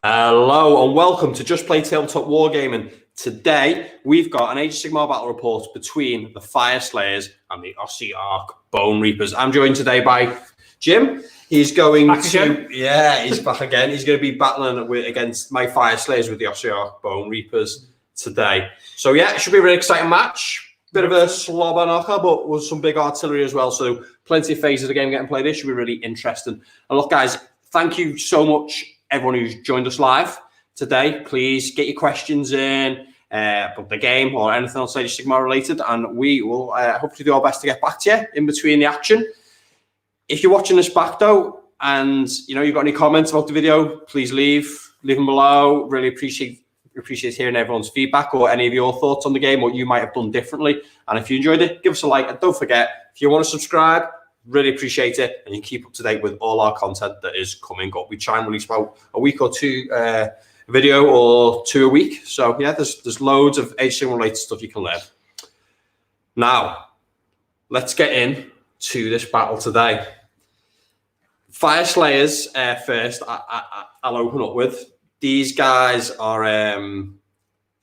Hello and welcome to Just Play Tabletop Wargaming. Today we've got an Age of Sigmar battle report between the Fyreslayers and the Ossiarch Bonereapers. I'm joined today by Jim. He's going he's back again. He's going to be battling against my Fyreslayers with the Ossiarch Bonereapers today. So yeah, it should be a really exciting match. Bit of a slobber knocker, but with some big artillery as well. So plenty of phases of the game getting played. This should be really interesting. And look, guys, thank you so much, everyone who's joined us live today. Please get your questions in about the game or anything else Age of Sigmar related, and we will hopefully do our best to get back to you in between the action. If you're watching this back though, and you've got any comments about the video, please leave them below. Really appreciate hearing everyone's feedback or any of your thoughts on the game, what you might have done differently. And if you enjoyed it, give us a like, and don't forget, if you want to subscribe, really appreciate it, and you keep up to date with all our content that is coming up. We try and release about a week or two video or two a week. So yeah, there's loads of Age of Sigmar related stuff you can learn. Now, let's get in to this battle today. Fyreslayers first. I'll open up with. These guys are,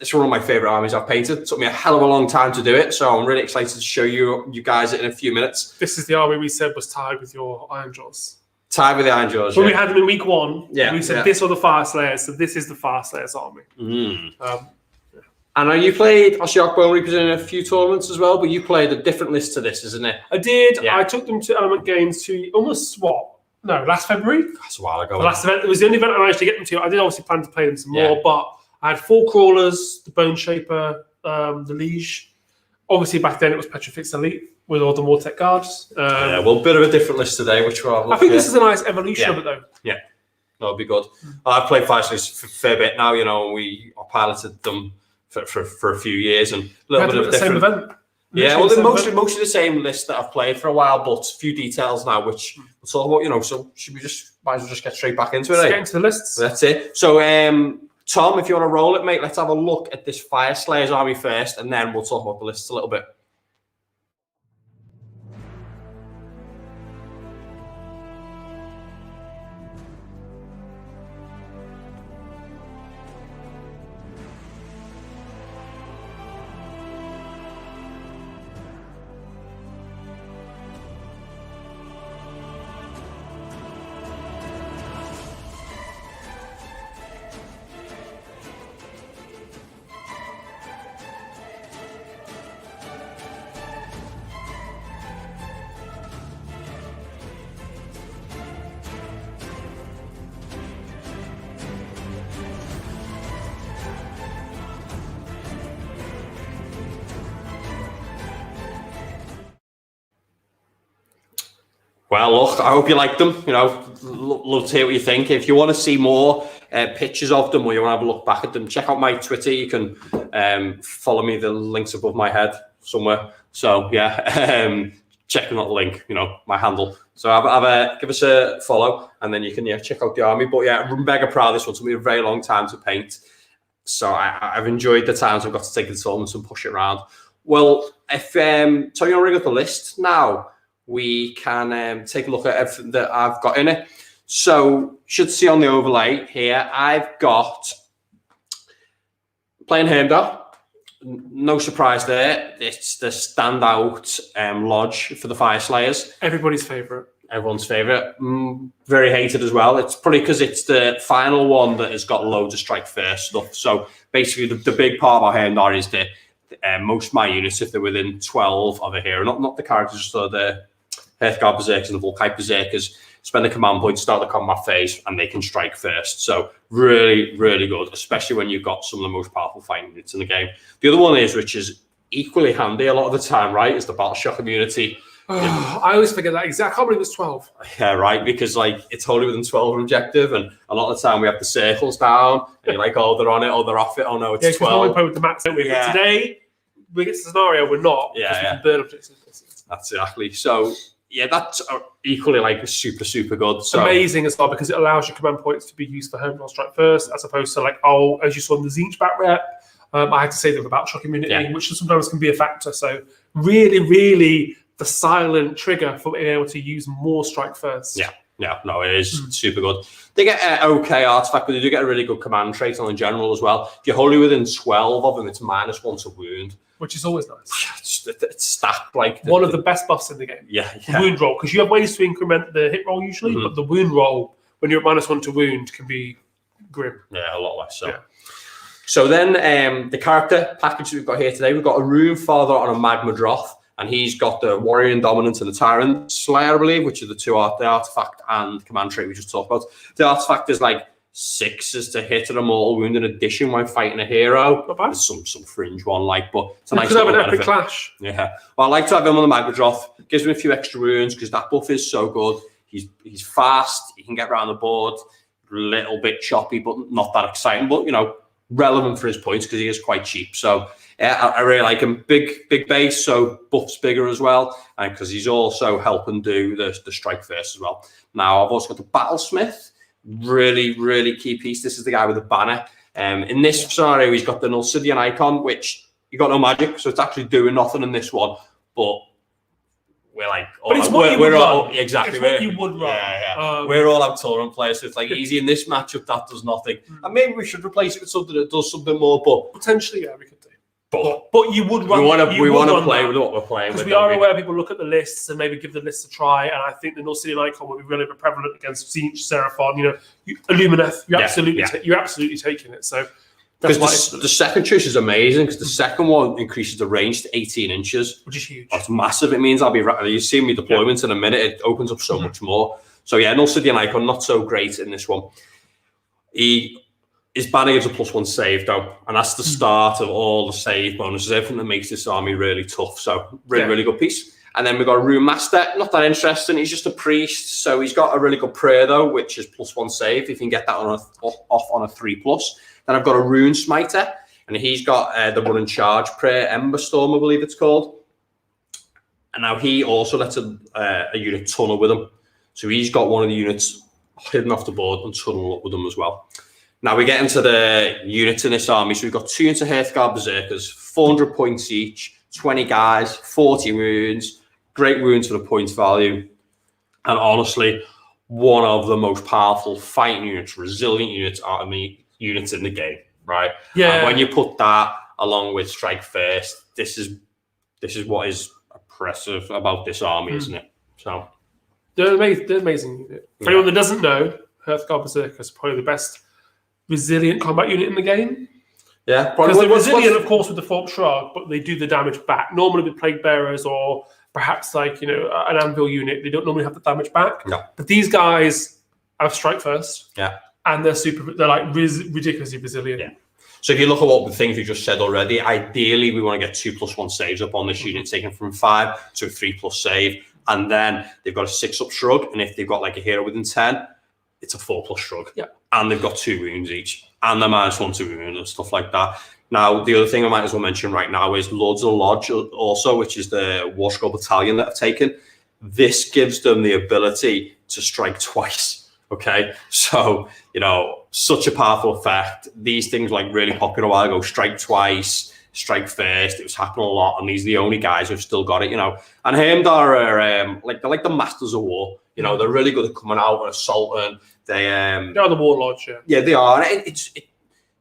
it's one of my favorite armies I've painted. It took me a hell of a long time to do it, so I'm really excited to show you guys it in a few minutes. This is the army we said was tied with your Ironjaws. Tied with the Ironjaws, when we had them in week one, we said this or the Fyreslayers, so this is the Fyreslayers army. I know you played Ossiarch Bonereapers in a few tournaments as well, but you played a different list to this, isn't it? I did. Yeah. I took them to Element Games to almost, last February? That's a while ago. The last event. It was the only event I managed to get them to. I did obviously plan to play them some more, but I had 4 crawlers, the Bone Shaper, the Liege. Obviously, back then it was Petrifix Elite with all the Mortec guards. Well, a bit of a different list today, which we'll I think this is a nice evolution of it, though. Yeah, that'll be good. I've played Fyreslayers for a fair bit now. I piloted them for a few years, and a little bit of a different event. Yeah, well, they're mostly the same list that I've played for a while, but a few details now, which we'll talk about. So should we might as well just get straight back into it? Let's get into the lists. That's it. So, Tom, if you want to roll it, mate, let's have a look at this Fyreslayers army first, and then we'll talk about the lists a little bit. Well, look, I hope you like them. Love to hear what you think. If you want to see more pictures of them, or you want to have a look back at them, check out my Twitter. You can follow me. The link's above my head somewhere. So yeah, check out the link. My handle. So give us a follow, and then you can check out the army. But yeah, I'm mega proud of this one. Took me a very long time to paint. So I've enjoyed the times I've got to take the tournaments and push it around. Well, if Tony, you want to ring up the list now, we can take a look at everything that I've got in it. So you should see on the overlay here, I've got playing Heimdall. No surprise there. It's the standout lodge for the Fyreslayers. Everybody's favourite. Everyone's favourite. Very hated as well. It's probably because it's the final one that has got loads of strike first stuff. So basically the big part about Heimdall is that most of my units, if they're within 12 of a hero, not the characters, just the Hearthguard Berserkers and the Volkite Berserkers, spend the command point, start the combat phase, and they can strike first. So really, really good, especially when you've got some of the most powerful fighting units in the game. The other one is, which is equally handy a lot of the time, right, is the Battle Shock immunity. I always forget that. Exactly. I can't believe it's 12. Yeah, right, because it's wholly within 12 objective, and a lot of the time we have the circles down, and you're like, oh, they're on it, or they're off it, oh no, it's 12. We play with the max, don't we? Yeah. But today, we get to the scenario, we're not. Yeah. Burn objects. That's exactly. So yeah, that's equally super, super good. So amazing as well, because it allows your command points to be used for home strike first, as opposed to as you saw in the Zinch back rep, I had to say them about shock immunity, which sometimes can be a factor. So really, really the silent trigger for being able to use more strike first. Yeah. Yeah, no, it is super good. They get an okay artifact, but they do get a really good command trait on in general as well. If you're wholly within 12 of them, it's -1 to wound. Which is always nice. It's stacked like... One of the best buffs in the game. Yeah. The wound roll, because you have ways to increment the hit roll usually, but the wound roll, when you're at -1 to wound, can be grim. Yeah, a lot less so. Yeah. So then the character package that we've got here today, we've got a Rune Father on a Magma Droth, and he's got the Warrior and Dominance and the Tyrant Slayer, I believe, which are the two the artifact and command trait we just talked about. The artifact is like 6 to hit an immortal wound in addition when fighting a hero. Not bad. There's some fringe one, like, but it's a You nice could have little an epic benefit. clash. Yeah. Well, I like to have him on the Magma Droth. Gives him a few extra wounds because that buff is so good. He's fast. He can get around the board. A little bit choppy, but not that exciting. But, you know, relevant for his points because he is quite cheap. So, yeah, I really like him. Big base, so buff's bigger as well. And because he's also helping do the strike first as well. Now, I've also got the Battlesmith. Really key piece. This is the guy with the banner. In this scenario, he's got the Nulcidian icon, which you got no magic, so it's actually doing nothing in this one. But we're like, we're all exactly. It's what you would run. Yeah. We're all out tournament players, so it's like easy in this matchup. That does nothing, and maybe we should replace it with something that does something more. But potentially, yeah, we could do. But you would run. We want to play with what we're playing because with. we are aware people look at the lists and maybe give the lists a try. And I think the Nulcidian icon will be really prevalent against Siege, Seraphon. You know, Illumineth. You're absolutely taking it. So. Because the second choice is amazing because the second one increases the range to 18 inches. Which is huge. That's massive. It means I'll be right. You see me deployments in a minute. It opens up so much more. So yeah, Nulcidian icon, not so great in this one. His banner gives a +1 save though. And that's the start of all the save bonuses, everything that makes this army really tough. So really good piece. And then we've got a Rune Master, not that interesting. He's just a priest. So he's got a really good prayer though, which is +1 save. If you can get that off on a 3+. Then I've got a Rune Smiter, and he's got the Run and Charge Prayer Ember Storm, I believe it's called. And now he also lets a unit tunnel with him. So he's got one of the units hidden off the board and tunnel up with them as well. Now we get into the units in this army. So we've got 2 units of Hearthguard Berserkers, 400 points each, 20 guys, 40 wounds, great wounds for the points value. And honestly, one of the most powerful fighting units, resilient units units in the game, right? Yeah. And when you put that along with Strike First, this is what is impressive about this army, isn't it? So they're amazing unit. For anyone that doesn't know, Hearthguard Berserkers is probably the best resilient combat unit in the game. Yeah, because they're resilient, of course, with the Fork Shrug, but they do the damage back. Normally with Plague Bearers or perhaps like an Anvil unit, they don't normally have the damage back. No. But these guys have Strike First. Yeah. And they're like ridiculously resilient. Yeah. So if you look at what the things we just said already, ideally we want to get 2+1 saves up on this unit, taken from 5 to a 3+ save, and then they've got a 6+ shrug, and if they've got like a hero within 10, it's a 4+ shrug. Yeah. And they've got 2 wounds each, and they're -1 to wound and stuff like that. Now the other thing I might as well mention right now is Lords of the Lodge also, which is the War Scroll Battalion that I've taken. This gives them the ability to strike twice. Okay, so, such a powerful effect. These things like really popular a while ago, strike twice, strike first. It was happening a lot, and these are the only guys who've still got it, And Heimdall are they're like the masters of war. They're really good at coming out and assaulting. They're the warlords, yeah. Yeah, they are. And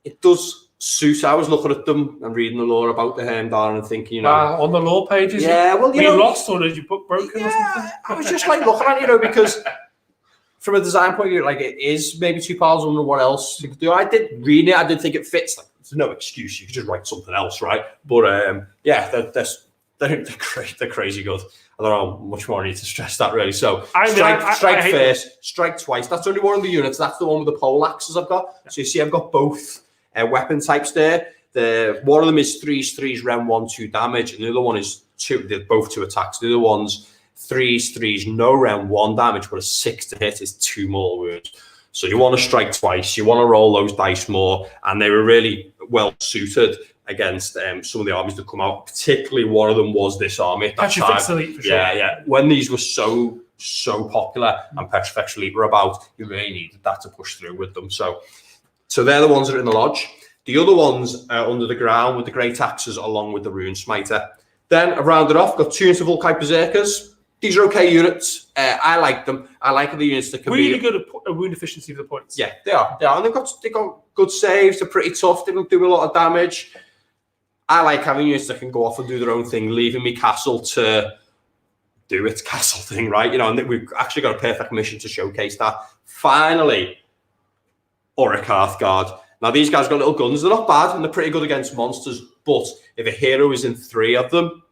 it does suit. I was looking at them and reading the lore about the Heimdall and thinking, on the lore pages. Yeah, well, you lost or did you book broken? Yeah, or something? I was just like looking at it, because. From a design point of view, like it is maybe too powerful than what else you could do. I did read it. I did think it fits. Like, there's no excuse. You could just write something else, right? But they're crazy good. I don't know how much more I need to stress that really. So strike first, strike twice. That's only one of the units. That's the one with the pole axes I've got. Yeah. So you see, I've got both weapon types there. One of them is 3s, Rem 1/2 damage, and the other one is 2. They're both 2 attacks. The other one's 3s, no round 1 damage, but a 6 to hit is 2 more wounds. So you want to strike twice. You want to roll those dice more, and they were really well suited against some of the armies that come out. Particularly, one of them was this army at that time. Elite for sure. Yeah. When these were so popular and Petrifex Elite were about, you really needed that to push through with them. So they're the ones that are in the lodge. The other ones are under the ground with the great axes, along with the Rune Smiter. Then I've rounded off. Got 2 units of Volkite Berserkers. these are okay units. I like them. I like the units that can really good at wound efficiency for the points. Yeah, they are. And they've got good saves. They're pretty tough. They don't do a lot of damage. I like having units that can go off and do their own thing, leaving me castle to do its castle thing, right? You know, and we've actually got a perfect mission to showcase that. Finally, Ossiarch Hearthguard. Now, these guys got little guns. They're not bad, and they're pretty good against monsters. But if a hero is in 3 of them,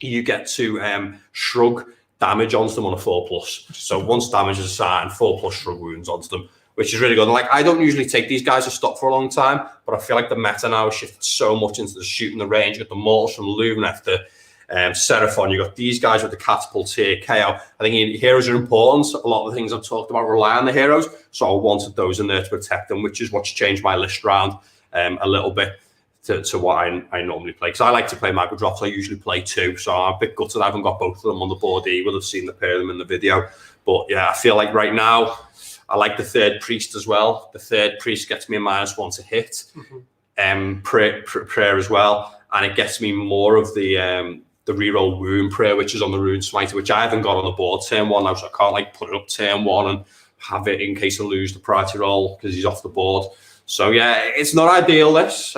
you get to shrug damage onto them on a 4+. So once damage is assigned, 4+ shrug wounds onto them, which is really good. And like, I don't usually take these guys to stop for a long time, but I feel like the meta now has shifted so much into the shooting the range. You got the mortals from Lumineth, the Seraphon. You got these guys with the catapults here, KO. I think heroes are important. A lot of the things I've talked about rely on the heroes, so I wanted those in there to protect them, which is what's changed my list round a little bit to what I normally play. Because I like to play Magma Drops. I usually play 2, so I'm a bit gutted I haven't got both of them on the board. You will have seen the pair of them in the video. But yeah, I feel like right now, I like the 3rd Priest as well. The 3rd Priest gets me a -1 to hit. Prayer as well. And it gets me more of the reroll wound prayer, which is on the rune smiter, which I haven't got on the board turn 1 now, so I can't like put it up turn 1 and have it in case I lose the priority roll because he's off the board. So yeah, it's not ideal, this.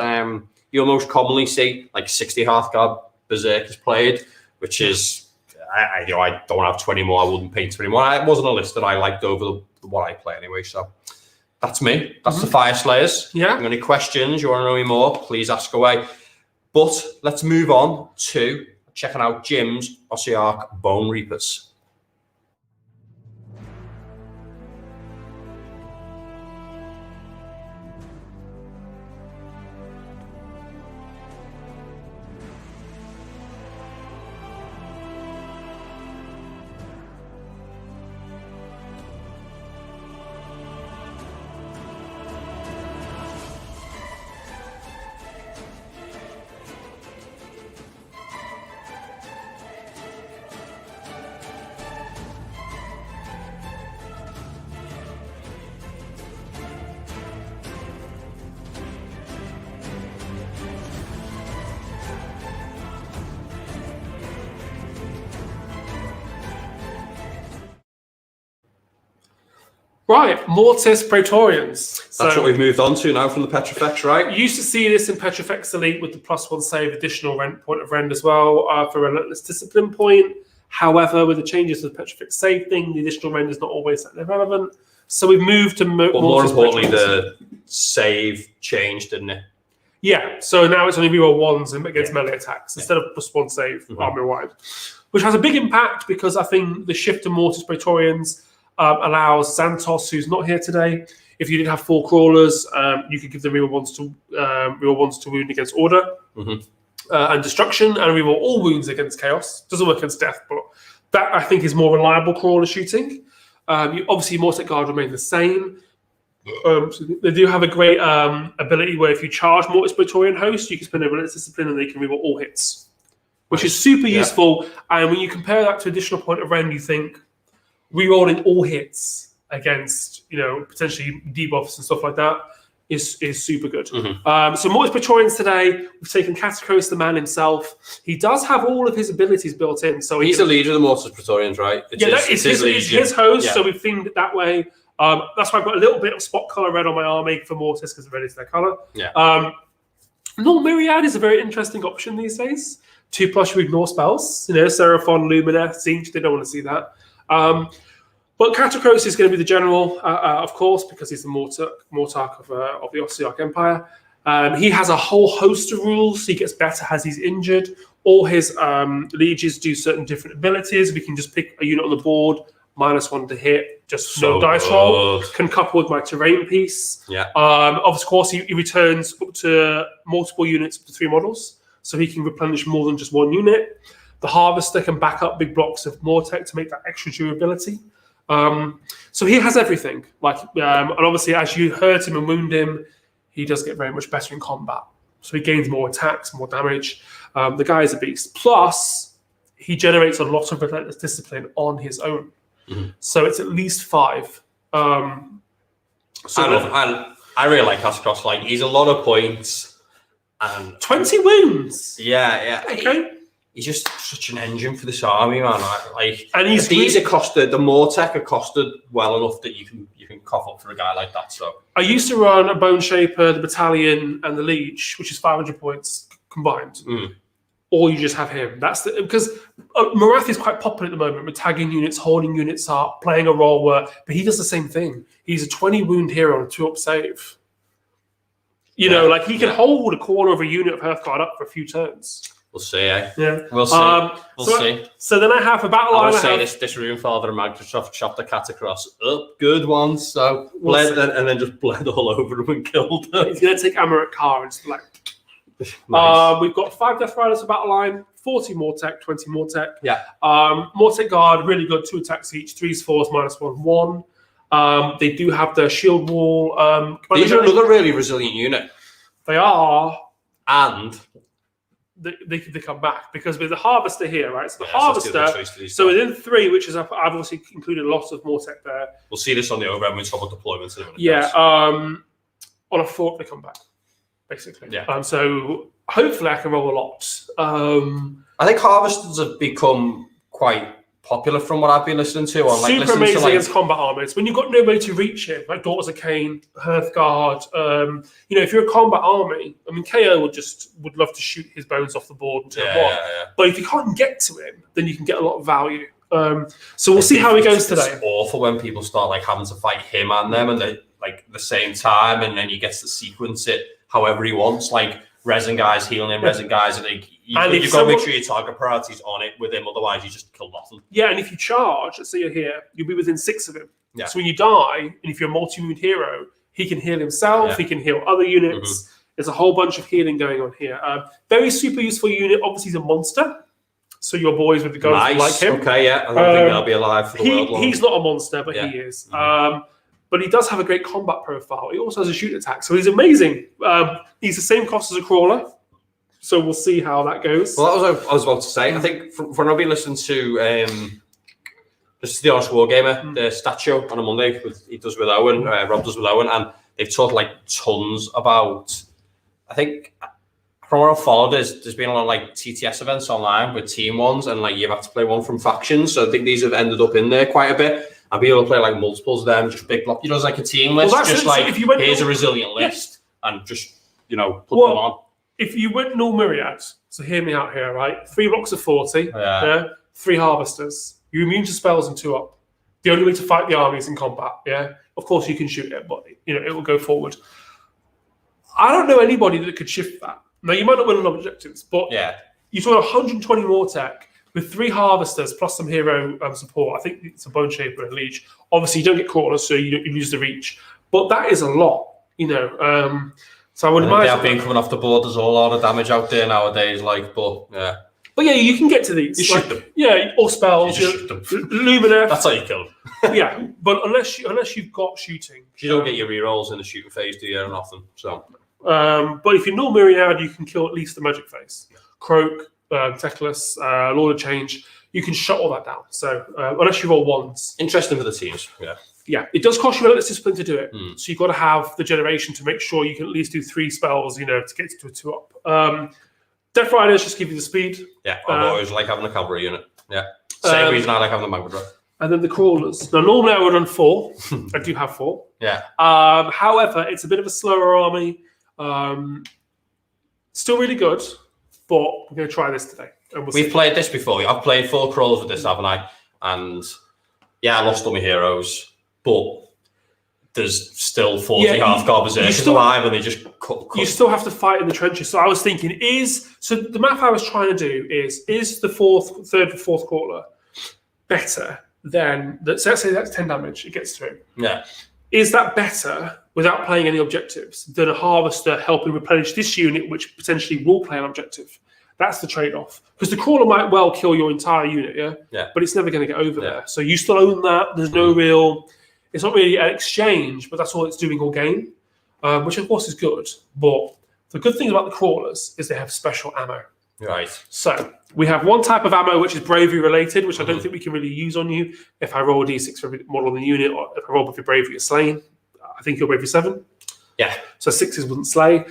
You'll most commonly see like 60 Hearthguard Berserkers played, which is, I don't have 20 more. I wouldn't paint 20 more. It wasn't a list that I liked over what I play anyway. So that's me. That's the Fyreslayers. Yeah. If you have any questions, you want to know any more, please ask away. But let's move on to checking out Jim's Ossiarch Bonereapers. Right, Mortis Praetorians. That's what we've moved on to now from the Petrifex, right? You used to see this in Petrifex Elite with the +1 save, additional point of rend as well for Relentless Discipline point. However, with the changes to the Petrifex save thing, the additional rend is not always that relevant. So we've moved to more importantly, the save changed, didn't it? Yeah, so now it's only reroll 1s against melee attacks instead of +1 save armor-wide, which has a big impact because I think the shift to Mortis Praetorians allows Xantos, who's not here today. If you did have 4 crawlers, you could give them reroll 1s to wound against order and destruction, and reroll all wounds against chaos. Doesn't work against death, but that I think is more reliable crawler shooting. Obviously, Mortis Guard remain the same. So they do have a great ability where if you charge Mortis Praetorian Host, you can spend a Relentless Discipline and they can reroll all hits, which is super useful. And when you compare that to additional point of rend, you think rerolling all hits against, potentially debuffs and stuff like that is super good. So Mortis Praetorians today, we've taken Katakros, the man himself. He does have all of his abilities built in. So he's the leader of the Mortis Praetorians, right? It's his host, so we've themed it that way. That's why I've got a little bit of spot color red on my army for Mortis because red is their color. Null Myriad is a very interesting option these days. 2+ you ignore spells. Seraphon, Lumineth, Siege, they don't want to see that. But Katakros is going to be the general, of course, because he's the Mortarch of the Ossiarch Empire. He has a whole host of rules. He gets better as he's injured. All his lieges do certain different abilities. We can just pick a unit on the board, -1 to hit, just no dice roll. Can couple with my terrain piece. Of course, he returns up to multiple units up to 3 models, so he can replenish more than just 1 unit. The Harvester can back up big blocks of Mortec to make that extra durability. So he has everything. And obviously, as you hurt him and wound him, he does get very much better in combat. So he gains more attacks, more damage. The guy is a beast. Plus, he generates a lot of Relentless Discipline on his own. So it's at least 5. I really like Katakros. He's a lot of points. And 20 wounds. Yeah. Okay. he's just such an engine for this army, man. Like, and these are costed. The Mortec are costed well enough that you can cough up for a guy like that. So I used to run a Bone Shaper, the Battalion, and the Leech, which is 500 points combined. Or you just have him. That's because Morath is quite popular at the moment with tagging units, holding units up, playing a role but he does the same thing. He's a 20 wound hero and a 2-up save. You know, like he can hold a corner of a unit of Hearthguard up for a few turns. We'll see, eh? Yeah. We'll see. We'll see. So then I have a battle line. I would say this Rune Father and Microsoft chopped the cat across. Good ones. So bled and then just bled all over him and killed them. He's going to take Amaret Car and just like... Nice. We've got 5 Death Riders for battle line, 40 Mortec, 20 Mortec. Yeah. Mortec Guard, really good, 2 attacks each, 3s, 4s, -1, 1. They do have the shield wall. These are another really resilient unit. They are. And they come back because with the Harvester here, right? So the Harvester, so within 3, which is I've obviously included a lot of Mortec there. We'll see this on the overhead when we talk about deployments. Yeah. On a 4, they come back. Basically, yeah. So hopefully I can roll a lot. I think Harvesters have become quite popular from what I've been listening to. On, super amazing against combat armies. When you've got no way to reach him, like Daughters of Cain, Hearthguard. You know, if you're a combat army, I mean, KO would love to shoot his bones off the board in turn 1. Yeah. But if you can't get to him, then you can get a lot of value. So we'll see how he goes today. It's awful when people start like having to fight him and them, and they like the same time, and then he gets to sequence it however he wants, like resin guys healing him, resin guys, and like you've got to make sure your target priority's on it with him, otherwise you just kill nothing. Yeah, and if you charge, let's say you're here, you'll be within 6 of him. Yeah. So when you die, and if you're a multi-wound hero, he can heal himself, he can heal other units. There's a whole bunch of healing going on here. Very super useful unit. Obviously, he's a monster, so your boys would go like him. Okay, yeah, I don't think they'll be alive for the world long. He's not a monster, but he is. But he does have a great combat profile. He also has a shoot attack, so he's amazing. He's the same cost as a crawler, so we'll see how that goes. Well, that was what I was about to say. I think when I've been listening to this is the Honest Wargamer, the stat show on a Monday, he does with Owen, Rob does with Owen, and they've talked like tons about. I think from what I've followed, there's been a lot of like TTS events online with team ones, and like you have to play one from factions. So I think these have ended up in there quite a bit. I'll be able to play like multiples of them, just big block. You know, it's like a team list, just like here's a resilient list, and just put them on. If you went null myriad, so hear me out here, right? 3 blocks of 40, 3 harvesters. You're immune to spells and 2-up. The only way to fight the army is in combat. Yeah, of course you can shoot it, but it will go forward. I don't know anybody that could shift that. Now you might not win a lot of objectives, but you saw 120 Mortec. With 3 harvesters plus some hero support. I think it's a Bone Shaper and Leech. Obviously, you don't get crawlers, so you lose the reach. But that is a lot, So I would imagine... They have been coming off the board. There's a lot of damage out there nowadays, But yeah, you can get to these. You shoot them. Yeah, or spells. You just shoot them. Lumineth. That's how you kill them. Yeah, but unless you've got shooting. You don't get your rerolls in the shooting phase, do you? Or nothing. So. But if you're null myriad, you can kill at least the magic phase. Croak. Teclis, Lord of Change, you can shut all that down. So unless you roll 1s. Interesting for the teams, Yeah, it does cost you a little discipline to do it. So you've got to have the generation to make sure you can at least do 3 spells, to get to a 2-up. Death Riders just give you the speed. Yeah, I always like having a cavalry unit. Yeah, same reason I like having the Magma. And then the Crawlers. Now normally I would run 4. I do have 4. Yeah. However, it's a bit of a slower army. Still really good. But we're going to try this today. And We've played this before. I've played 4 crawlers with this, haven't I? And I lost all my heroes, but there's still 40 Hearthguard Berserkers alive, and they just cut. You still have to fight in the trenches. So I was thinking, the math I was trying to do is the 3rd or 4th crawler better than that? So let's say that's 10 damage. It gets through. Yeah. Is that better without playing any objectives than a harvester helping replenish this unit, which potentially will play an objective? That's the trade-off. Because the crawler might well kill your entire unit, but it's never going to get over there. So you still own that. There's no real... It's not really an exchange, but that's all it's doing all game, which of course is good. But the good thing about the crawlers is they have special ammo. Right. So we have one type of ammo which is bravery related, which I don't think we can really use on you. If I roll a d6 for every model in the unit, or if I roll with your bravery, you're slain. I think you're bravery 7. Yeah. So 6s wouldn't slay.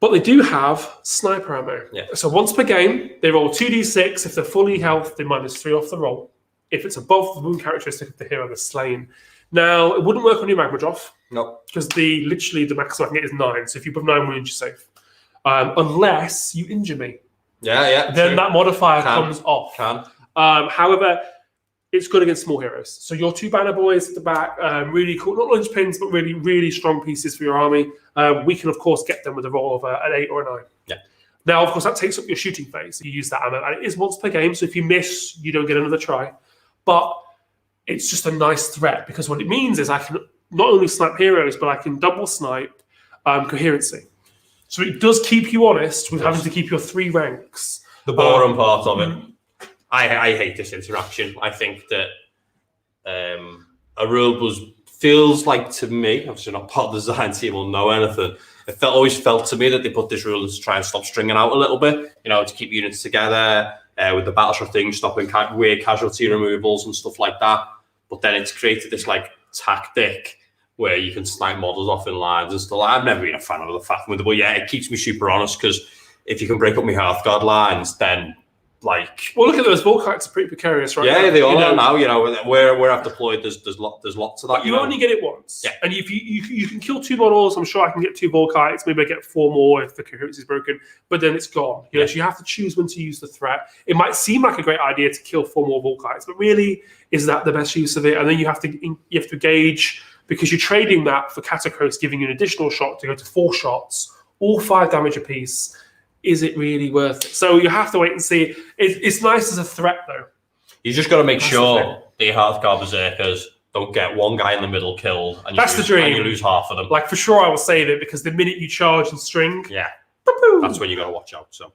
But they do have sniper ammo. Yeah. So once per game, they roll 2d6. If they're fully health, they -3 off the roll. If it's above the wound characteristic of the hero, they're slain. Now, it wouldn't work on your magma drop. No. Because literally the maximum I can get is 9. So if you put 9 wounds, you're safe. Unless you injure me. Yeah. Then true. that modifier comes off. However, it's good against small heroes. So your 2 banner boys at the back, really cool, not linchpins, but really, really strong pieces for your army. We can, of course, get them with a roll of an 8 or a 9. Yeah. Now, of course, that takes up your shooting phase. So you use that ammo. And it is once per game, so if you miss, you don't get another try. But it's just a nice threat, because what it means is I can not only snipe heroes, but I can double snipe coherency. So it does keep you honest with having to keep your 3 ranks. The boring part of it. I hate this interaction. I think that a rule feels like, to me, obviously not part of the design team or know anything, it always felt to me that they put this rule in to try and stop stringing out a little bit, to keep units together, with the Battlereport thing, stopping weird casualty removals and stuff like that. But then it's created this tactic where you can snipe models off in lines and stuff. I've never been a fan of the fact with it, but yeah, it keeps me super honest, because if you can break up my Hearthguard lines, then well, look at those Volkites are pretty precarious, right? Yeah, they all are now. Where I've deployed, there's lots of that. But you only get it once. Yeah. And if you can kill 2 models, I'm sure I can get 2 Volkites. Maybe I get 4 more if the coherence is broken. But then it's gone. So you have to choose when to use the threat. It might seem like a great idea to kill 4 more Volkites, but really, is that the best use of it? And then you have to gauge, because you're trading that for Catacross giving you an additional shot to go to 4 shots, all 5 damage apiece. Is it really worth it? So you have to wait and see. It's nice as a threat, though. You just got to make sure the Hearthguard Berserkers don't get one guy in the middle killed, and that's the dream. And you lose half of them. For sure, I will save it, because the minute you charge and string, that's when you got to watch out. So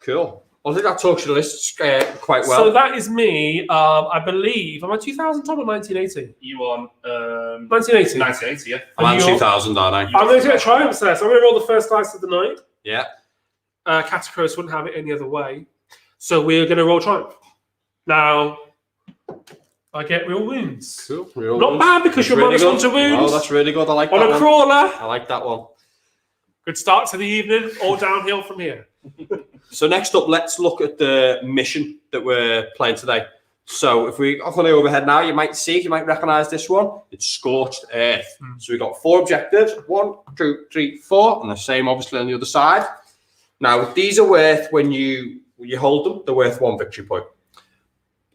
cool. I think that talks your lists quite well. So that is me. I believe. Am I 2000 Tom or 1980? You on 1980? 1980, yeah. I'm on 2000, aren't I? I'm going to get Triumphs there. So I'm going to roll the first dice of the night. Yeah. Catacross wouldn't have it any other way. So we're going to roll Triumph. Now, I get real wounds. Cool. Not bad, because you're -1 to wounds. Oh, that's really good. I like that on a crawler. I like that one. Good start to the evening, all downhill from here. So next up, let's look at the mission that we're playing today. So if we off on the overhead now, you might recognize this one. It's Scorched Earth. So we've got 4 objectives. 1, 2, 3, 4, and the same obviously on the other side. Now, these are worth, when you hold them, they're worth 1 victory point.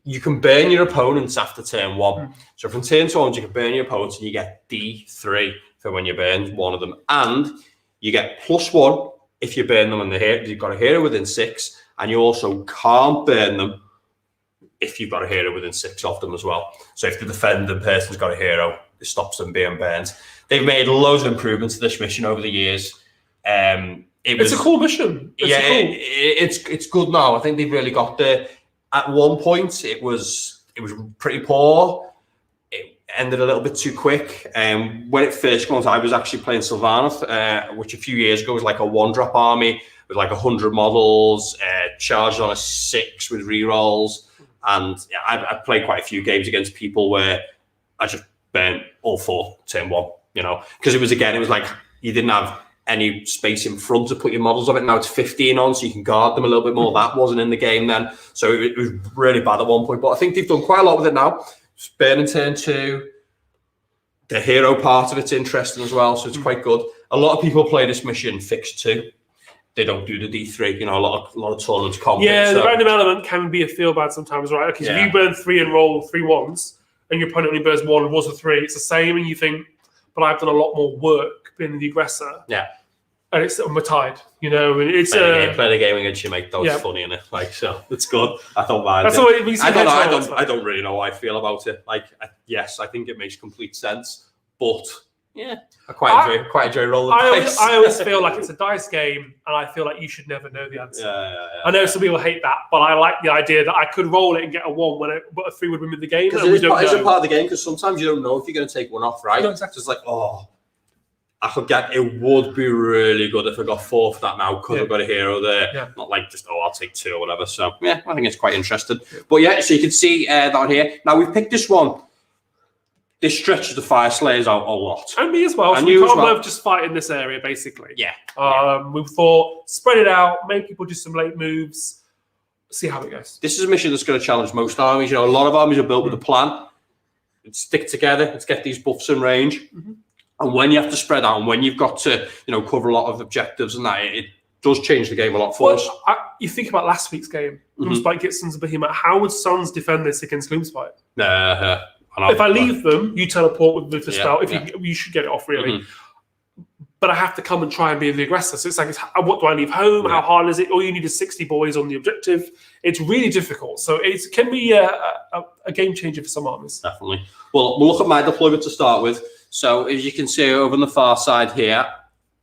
You can burn your opponents after turn 1. So from turn 2 onwards, you can burn your opponents, and you get D3 for when you burn one of them. And you get +1 if you burn them and you've got a hero within 6. And you also can't burn them if you've got a hero within 6 of them as well. So if the defending person's got a hero, it stops them being burned. They've made loads of improvements to this mission over the years. It's a cool mission. It's good now. I think they've really got there. At one point, it was pretty poor. It ended a little bit too quick. When it first came out, I was actually playing Sylvaneth, which a few years ago was like a 1-drop army with 100 models, charged on a 6 with rerolls. And I played quite a few games against people where I just burnt all 4 turn 1, because it was like you didn't have any space in front to put your models of it. Now it's 15 on, so you can guard them a little bit more. That wasn't in the game then. So it was really bad at one point. But I think they've done quite a lot with it now. Burning turn 2. The hero part of it's interesting as well, so it's quite good. A lot of people play this mission fixed 2. They don't do the D3. A lot of tournaments can't. Yeah, the random element can be a feel bad sometimes, right? Because if you burn 3 and roll 3 1s, and your opponent only burns 1 and rolls a 3, it's the same, and you think, but I've done a lot more work being the aggressor. Yeah. And we're tied, and it's playing a game against your mate. That was funny, innit? So it's good. I don't mind. That's what we see. I don't really know how I feel about it. Yes, I think it makes complete sense, but yeah, I quite enjoy rolling dice. I always feel like it's a dice game, and I feel like you should never know the answer. Yeah. I know some people hate that, but I like the idea that I could roll it and get a 1 but a 3 would win me the game. Because it's a part of the game. Because sometimes you don't know if you're going to take one off, right? No, exactly. It's I could get. It would be really good if I got 4 for that now, because I've got a hero there. Yeah. Not just I'll take 2 or whatever. So yeah, I think it's quite interesting. But yeah, so you can see that on here. Now we've picked this one. this stretches the Fyreslayers out a lot. And me as well. So we can't both just fight in this area, basically. Yeah. We thought, spread it out, make people do some late moves, see how it goes. This is a mission that's going to challenge most armies. You know, a lot of armies are built with a plan. Let's stick together. Let's get these buffs in range. And when you have to spread out and when you've got to, cover a lot of objectives and that, it does change the game a lot for us. You think about last week's game, Gloomspite Gitson's a behemoth. How would Suns defend this against Gloomspite? If I leave them, you teleport with the spell. You should get it off, really. But I have to come and try and be the aggressor. So it's like, what do I leave home? How hard is it? All you need is 60 boys on the objective. It's really difficult. So it can be a game changer for some armies. Definitely. Well, we'll look at my deployment to start with. So as you can see over on the far side here,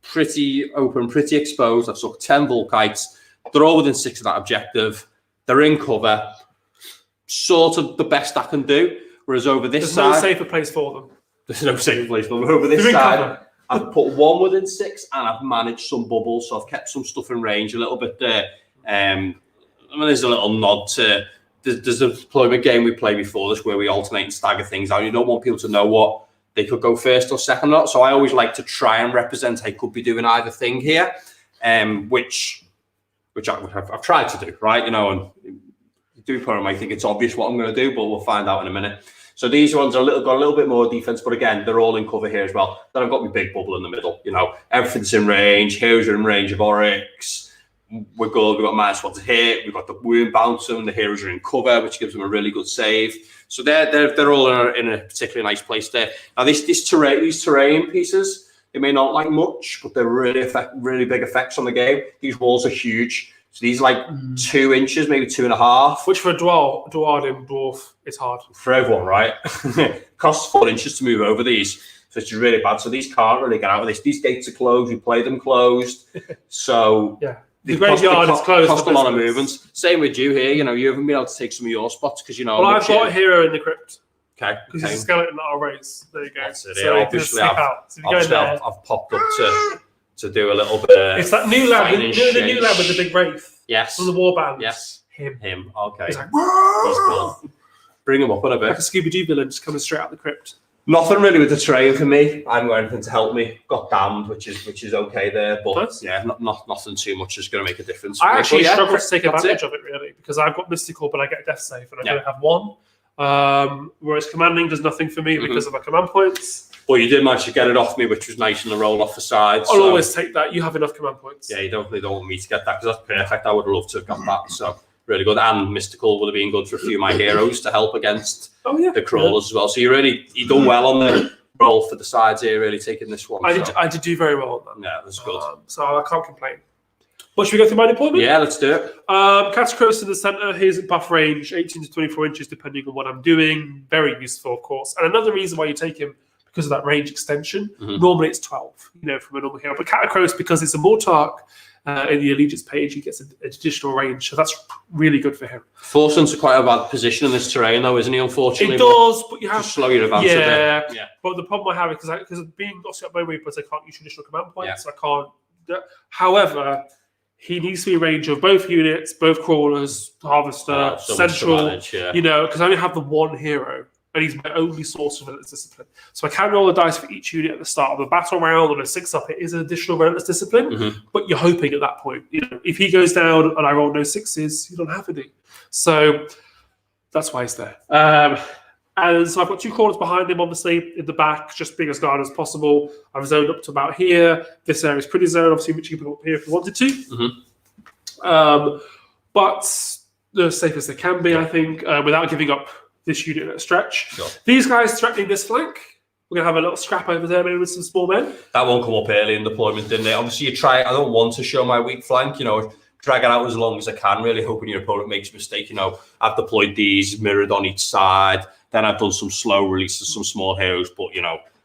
pretty open, pretty exposed. I've took 10 Volkites. They're all within 6 of that objective. They're in cover. Sort of the best I can do. Whereas over this side... There's no safer place for them. There's no safer place for them. Over this side, I've put 1 within 6 and I've managed some bubbles. So I've kept some stuff in range a little bit there. There's a little nod to... There's a deployment game we played before this where we alternate and stagger things out. You don't want people to know what they could go first or second or not. So I always like to try and represent I could be doing either thing here, which I've tried to do, right? And do program, I think it's obvious what I'm going to do, but we'll find out in a minute. So these ones are got a little bit more defense, but again, they're all in cover here as well. Then I've got my big bubble in the middle. Everything's in range. Heroes are in range of Oryx. We're good. We've got -1 to hit. We've got the wound bouncer, and the heroes are in cover, which gives them a really good save. So they're all in a particularly nice place there. Now these terrain pieces, they may not like much, but they're really big effects on the game. These walls are huge. So these like 2 inches, maybe 2.5. Which for a dwarf is hard. For everyone, right? Costs 4 inches to move over these. So it's really bad. So these can't really get out of this. These gates are closed. We play them closed. So the graveyard is closed. Cost a lot of movements. Same with you here. You haven't been able to take some of your spots because Well, I've got a hero in the crypt. Okay. Because it's a skeleton that I'll raise. There you go. That's it. So obviously, I've popped up to do a little bit. It's that new lad, the new lad with the big wraith. Yes. From the warband. Yes. Him. Okay. He's like, he's good. Bring him up in a bit. Like a Scooby-Doo villain just coming straight out the crypt. Nothing really with the terrain for me. I haven't got anything to help me. Got damned, which is okay there, but nothing too much is going to make a difference. I actually struggle to take advantage of it really because I've got mystical, but I get death save and I don't have 1. Whereas commanding does nothing for me because of my command points. Well, you did manage to get it off me, which was nice in the roll off the side. I'll always take that. You have enough command points. Yeah, you definitely don't want me to get that because that's perfect. I would have loved to have got that. So really good. And mystical would have been good for a few of my heroes to help against the crawlers as well. So you done well on the roll for the sides here, really taking this one. I did do very well on that. Yeah, that's good. So I can't complain. But should we go through my deployment? Yeah, let's do it. Catacross in the center. Here's buff range, 18 to 24 inches, depending on what I'm doing. Very useful, of course. And another reason why you take him, because of that range extension. Normally it's 12, from a normal hero. But Catacross, because it's a Mortarch in the Allegiance page, he gets an additional range. So that's really good for him. Forced into quite a bad position in this terrain, though, isn't he, unfortunately? It does, but you have to slow your advance a bit. Yeah. But the problem I have is because being Ossiarch Bonereapers, I can't use traditional command points. I can't. However, he needs to be a range of both units, both crawlers, harvester, central. Because I only have the 1 hero. And he's my only source of relentless discipline. So I can roll the dice for each unit at the start of a battle round or a 6-up. It is an additional relentless discipline, but you're hoping at that point. If he goes down and I roll no 6s, you don't have any. So that's why he's there. And so I've got 2 crawlers behind him, obviously, in the back, just being as guard as possible. I've zoned up to about here. This area is pretty zoned, obviously, which you can put up here if you wanted to. But the safest they can be, I think, without giving up this unit at a stretch. Sure. These guys threatening this flank. We're going to have a little scrap over there, maybe with some small men. That won't come up early in deployment, didn't it? Obviously, you try. I don't want to show my weak flank, drag it out as long as I can, really hoping your opponent makes a mistake. I've deployed these mirrored on each side. Then I've done some slow releases, some small heroes, but,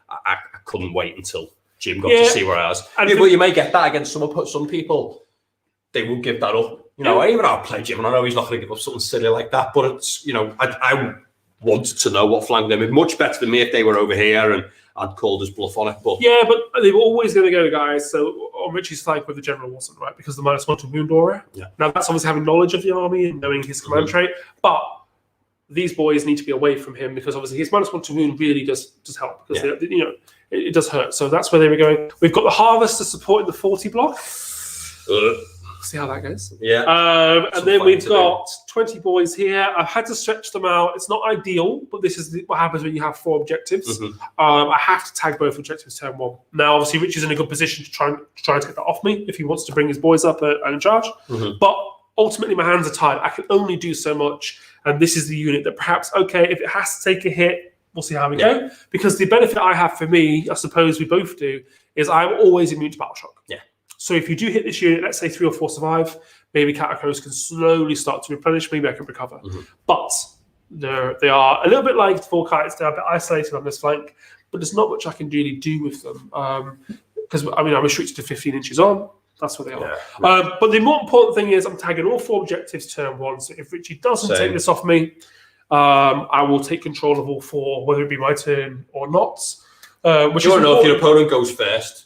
I couldn't wait until Jim got to see where I was. But you may get that against some people. They will give that up. Even I'll play Jim, and I know he's not going to give up something silly like that, but it's, I wanted to know what flank them. It'd be much better than me if they were over here and I'd called his bluff on it. But they were always going to go, guys. So on Ritchie's flank with the general wasn't right because the -1 to wound aura. Now that's obviously having knowledge of the army and knowing his command trait. But these boys need to be away from him because obviously his -1 to wound really does help because it does hurt. So that's where they were going. We've got the Harvester supporting the 40 block. See how that goes. Yeah. And then we've got 20 boys here. I've had to stretch them out. It's not ideal, but this is what happens when you have 4 objectives. I have to tag both objectives turn 1. Now, obviously, Ritchie's in a good position to try and take that off me if he wants to bring his boys up and in charge. But ultimately, my hands are tied. I can only do so much. And this is the unit that perhaps, okay, if it has to take a hit, we'll see how we go. Because the benefit I have for me, I suppose we both do, is I'm always immune to battle shock. Yeah. So if you do hit this unit, let's say 3 or 4 survive, maybe Catacross can slowly start to replenish, maybe I can recover. But they are a little bit like the 4 kites, they're a bit isolated on this flank, but there's not much I can really do with them. Because, I'm restricted to 15 inches on, that's where they are. But the more important thing is I'm tagging all 4 objectives turn 1, so if Ritchie doesn't take this off me, I will take control of all 4, whether it be my turn or not. Which you want to know if your opponent goes first?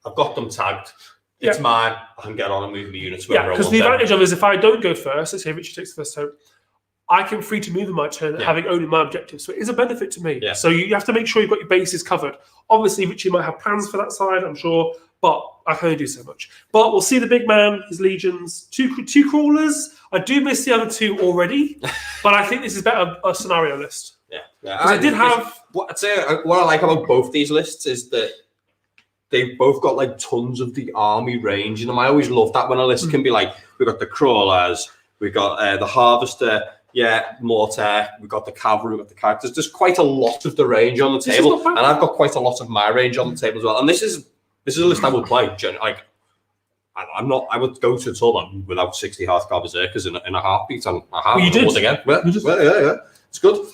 I've got them tagged. It's mine. I can get on and move the units wherever I want. Because the advantage of it is if I don't go first, let's say Ritchie takes the first turn, I can free to move in my turn having only my objectives. So it is a benefit to me. So you have to make sure you've got your bases covered. Obviously, Ritchie might have plans for that side, I'm sure, but I can only do so much. But we'll see the big man, his legions, two crawlers. I do miss the other 2 already, but I think this is better a scenario list. I did have... What I like about both these lists is that they've both got like tons of the army range in them. I always love that when a list can be like, we've got the crawlers, we've got the harvester, mortar, we've got the cavalry, we've got the characters. There's quite a lot of the range on the table, and I've got quite a lot of my range on the table as well. And this is a list I would play. Like, I would go to a tournament without 60 Hearthguard Berserkers in a heartbeat, and I have. Well, you did again. It's good.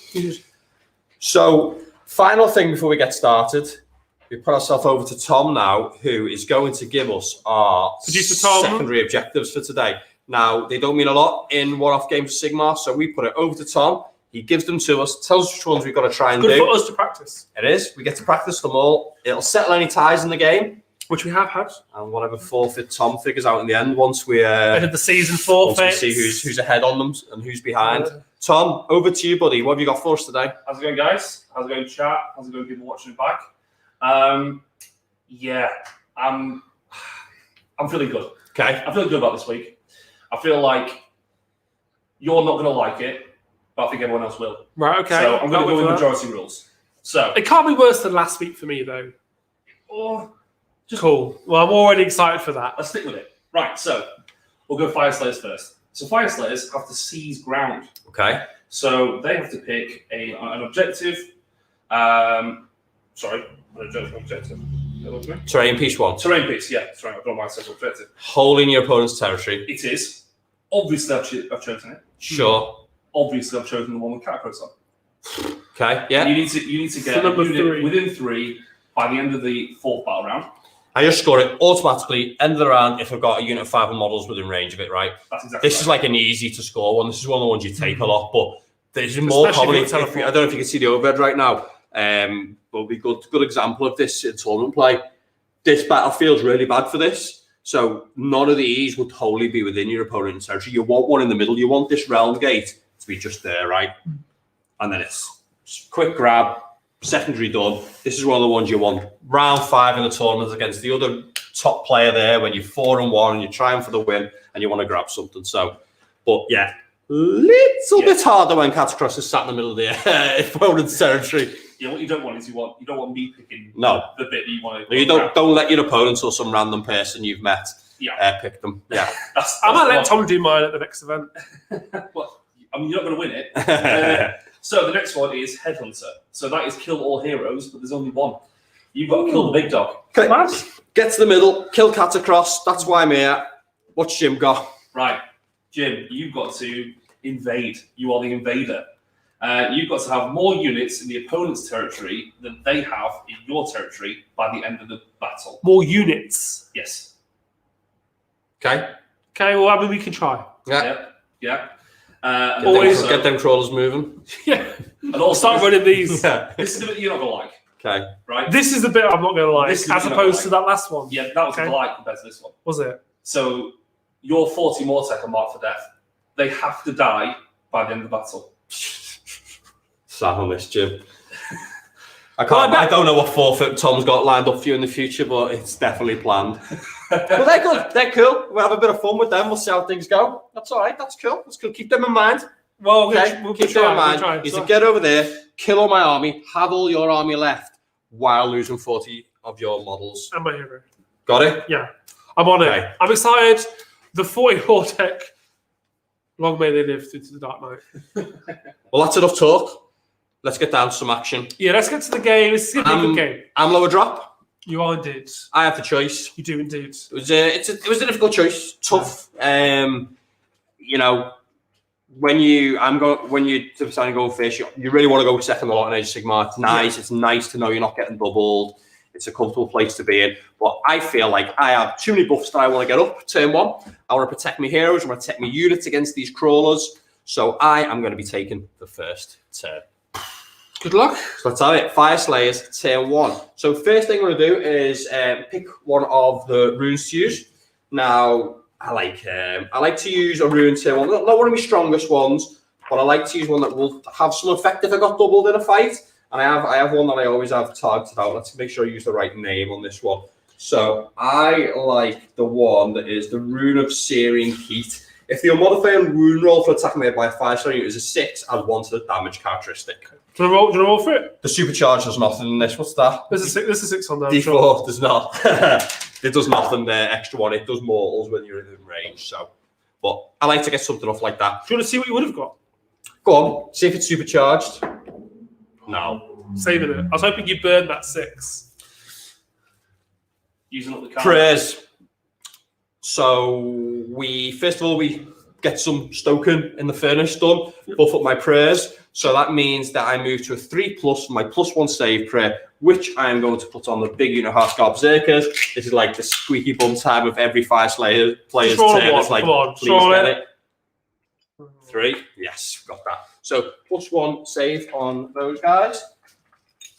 So, final thing before we get started. We put ourselves over to Tom now, who is going to give us our secondary objectives for today. Now, they don't mean a lot in one-off games for Sigmar, so we put it over to Tom. He gives them to us, tells us which ones we've got to try and do. Good for us to practice. It is. We get to practice them all. It'll settle any ties in the game, which we have had, and whatever forfeit Tom figures out in the end once we end of the season forfeit. Once we see who's ahead on them and who's behind. Tom, over to you, buddy. What have you got for us today? How's it going, guys? How's it going, chat? How's it going, people watching back? I'm feeling good. Okay. I feel good about this week. I feel like you're not going to like it, but I think everyone else will. Right, okay. So I'm going to go with majority rules. So it can't be worse than last week for me, though. Cool. Well, I'm already excited for that. Let's stick with it. Right, so we'll go Fyreslayers first. So Fyreslayers have to seize ground. Okay. So they have to pick an objective. Objective. Terrain piece 1. Terrain piece, yeah. Sorry, I don't mind saying objective. Hole in your opponent's territory. It is. Obviously, I've chosen it. Sure. Obviously, I've chosen the one with Catacross on. Okay, yeah. You need to get a unit within 3 by the end of the 4th battle round. I just score it automatically, end of the round, if I've got a unit of 5 models within range of it, right? That's exactly This is like an easy to score one. This is one of the ones you take a lot, but there's more commonly. I don't know if you can see the overhead right now. But it'll be good example of this in tournament play. This battlefield's really bad for this. So none of these would wholly be within your opponent's territory. You want one in the middle. You want this realm gate to be just there, right? And then it's quick grab, secondary done. This is one of the ones you want. Round 5 in the tournament against the other top player there when you're 4-1 and you're trying for the win and you want to grab something. So, but yeah, little bit harder when Catacross is sat in the middle of the opponent's territory. Yeah, what you don't want is you don't want me picking the bit that you want to. No, you don't let your opponents or some random person you've met pick them. Yeah, I might let Tom do mine at the next event. Well, I mean, you're not going to win it. So the next one is Headhunter. So that is kill all heroes, but there's only one. You've got to kill the big dog. Okay. Get to the middle, kill Catacross. That's why I'm here. What's Jim got? Right, Jim, you've got to invade. You are the invader. You've got to have more units in the opponent's territory than they have in your territory by the end of the battle. More units? Yes. Okay. Okay, well, I mean, we can try. Yeah. Get them crawlers moving. Yeah. And also start running these. This is the bit you're not going to like. Okay. Right? This is the bit I'm not going to like, as opposed to that last one. Yeah, that was a delight compared to this one. Was it? So your 40 Mortec are marked for death. They have to die by the end of the battle. Sad on this, Jim. I don't know what forfeit Tom's got lined up for you in the future, but it's definitely planned. But they're good. They're cool. We'll have a bit of fun with them. We'll see how things go. That's all right. That's cool. That's cool. Keep them in mind. Well, okay. we'll keep them in mind. You should get over there, kill all my army, have all your army left while losing 40 of your models. And my hero. Got it? Yeah. I'm on it. I'm excited. The 44 deck. Long may they live through to the dark night. Well, that's enough talk. Let's get down to some action. Yeah, let's get to the game. It's going to be a good game. I'm lower drop. You are indeed. I have the choice. You do indeed. It was a difficult choice. Tough. You know, when you decide to go fish, you really want to go second a lot in Age of Sigmar. It's nice. Yeah. It's nice to know you're not getting doubled. It's a comfortable place to be in. But I feel like I have too many buffs that I want to get up turn one. I want to protect my heroes. I want to protect my units against these crawlers. So I am going to be taking the first turn. Good luck. So let's have it. Fyreslayers, turn one. So first thing I'm going to do is pick one of the runes to use. Now, I like to use a rune turn one. Not one of my strongest ones, but I like to use one that will have some effect if I got doubled in a fight. And I have one that I always have targeted out. Let's make sure I use the right name on this one. So I like the one that is the Rune of Searing Heat. If the modifier rune roll for attack made by a Fireslayer unit is a 6, add 1 to the damage characteristic. Do you want to roll for it? The supercharge does nothing in this. What's that? There's a 6 on there. D4 sure. Does not. It does nothing there. Extra one. It does mortals when you're in range. So, but I like to get something off like that. Do you want to see what you would have got? Go on. See if it's supercharged. No. Saving it. I was hoping you burned that 6. Using up the card. Prayers. So we get some stoking in the furnace done. Buff up my prayers. So that means that I move to a 3+, my +1 save prayer, which I am going to put on the big unit Hearthguard Berserkers. This is like the squeaky bum time of every Fyreslayer player's turn. It's like, please get it. 3. Yes, got that. So +1 save on those guys.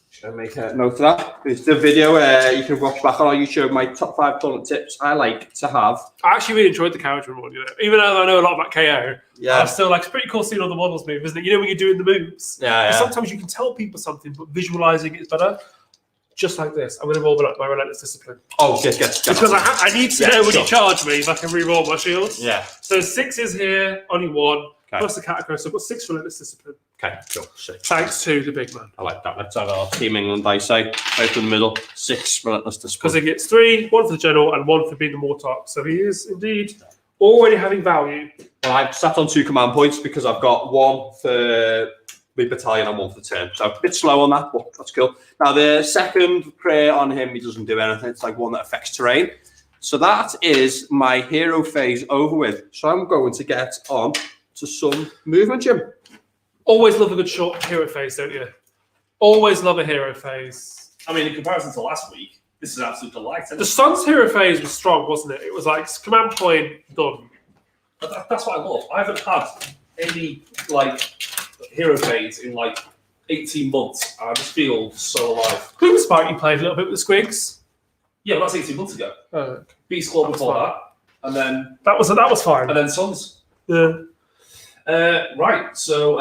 Just going to make a note of that. It's the video you can watch back on our YouTube, my top 5 tournament tips I like to have. I actually really enjoyed the carriage reward, you know. Even though I know a lot about KO, yeah. I'm still like, it's pretty cool seeing all the models move, isn't it? You know, when you're doing the moves. Yeah. Sometimes you can tell people something, but visualizing it is better. Just like this. I'm going to roll my Relentless Discipline. Oh, get because I need to know when you charge me if I can re-roll my shields. Yeah. So 6 is here, only 1. Okay. Plus the Catacross, so I've got 6 Relentless Discipline. Okay, cool. 6. Thanks to the big man. I like that. Let's have our Team England dice out in the middle. 6 Relentless Discipline. Because he gets 3, 1 for the general and 1 for being the Mortarch. So he is indeed already having value. Well, I've sat on 2 command points because I've got 1 for the battalion and 1 for the turn. So a bit slow on that, but that's cool. Now the second prayer on him, he doesn't do anything. It's like one that affects terrain. So that is my hero phase over with. So I'm going to get on to some movement, Jim. Always love a good short hero phase, don't you? Always love a hero phase. I mean, in comparison to last week, this is an absolute delight. The Sun's hero phase was strong, wasn't it? It was like command point done. That's what I love. I haven't had any hero phase in 18 months. I just feel so alive. Green Spike, you played a little bit with the Squigs. Yeah, but that's 18 months ago. Okay. Beast Squad before that, and then that was fine. And then Suns. Yeah. Right, so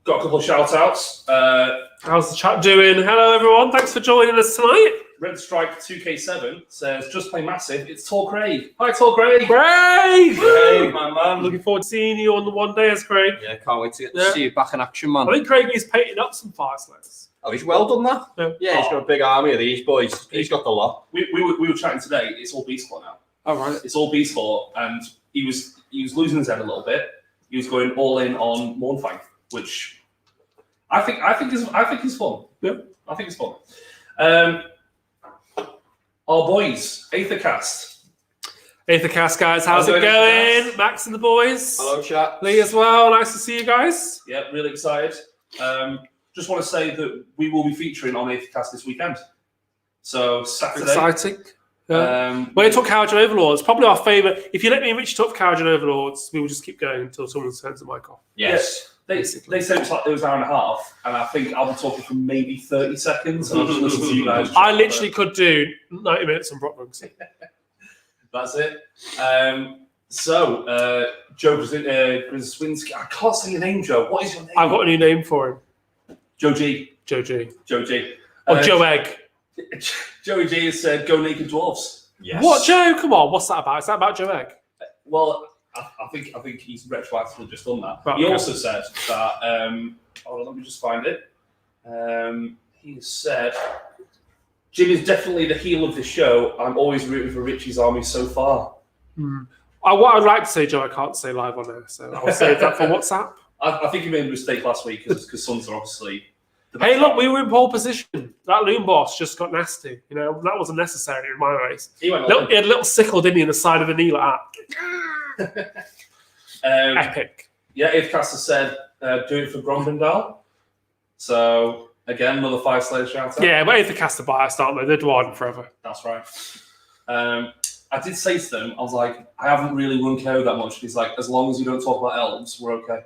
got a couple of shout outs. How's the chat doing? Hello everyone, thanks for joining us tonight. Red Strike 2K7 says, just play massive, it's Tor Craig. Hi Tor Craig! Craig! Hey, my man. Looking forward to seeing you on the one day as Craig. Yeah, can't wait to get to see you back in action, man. I think Craig is painting up some Fireslayers. Oh, he's well done that? Yeah, he's got a big army of these boys. He's got the lot. We were chatting today, it's all Beast Squad now. Oh, right. It's all Beast Squad, and he was losing his head a little bit. He was going all in on Mournfang, which I think is fun. Yeah, I think it's fun. Our boys, Aethercast. Aethercast, guys, how's it going? Max and the boys. Hello, chat. Lee as well. Nice to see you guys. Yeah, really excited. Just want to say that we will be featuring on Aethercast this weekend. So Saturday. Exciting. Yeah. When you talk Carriage and Overlords, probably our favourite. If you let me and Ritchie talk Carriage and Overlords, we will just keep going until someone turns the mic off. Yes. They said it was an hour and a half, and I think I'll be talking for maybe 30 seconds, and I'll just listen to you guys. I literally could do 90 minutes on Brock Runks. That's it. So, Joe Brzezinski, I can't say your name, Joe. What is your name? I've got a new name for him. Joe G. Joe G. Joe G. Or Joe Egg. Joey G has said, "Go naked dwarves." Yes. What, Joe? Come on, what's that about? Is that about Joe Egg? Well, I think he's retroactively just done that. Right, he okay. also said that. Hold on, let me just find it. He said, "Jim is definitely the heel of the show. I'm always rooting for Ritchie's army so far." What I'd like to say, Joe, I can't say live on there, so I'll save that for WhatsApp. I think he made a mistake last week because Suns are obviously. Hey, look, we were in pole position. That loom boss just got nasty. You know, that wasn't necessary in my race. He had a little sickle, didn't he, in the side of the knee like that. Epic. Yeah, Ifcaster said, "Do it for Gromvendal." So again, another Fyreslayers shout out. Yeah, but if the caster biased, aren't they? They're Dwarden forever. That's right. I did say to them, I was like, I haven't really run KO that much. He's like, as long as you don't talk about elves, we're okay.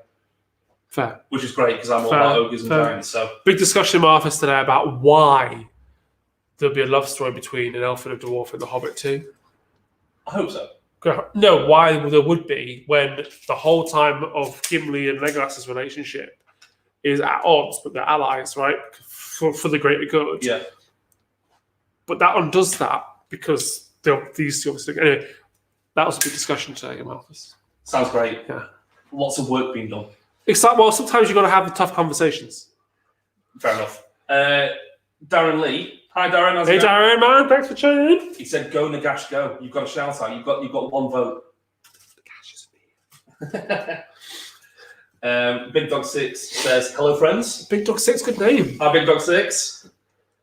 Fair. Which is great because I'm all about ogres and giants. So big discussion in my office today about why there'll be a love story between an elf and a dwarf in The Hobbit 2. I hope so. No, why there would be when the whole time of Gimli and Legolas's relationship is at odds, but they're allies, right? For the greater good. Yeah. But that undoes that because these two obviously. Anyway, that was a big discussion today in my office. Sounds great. Yeah. Lots of work being done. It's like, well, sometimes you've got to have the tough conversations. Fair enough. Darren Lee. Hi, Darren. Hey, Darren, man. Thanks for tuning in. He said, "Go Nagash, go." You've got a shout out. You've got one vote. Big Dog 6 says, "Hello, friends." Big Dog 6, good name. Hi, Big Dog 6.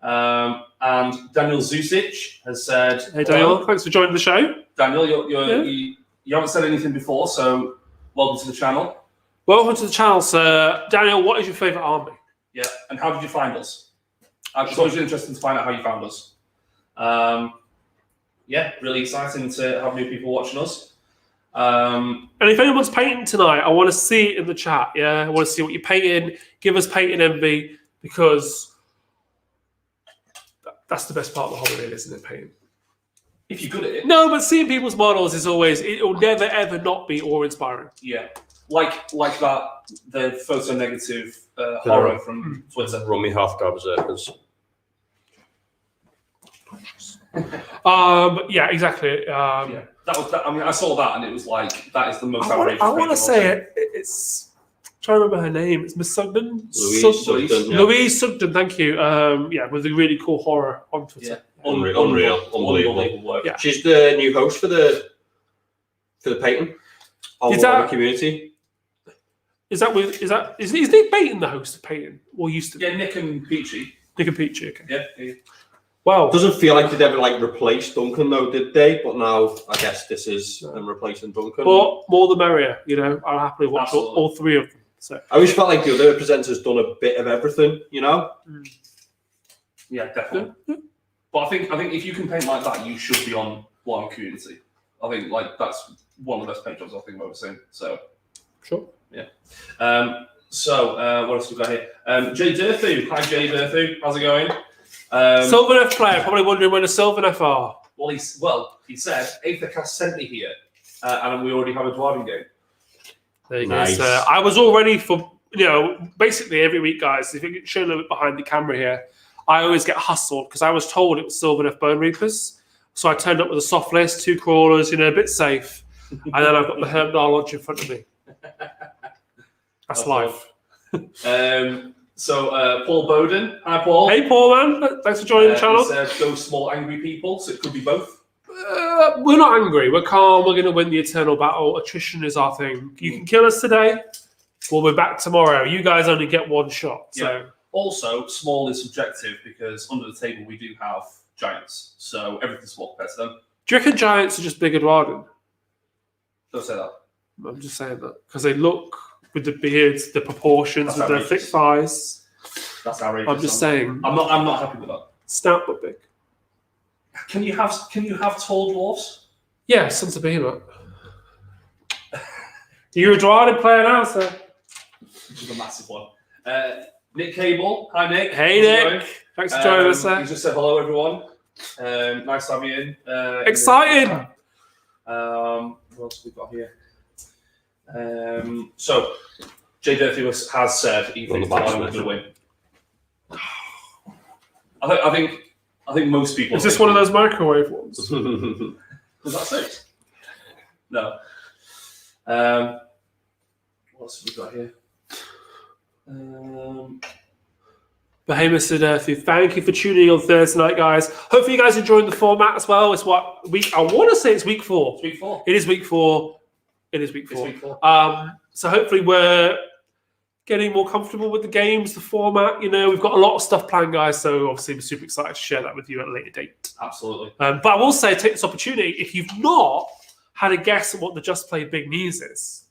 And Daniel Zusic has said, "Hey, Daniel, thanks for joining the show." Daniel, you haven't said anything before, so welcome to the channel. Welcome to the channel, sir. Daniel, what is your favourite army? Yeah, and how did you find us? It's always interesting to find out how you found us. Yeah, really exciting to have new people watching us. And if anyone's painting tonight, I want to see it in the chat. Yeah, I want to see what you're painting. Give us painting envy because that's the best part of the holiday, isn't it? Painting. If you're good at it. No, but seeing people's models is always, it will never ever not be awe-inspiring. Yeah. Like that, the photo negative horror from Twitter. Run me half Berserkers. Yeah, exactly. Yeah, that was. I mean, I saw that and it was like that is the most I outrageous. want to say it's. I'm trying to remember her name. It's Miss Sugden. Louise Sugden. Yeah. Louise Sugden. Thank you. Yeah, with a really cool horror on Twitter. Yeah. Unreal. Unbelievable work. Yeah. She's the new host for the painting on the community. Is Nick Baton the host of Payton? Or used to be? Yeah, Nick and Peachy. Nick and Peachy, okay. Yeah. Well, Doesn't feel like they'd ever replace Duncan though, did they? But now I guess this is them replacing Duncan. But more the merrier, you know. I'll happily watch all three of them. So I always felt like the other presenters done a bit of everything, you know? Yeah, definitely. Yeah. But I think if you can paint like that, you should be on One Community. I think that's one of the best paint jobs I think I've ever seen. So sure. Yeah. So what else we got here? Jay Durthu. Hi Jay Durthu. How's it going? Sylvaneth player, probably wondering when the Sylvaneth are. Well, he said Aethercast sent me here, and we already have a Dwarven game. There you Nice. go. I was all ready for, basically every week, guys. If you can show a little bit behind the camera here, I always get hustled because I was told it was Sylvaneth Bonereapers. So I turned up with a soft list, 2 crawlers, a bit safe, and then I've got the Herbdal Lodge in front of me. That's life. So Paul Bowden. Hi, Paul. Hey, Paul, man. Thanks for joining the channel. He said, those small angry people, so it could be both. We're not angry. We're calm. We're going to win the eternal battle. Attrition is our thing. You can kill us today. We'll be back tomorrow. You guys only get one shot. So. Yeah. Also, small is subjective because under the table we do have giants. So everything's small compared to them. Do you reckon giants are just bigger Dwarden? Don't say that. I'm just saying that. Because they look, with the beards, the proportions, with their thick thighs. That's outrageous. I'm just saying. I'm not happy with that. Stout but big. Can you have tall dwarfs? Yeah, Sons of Behemoth. You're a Dwarden player now, sir. Which is a massive one. Nick Cable. Hi, Nick. Hey, Nick. Thanks for joining us, sir. He just said hello, everyone. Nice to have you in. Excited. What else have we got here? So, Jay Durfee has said he thinks Ireland are going to win. I think most people. Is this one of those microwave ones? Was that six? No. What else have we got here? Behemoth said, thank you for tuning in on Thursday night, guys. Hopefully you guys enjoyed the format as well. It's what week. I want to say it's week 4. It's week 4. It is week 4. It is week 4. It's week 4. So hopefully we're getting more comfortable with the games, the format. You know, we've got a lot of stuff planned, guys. So obviously we're super excited to share that with you at a later date. Absolutely. But I will say, take this opportunity if you've not had a guess at what the Just Play Big News is,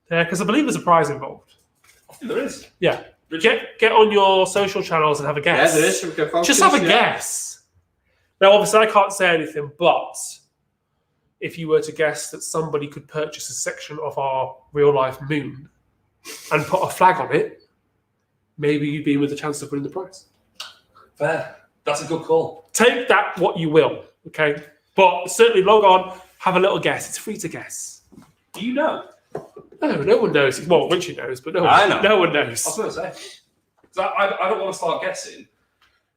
because I believe there's a prize involved. I think there is. Yeah. Get on your social channels and have a guess. Yeah, there is. Just have a guess. Now, obviously, I can't say anything, but if you were to guess that somebody could purchase a section of our real-life moon and put a flag on it, maybe you'd be with a chance of winning the prize. Fair. That's a good call. Take that what you will, okay? But certainly log on, have a little guess. It's free to guess. Do you know? No one knows. Well, Ritchie knows, but no I know. No one knows. I was going to say. 'Cause I don't want to start guessing,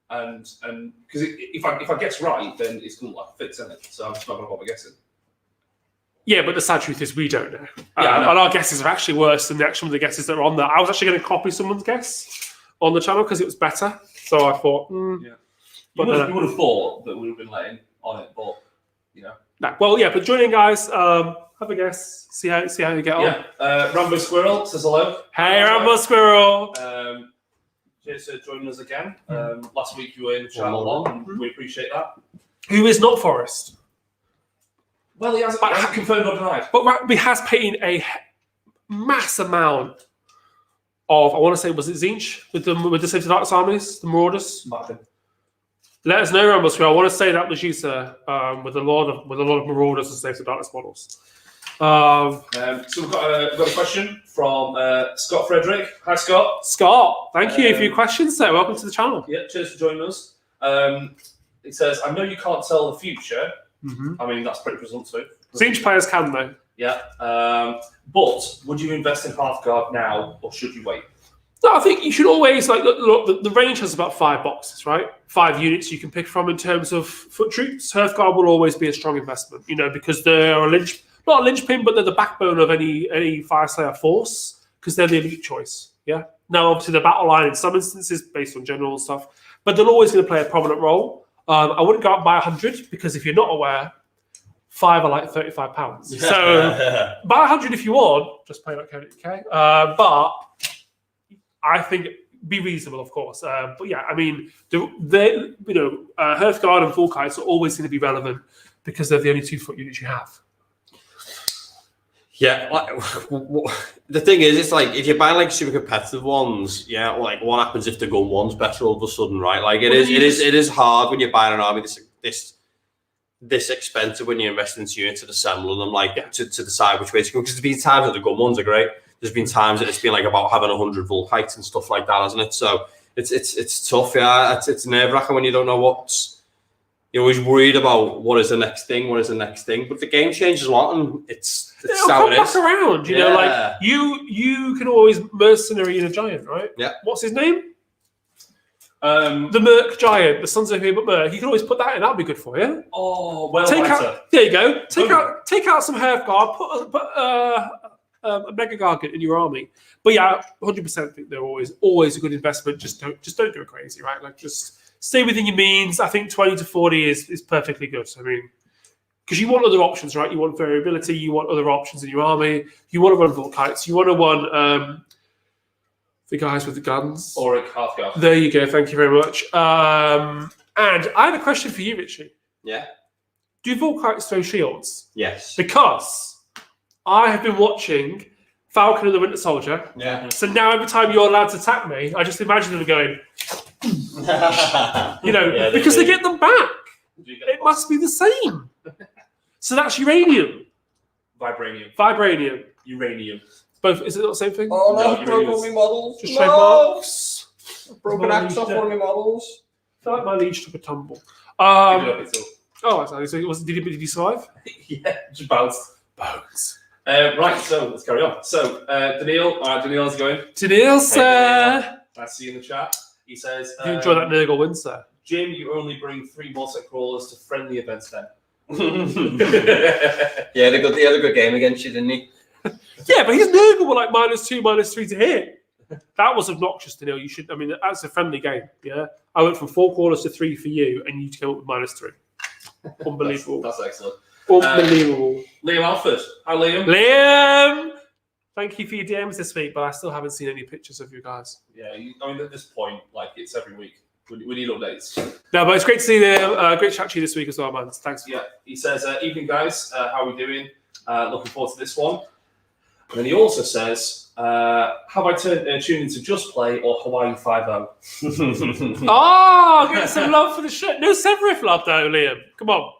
and because if I guess right, then it's going to look like a fix, isn't it? So I'm just not going to bother guessing. Yeah, but the sad truth is we don't know. Yeah, and our guesses are actually worse than some of the guesses that are on there. I was actually going to copy someone's guess on the channel because it was better. So I thought, yeah. You would have thought that we would have been letting on it, but you know. No. Well, yeah, but joining guys, have a guess, see how you get on. Yeah. Rambo Squirrel says hello. Hey, Rambo Squirrel. Cheers for joining us again. Last week you were in the chat a lot, and we appreciate that. Who is not Forrest? Well, he hasn't confirmed or denied. But he has paid in a mass amount of, I want to say, was it Zinch with the Save the Darkness armies, the Marauders? Martin. Let us know, Rambo Squirrel. I want to say that was you, sir, with a lot of Marauders and Save the Darkness models. So we've got a question from Scott Frederick. Hi, Scott. Scott, thank you for your questions, sir. Welcome to the channel. Yeah, cheers for joining us. It says, I know you can't tell the future. Mm-hmm. I mean, that's pretty presumptive. Zinch players can, though. Yeah. But would you invest in Hearthguard now, or should you wait? No, I think you should always, look, the range has about 5 boxes, right? 5 units you can pick from in terms of foot troops. Hearthguard will always be a strong investment, because they're not a linchpin, but they're the backbone of any Fyreslayer force, because they're the elite choice, yeah? Now, obviously, the battle line in some instances, based on general stuff, but they're always going to play a prominent role. I wouldn't go out and buy 100, because if you're not aware, 5 are like £35. So buy 100 if you want, just play like okay? But I think be reasonable, of course. But yeah, I mean, Hearthguard and Volkites are always going to be relevant because they're the only 2-foot units you have. Yeah, the thing is, it's like if you buy like super competitive ones, yeah, like what happens if the gun one's better all of a sudden, right? Like it is hard when you're buying an army this expensive when you're investing into units and assembling them, like to decide which way to go. Because there's been times that the gun ones are great. There's been times that it's been like about having 100 Volkites and stuff like that, hasn't it? So it's tough, yeah. It's nerve-wracking when you don't know what's. You're always worried about what is the next thing, but the game changes a lot, and it's how it is. Back around, you know, like you can always mercenary in a giant, right? Yeah. What's his name? The Merc Giant, the Sons of Hubert Merc. You can always put that in. That'll be good for you. Oh, well, there you go. Take out some Hearthguard. Put a Mega Gargant in your army. But yeah, 100% think they're always a good investment. Just don't go crazy, right? Like just stay within your means. I think 20 to 40 is perfectly good. I mean, because you want other options, right? You want variability. You want other options in your army. You want to run Volkites. You want to run the guys with the guns. Auric Hearthguard. There you go. Thank you very much. And I have a question for you, Ritchie. Yeah. Do Volkites throw shields? Yes. Because I have been watching Falcon and the Winter Soldier. Yeah. So now every time your lads attack me, I just imagine them going, because they get them back. It must be the same. So that's uranium. Vibranium. Uranium. Both. Is it not the same thing? Oh no, broke all my models. Just trademarks. Broken axe off one of my models. I feel like my liege took a tumble. Oh, so did he survive? Yeah, just bounced. Bones. Right, so let's carry on. So, Daniil, Daniil, how's it going? Daniil, sir. I see you in the chat. He says, You enjoy that Nurgle win, sir? Jim, you only bring 3 Morset crawlers to friendly events then. Yeah, he had a good game against you, didn't he? Yeah, but his Nurgle were like -2, -3 to hit. That was obnoxious, Daniil. You should. I mean, that's a friendly game. Yeah, I went from 4 crawlers to 3 for you, and you came up with -3. Unbelievable. That's excellent. Unbelievable. Liam Alford. Hi, Liam. Liam, thank you for your DMs this week, but I still haven't seen any pictures of you guys. Yeah, I mean, at this point, like, it's every week. We need updates. No, but it's great to see them. Great to chat to you this week as well, man. Thanks. Yeah, he says, evening, guys. How are we doing? Looking forward to this one. And then he also says, have I tuned into Just Play or Hawaii 5-0? Oh, get some love for the show. No Severith love, though, Liam. Come on.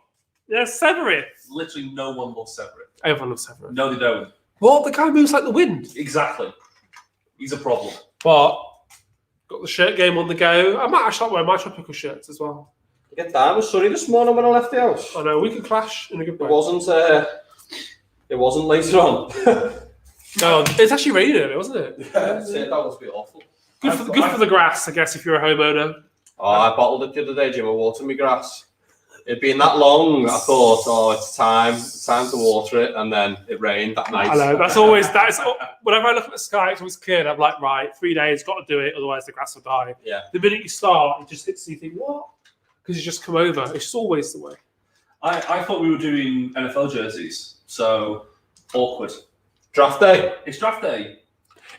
Yeah, Severith. Literally no one loves Severith. Everyone loves Severith. No, they don't. Well, the guy moves like the wind. Exactly. He's a problem. But got the shirt game on the go. I might actually wear my tropical shirts as well. Get down. I was sorry this morning when I left the house. I know, we can clash in a good way. It wasn't later on. No, it's actually raining earlier, wasn't it? Yeah, that must be awful. Good for the grass, I guess, if you're a homeowner. Oh, I bottled it the other day, Jim. I watered my grass. It'd been that long, I thought, oh, it's time to water it, and then it rained that night. I know, whenever I look at the sky, it's always clear, and I'm like, right, 3 days, got to do it, otherwise the grass will die. Yeah. The minute you start, it just hits you, you think, what? Because you just come over. It's just always the way. I thought we were doing NFL jerseys, so awkward. Draft day. It's draft day.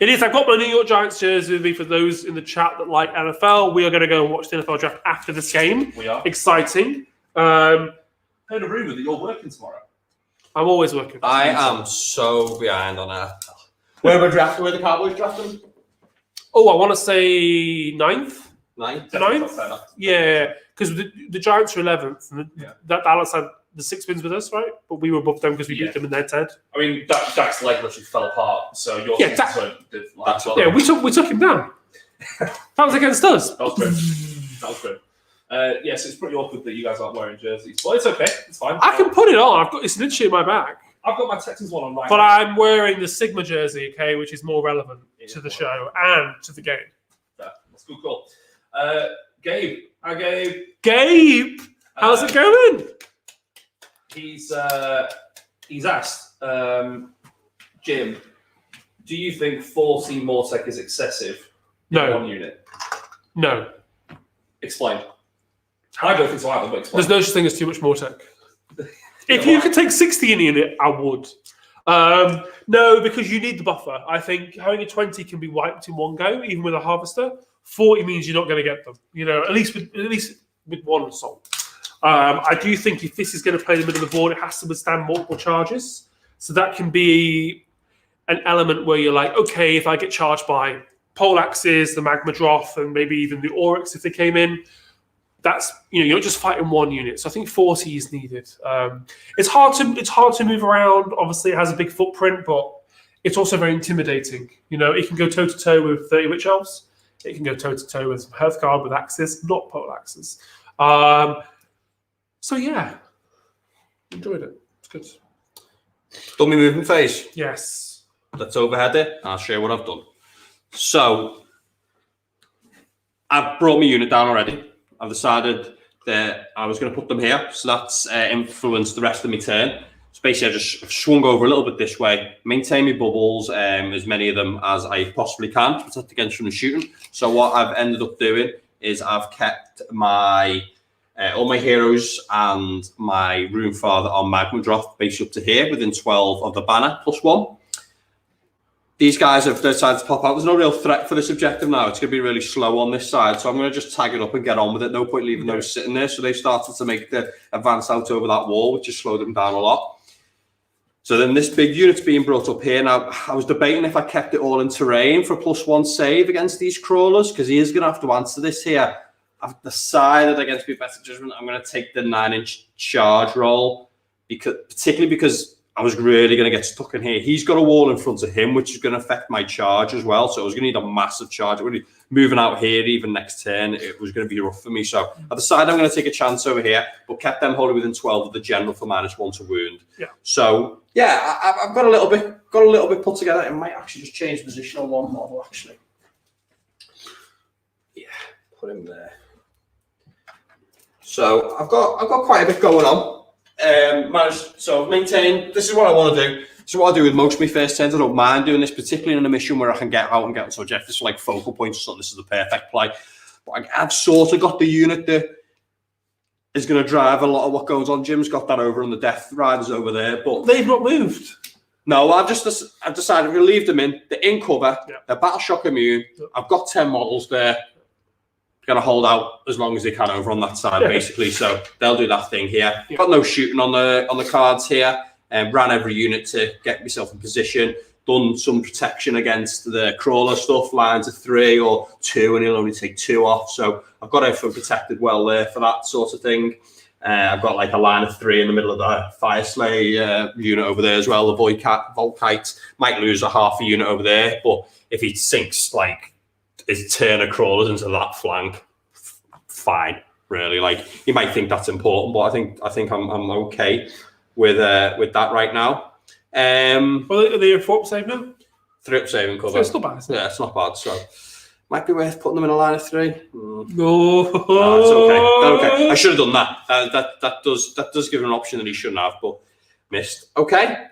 It is. I've got my New York Giants jersey with me for those in the chat that like NFL. We are going to go and watch the NFL draft after this game. We are. Exciting. Heard a rumour that you're working tomorrow. I'm always working. I am so behind on that. Where the Cowboys drafting? Oh, I want to say 9th. 9th? Yeah, because the Giants are 11th. And that Dallas had the 6 wins with us, right? But we were above them because we beat them in their 10th. I mean, Dak's leg literally fell apart. So your we took him down. That was against us. That was good. Yes, it's pretty awkward that you guys aren't wearing jerseys, but it's okay. It's fine. I can put it on. It's literally in my bag. I've got my Texans one on right but now. I'm wearing the Sigmar jersey, okay, which is more relevant to the show and to the game. Yeah, that's cool. Gabe. Hi, Gabe. Gabe! How's it going? He's asked, Jim, do you think 40 Mortec is excessive in one unit? No. Explain. I don't think so either, but explain. There's no such thing as too much Mortec. If you could take 60 in a unit, I would. No, because you need the buffer. I think having a 20 can be wiped in one go, even with a harvester. 40 means you're not going to get them. You know, at least with one assault. I do think if this is going to play in the middle of the board, it has to withstand multiple charges. So that can be an element where you're like, okay, if I get charged by poleaxes, the magma droth, and maybe even the oryx if they came in, that's, you know, you're not just fighting one unit. So I think 40 is needed. It's hard to move around. Obviously, it has a big footprint, but it's also very intimidating. You know, it can go toe to toe with 30 witch elves. It can go toe to toe with Hearthguard with axes, not poleaxes. So yeah, enjoyed it. It's good. Done my moving phase. Yes. Let's overhead it. I'll show you what I've done. So I've brought my unit down already. I've decided that I was going to put them here, so that's influenced the rest of my turn. So basically, I just swung over a little bit this way, maintain my bubbles, as many of them as I possibly can, protect against from the shooting. So what I've ended up doing is I've kept my all my heroes and my Rune Father on Magma Droth basically up to here, within 12 of the banner, +1. These guys have decided to pop out. There's no real threat for this objective now. It's going to be really slow on this side. So I'm going to just tag it up and get on with it. No point leaving those sitting there. So they started to make the advance out over that wall, which has slowed them down a lot. So then this big unit's being brought up here. Now, I was debating if I kept it all in terrain for +1 save against these crawlers, because he is going to have to answer this here. I've decided against my better judgment, I'm going to take the 9-inch charge roll, particularly because I was really going to get stuck in here. He's got a wall in front of him, which is going to affect my charge as well. So I was going to need a massive charge. Moving out here even next turn, it was going to be rough for me. So I decided I'm going to take a chance over here, but kept them holding within 12 of the general for -1 to wound. Yeah. So yeah, I've got a little bit put together. It might actually just change position on one model actually. Yeah, put him there. So I've got quite a bit going on. So maintain. This is what I want to do. This is what I do with most of my first turns. I don't mind doing this, particularly in a mission where I can get out and get on objectives for like focal points or something. This is the perfect play. But I've sort of got the unit that is going to drive a lot of what goes on. Jim's got that over on the Death Riders over there, but they've not moved. No, I've decided I'm going to leave them in. They're in cover. Yeah. They're battle shock immune. Yeah. I've got 10 models there. Going to hold out as long as they can over on that side, basically. So they'll do that thing here. Yeah. Got no shooting on the cards here. Ran every unit to get myself in position. Done some protection against the crawler stuff, lines of 3 or 2, and he'll only take 2 off. So I've got everything protected well there for that sort of thing. I've got like a line of 3 in the middle of the Fyreslayer unit over there as well. The Volkite might lose a half a unit over there, but if he sinks like his turn of crawlers into that flank, fine. Really, like you might think that's important, but I think I'm okay with that right now. Well, are they a 4-up save now? 3-up saving cover. So it's not bad, isn't it? Yeah, it's not bad. So might be worth putting them in a line of 3. No, it's okay. Okay, I should have done that. That does give him an option that he shouldn't have, but missed. Okay,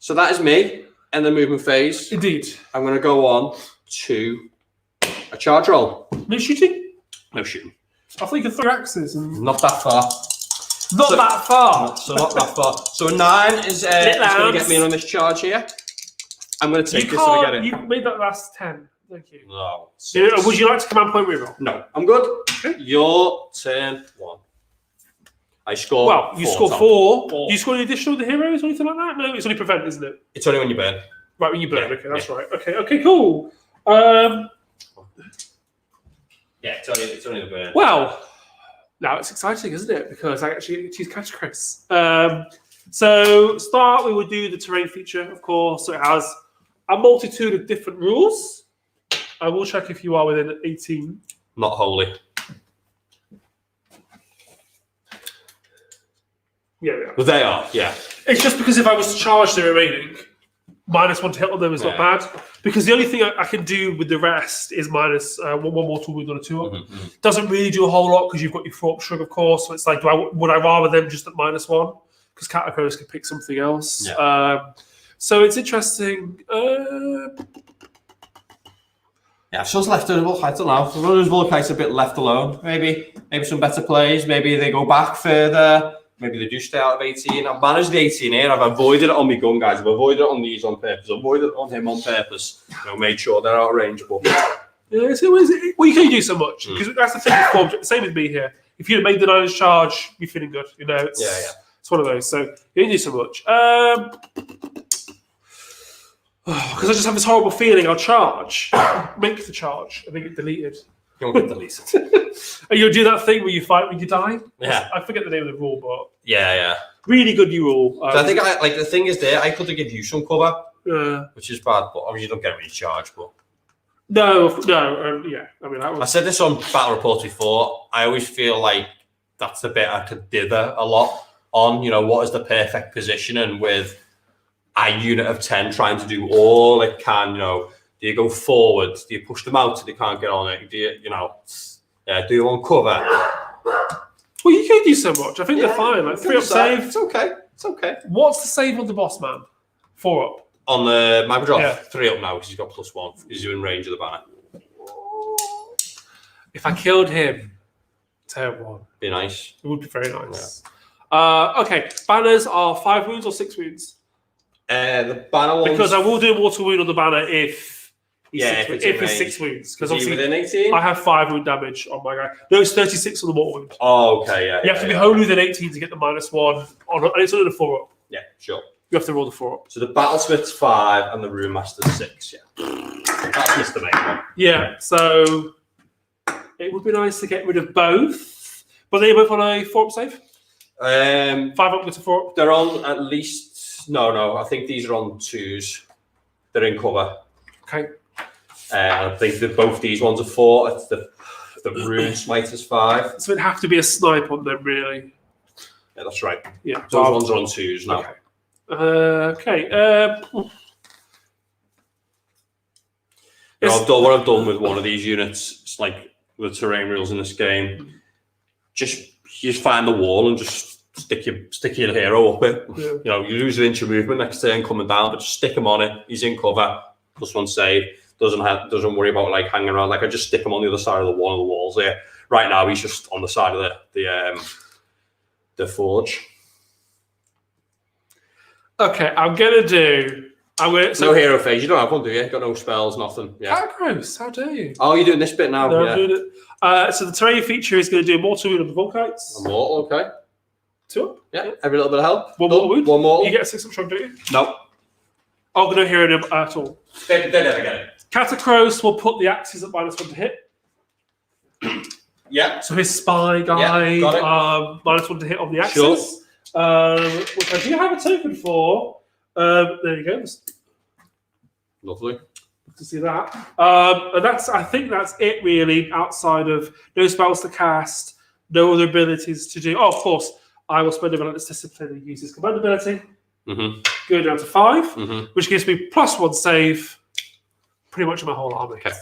so that is me in the movement phase. Indeed. I'm going to go on to a charge roll. No shooting. No shooting. I think you could throw axes and not that far. Not that far. Not that far. So a 9 is going to get me in on this charge here. I'm going to take this and get it. You made that last 10. Thank you. No. Would you like to command point reroll? No, I'm good. Okay. Your turn 1. I score. Well, you score 4. Do you score any additional with the heroes or anything like that? No, it's only prevent, isn't it? It's only when you burn. Right, when you burn. Yeah. Okay, that's right. Okay, cool. Yeah, it's only the burn. Well, now it's exciting, isn't it? Because I actually choose Catch Chris. So start, we would do the terrain feature, of course. So it has a multitude of different rules. I will check if you are within 18. Not wholly. Yeah, they are. Well, they are, yeah. It's just because if I was to charge the remaining, -1 to hit on them is not bad. Because the only thing I can do with the rest is minus one mortal wound on a 2-up. Mm-hmm. Doesn't really do a whole lot because you've got your 4-up shrug, of course. So it's like, would I rather them just at -1? Because Catacrows can pick something else. Yeah. So it's interesting. Yeah, if someone's left over, I don't know. If one of those Volkites a bit left alone, maybe some better plays. Maybe they go back further. Maybe they do stay out of 18. I've managed the 18 here. I've avoided it on my gun, guys. I've avoided it on these on purpose. I've avoided it on him on purpose. Made sure they're out of range. But yeah, so well, you can't do so much because that's the thing with Forge. Same with me here. If you'd made the 9's charge, you're feeling good. You know, it's one of those. So you don't do so much. Because I just have this horrible feeling I'll charge, make the charge, and then get deleted. You'll get deleted. And you'll do that thing where you fight when you die. Yeah, I forget the name of the rule, but yeah, really good new rule. So I think the thing is there. I could have given you some cover, which is bad, but obviously you don't get any charge. But yeah. I mean, I said this on Battlereport before. I always feel like that's the bit I could dither a lot on. You know, what is the perfect positioning with a unit of 10 trying to do all it can? You know, do you go forward? Do you push them out so they can't get on it? Do do you want cover? Well, you can do so much. I think they're fine. Like 3-up save. It's okay. What's the save on the boss man? 4-up. On the Microdrop, 3-up now because he's got +1 because you're in range of the banner. If I killed him, turn 1. Be nice. It would be very nice. Yeah. Okay, banners are 5 wounds or 6 wounds? The banner ones... Because I will do a mortal wound on the banner if he's 6 wounds. Because obviously within 18? I have 5 wound damage on my guy. No, it's 36 on the mortal wound. Oh, okay, yeah. You have to be wholly within 18 to get the -1 and it's only the 4-up. Yeah, sure. You have to roll the 4-up. So the Battlesmith's 5 and the Rune Master's 6, yeah. That's just the main one. Yeah, so it would be nice to get rid of both. But they're both on a 4-up save? 5-up with a 4-up? They're on at least No. I think these are on 2s. They're in cover. Okay. I think that both these ones are 4. It's the rune smite is 5. So it'd have to be a snipe on them, really. Yeah, that's right. Yeah. Those ones are on 2s now. Okay. What I've done with one of these units, it's like the terrain rules in this game. You just find the wall and just stick your hero up it. Yeah. You know, you lose an inch of movement next turn coming down, but just stick him on it. He's in cover. +1 save. Doesn't worry about like hanging around. Like I just stick him on the other side of the one of the walls there. Right now he's just on the side of the forge. Okay, I'm gonna do. No hero phase. You don't have one, do you? Got no spells, nothing. Yeah. How gross! How dare you? Oh, you're doing this bit now. No, yeah. I'm doing it. So the terrain feature is going to do a mortal wound on the Volkites. A mortal, okay. 2 up. Yeah. Every little bit of help. One mortal wound. One mortal. You get a 6 up strong, do you? No. Oh, no hero at all. They never get it. Catacross will put the axes at -1 to hit. Yeah. So his spy guy, Yeah, got -1 to hit on the axes. Which I do have a token for. There you go. Lovely. To see that. And I think that's it really, outside of no spells to cast, no other abilities to do. Oh, of course, I will spend a relentless discipline and use his command ability. Mm-hmm. Go down to 5, Mm-hmm. which gives me +1 save, pretty much in my whole army. Okay.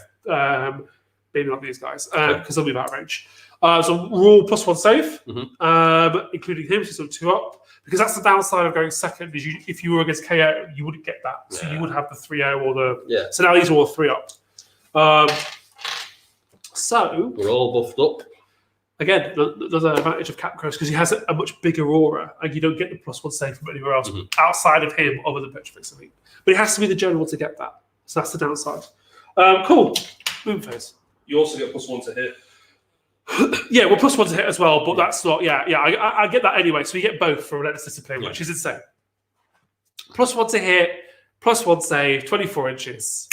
Maybe not these guys, because they'll be about range. So rule +1 save, including him, so 2 up. Because that's the downside of going second, is if you were against KO, you wouldn't get that. So you would have the 3-0 or the... Yeah. So now these are all 3 up. So... We're all buffed up. Again, there's an advantage of Catacross because he has a much bigger aura, and you don't get the +1 save from anywhere else outside of him, other than Petrifex Elite. But it has to be the general to get that. So that's the downside. Cool. Boom phase. You also get +1 to hit. Yeah, well, +1 to hit as well, but that's not. Yeah. I get that anyway. So you get both for Relentless Discipline, which is insane. +1 to hit, +1 save, 24 inches.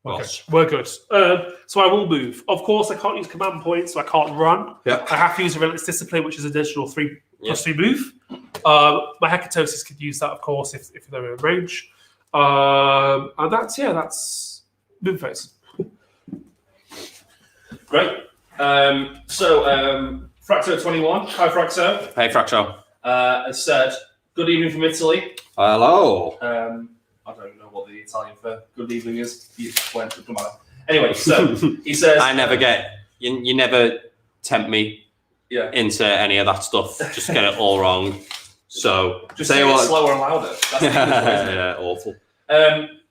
Okay, we're good. So I will move. Of course, I can't use command points, so I can't run. Yeah. I have to use a Relentless Discipline, which is additional 3 + 3 move. My Hecatosis could use that, of course, if they're in range. And that's move phase. Great. Fracto21, hi Fracto. Hey, Fracto. Has said, good evening from Italy. Hello. I don't know what the Italian for good evening is. It doesn't matter. Anyway, so he says... I never get... You never tempt me Yeah. into any of that stuff. Just get it all wrong. So Just say it slower and louder. That's the yeah, awful.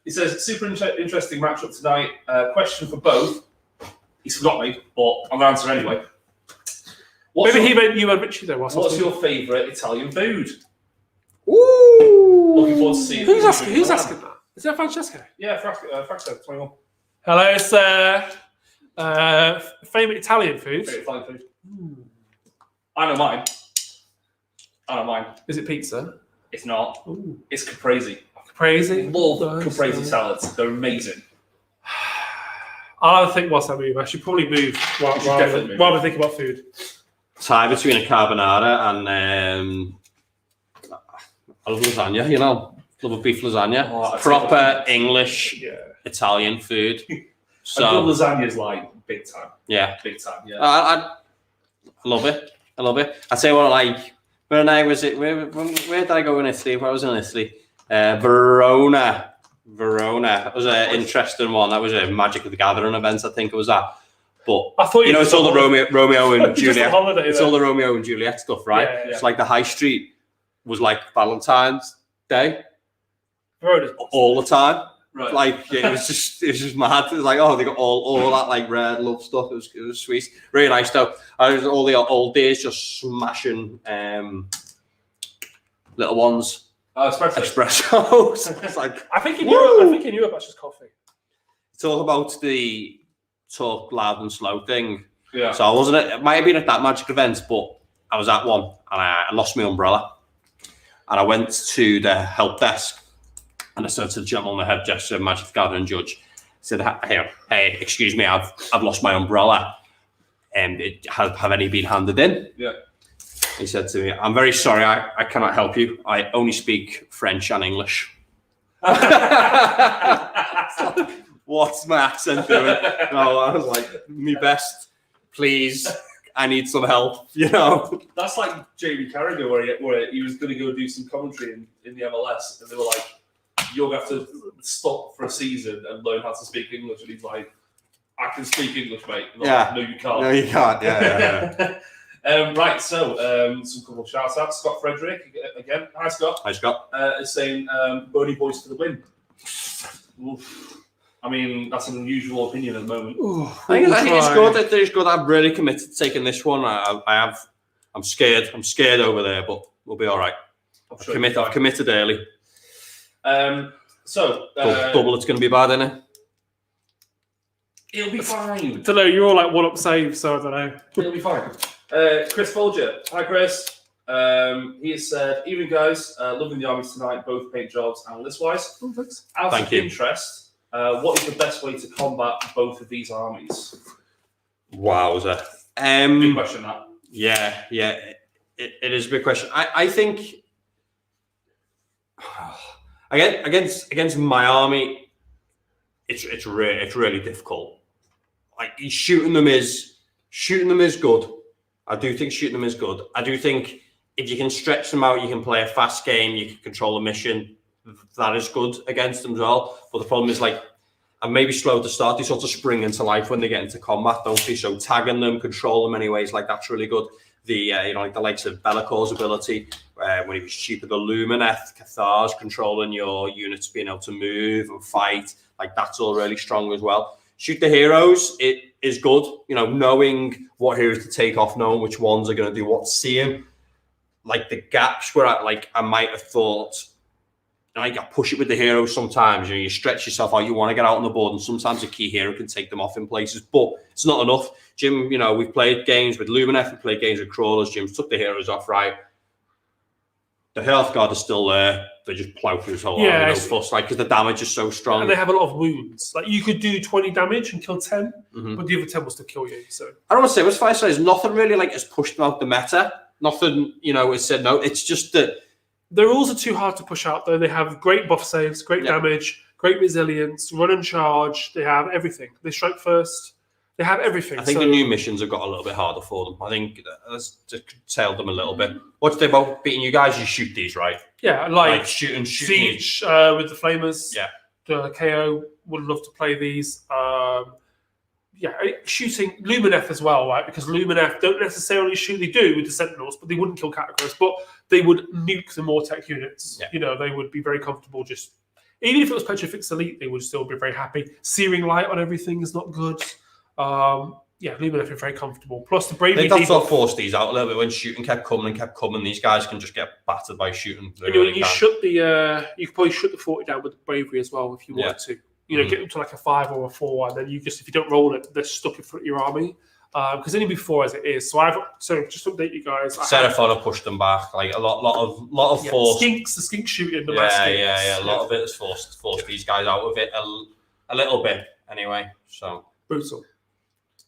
He says, super interesting matchup tonight. Question for both. He's forgot me, but I'm going to answer anyway. Maybe he meant you and Ritchie though. What's your favourite Italian food? Ooh. Looking forward to seeing. Who's asking that? Is that Francesco? Yeah, Fracto 21. Hello, sir. Favourite Italian food? Favourite Italian food. I know mine. Is it pizza? It's not. Ooh. It's caprese. Crazy. Love caprese salads. They're amazing. I'll have to think whilst I move. I should probably move rather think about food. Tie between a carbonara and I love lasagna, you know. Love a beef lasagna. Oh, proper English Italian food. So I love lasagnas like big time. Yeah. Big time, yeah. I love it. I love it. I say what I like. Where did I go in Italy? Where was I in Italy? Verona. That was an interesting one. That was a Magic of the Gathering event, I think it was that. But I thought it's all the Romeo and Juliet. It's all the Romeo and Juliet stuff, right? Yeah. It's like the high street was like Valentine's Day all the time. Right. Like it was just mad. It was like, oh, they got all that like red love stuff. It was sweet, really nice though. I was all the old days just smashing little ones. Espressos. It's like I think in Europe that's just coffee. It's all about the talk loud and slow thing. Yeah. So I wasn't. It might have been at that Magic event, but I was at one and I lost my umbrella, and I went to the help desk and I said to the gentleman, the head gesture, Magic the Gathering judge, I said, "Hey, excuse me, I've lost my umbrella, and have any been handed in?" Yeah. He said to me, "I'm very sorry, I cannot help you. I only speak French and English." What's my accent doing? No, I was like, "Me best, please. I need some help." You know. That's like Jamie Carragher, where he was going to go do some commentary in the MLS, and they were like, "You're going to have to stop for a season and learn how to speak English." And he's like, "I can speak English, mate." Yeah. Like, no, you can't. No, you can't. Yeah. Right, so some couple of shout outs. Scott Frederick again. Hi, Scott. Hi, Scott. Is saying Boney boys for the win. Oof. I mean, that's an unusual opinion at the moment. I think it's good. I think it's good. I'm really committed to taking this one. I'm scared. I'm scared over there, but we'll be all right. I've committed early. Double, it's going to be bad, isn't it? It'll be fine. I don't know. You're all like one up save, so I don't know. It'll be fine. Chris Folger. Hi, Chris. He has said, "Evening, guys. Loving the armies tonight, both paint jobs and list-wise. Oh, thanks. Out of interest, what is the best way to combat both of these armies?" Wowza. Big question, that. Yeah. It is a big question. I think against my army, it's really difficult. Like shooting them is good. I do think shooting them is good. I do think if you can stretch them out, you can play a fast game, you can control a mission. That is good against them as well. But the problem is, like, and maybe slow to start, they sort of spring into life when they get into combat, don't they? So tagging them, control them anyways, like that's really good. The like the likes of Bellacor's ability, when he was cheaper, the Lumineth, Cathar's controlling your units, being able to move and fight, like that's all really strong as well. Shoot the heroes, it is good, knowing what heroes to take off, knowing which ones are going to do what, seeing like the gaps where I might have thought, I push it with the heroes sometimes. You stretch yourself out, you want to get out on the board, and sometimes a key hero can take them off in places, but it's not enough. Jim, we've played games with Lumineth, we've played games with Crawlers. Jim's took the heroes off, right? The Health Guard is still there. They just plow through his whole army, no fuss, because the damage is so strong. And they have a lot of wounds. Like, you could do 20 damage and kill 10, but the other 10 will still kill you. So I don't want to say, with Fireslayers, nothing really has pushed them out the meta. Nothing, has said no. It's just that the rules are too hard to push out, though. They have great buff saves, great damage, great resilience, run and charge. They have everything. They strike first. They have everything. I think the new missions have got a little bit harder for them. I think that's just curtailed them a little bit. What's they about beating you guys? You shoot these, right? Yeah, like shooting Siege with the Flamers. Yeah. The KO would love to play these. Shooting Lumineth as well, right? Because Lumineth don't necessarily shoot. They do with the Sentinels, but they wouldn't kill Catacross. But they would nuke the Mortec units. Yeah. They would be very comfortable just... Even if it was Petrifix Elite, they would still be very happy. Searing Light on everything is not good. Lumineth are very comfortable. Plus the bravery. I think that's what forced these out a little bit when shooting kept coming. These guys can just get battered by shooting. You could probably shut the 40 down with the bravery as well if you wanted to. Get them to like a 5 or a 4, and then if you don't roll it, they're stuck in front of your army. Because only before as it is. So just to update you guys. Seraphon pushed them back. Like a lot of force. The skink shooting. A lot of it has forced these guys out of it a little bit anyway. So brutal.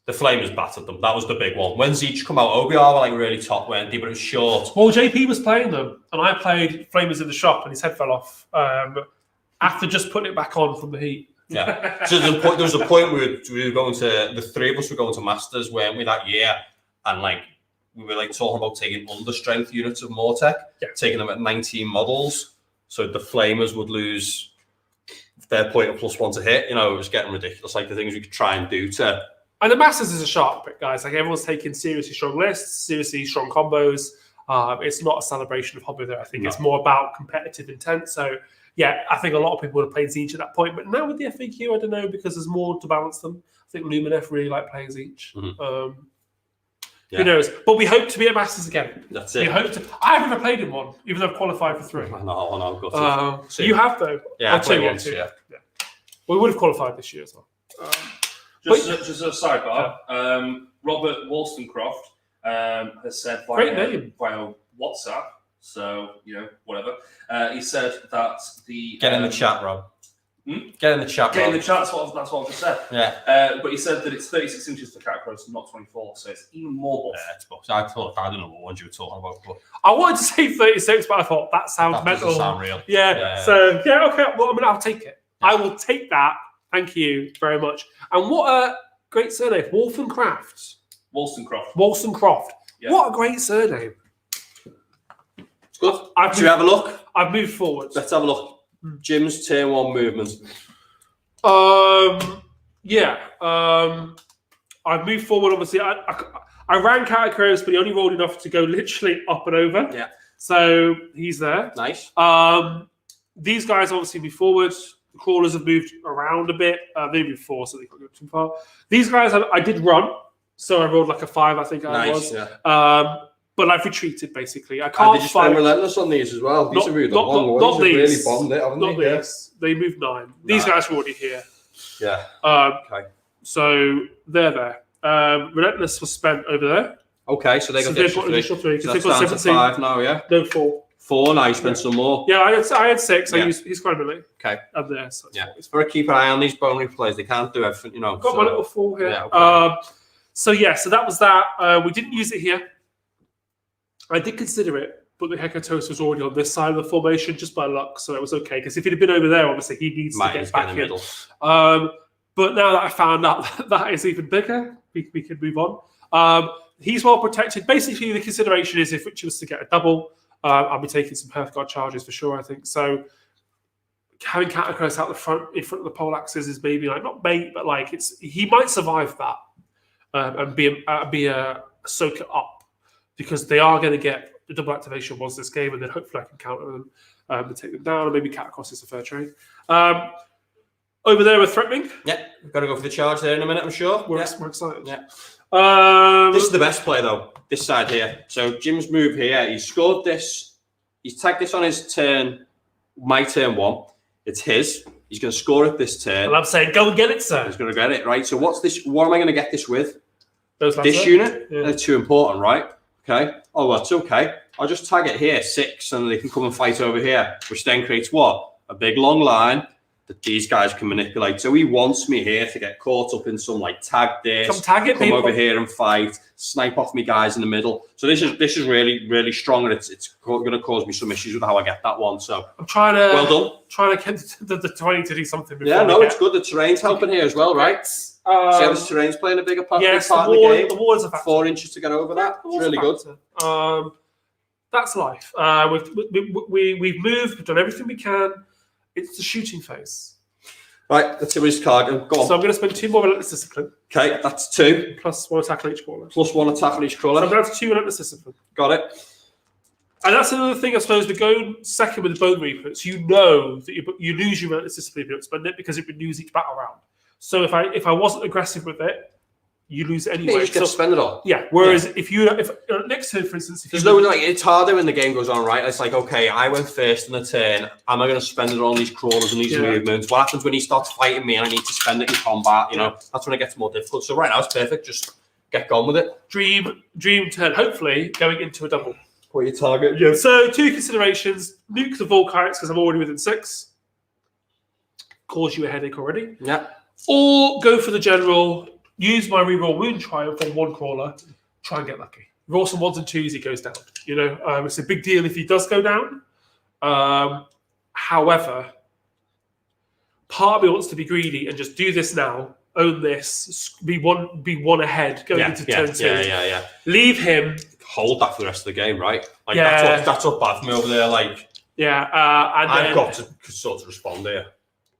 The Flamers battered them. That was the big one. When Zeech come out, OBR were really top, weren't they? But it was short. Well, JP was playing them, and I played Flamers in the shop, and his head fell off after just putting it back on from the heat. Yeah. So there was a point where we were going to, the three of us were going to Masters, weren't we, that year? And we were talking about taking understrength units of Mortec, taking them at 19 models. So the Flamers would lose their point of +1 to hit. It was getting ridiculous. Like the things we could try and do to. And the Masters is a sharp pick, guys. Like everyone's taking seriously strong lists, seriously strong combos. It's not a celebration of hobby there. I think it's more about competitive intent. So. Yeah, I think a lot of people would have played Zeech at that point, but now with the FAQ, I don't know, because there's more to balance them. I think Lumineth really like playing Zeech. Who knows? But we hope to be at Masters again. That's it. I've never played in one, even though I've qualified for 3. I know, got to. You have, though? Yeah, I played once, yeah. We would have qualified this year as well. Just a sidebar, Robert Wollstonecroft has said via WhatsApp, so, whatever. He said that Get in the chat, Rob. Get in the chat. Get in the chat. That's what I just said. Yeah. But he said that it's 36 inches for Catacross and not 24, so it's even more. Yeah, it's buffs. I don't know what ones you were talking about. But I wanted to say 36, but I thought that sounds mental. Doesn't sound real. Yeah. So yeah, okay. Well, I mean, I'll take it. Yeah. I will take that. Thank you very much. And what a great surname, Wollstonecraft. Wollstonecraft. Yeah. What a great surname. It's good. Should we have a look? I've moved forward. Let's have a look. Jim's turn 1 movement. I've moved forward. Obviously, I ran Catacross, but he only rolled enough to go literally up and over. Yeah. So he's there. Nice. These guys obviously move forward. The crawlers have moved around a bit. They moved 4, so they can't go too far. These guys, I did run, so I rolled like a 5. I think I was. Yeah. But I've retreated basically. I can't. Did you spend relentless on these as well? These have moved along. Not these. Really bombed it, haven't not they? these. They moved 9. These guys are already here. Yeah. Okay. So they're there. Relentless was spent over there. Okay, so they got additional 3. So that's down to 5 now, yeah? No, 4. 4, now you spent some more. Yeah, I had 6. Yeah. I used his credibility. Okay. Up there. So it's for keep an eye on these Bonereaper players. They can't do everything, Got my little 4 here. Yeah, okay. So that was that. We didn't use it here. I did consider it, but the Hekatos was already on this side of the formation just by luck, so it was okay. Because if he'd have been over there, obviously he needs to get back in. Middle. But now that I found out that is even bigger, we can move on. He's well protected. Basically, the consideration is if Ritchie was to get a double, I'll be taking some Hearthguard charges for sure, I think. So having Catacross out in front of the poleaxes is maybe like not bait, but like he might survive that and be a soaker up. Because they are going to get the double activation once this game, and then hopefully I can counter them and take them down, and maybe Catacross is a fair trade. Over there, we're threatening. Yeah, we've got to go for the charge there in a minute, I'm sure. We're excited. Yeah. This is the best play, though, this side here. So Jim's move here, he's scored this. He's tagged this on his turn, my turn 1. It's his. He's going to score it this turn. And I'm saying, go and get it, sir. He's going to get it, right? So what's this? What am I going to get this with? This unit? Yeah. They're too important, right? Okay. Oh, well, it's okay. I'll just tag it here, 6, and they can come and fight over here, which then creates what? A big long line that these guys can manipulate. So he wants me here to get caught up in some like tag this, come over here and fight, snipe off me guys in the middle. So this is really, really strong, and it's going to cause me some issues with how I get that one. So I'm trying to get the 20 to do something. Yeah, no, it's good. The terrain's helping here as well, right? See how this terrain's playing a bigger part, yes, part of the game. The wall is a factor. 4 inches to get over that. It's really good. That's life. We've moved. We've done everything we can. It's the shooting phase. Right, let's see what his card goes. Go on. So I'm going to spend 2 more Relentless Discipline. Okay, that's 2. Plus 1 attack on each crawler. Plus 1 attack on each crawler. So I'm going to have 2 Relentless Discipline. Got it. And that's another thing, I suppose, we're going second with the Bonereapers. You know that you lose your Relentless Discipline if you don't spend it because it renews each battle round. So if I wasn't aggressive with it, you lose it anyway. You just get to spend it all. Yeah. Whereas if next turn, for instance, it's harder when the game goes on, right? It's like, okay, I went first in the turn. Am I going to spend it on these crawlers and these movements? What happens when he starts fighting me and I need to spend it in combat? That's when it gets more difficult. So right now it's perfect. Just get going with it. Dream turn. Hopefully going into a double. What your target? Yeah. So 2 considerations: nuke the Volkites because I'm already within 6. Cause you a headache already. Yeah. Or go for the general. Use my reroll Wound Triumph on 1 crawler. Try and get lucky. Roll some 1s and 2s. He goes down. It's a big deal if he does go down. However, part of me wants to be greedy and just do this now. Own this. Be one ahead going into turn 2. Yeah. Leave him. Hold that for the rest of the game, right? Like that's up bad for me over there. Like and I've got to sort of respond here.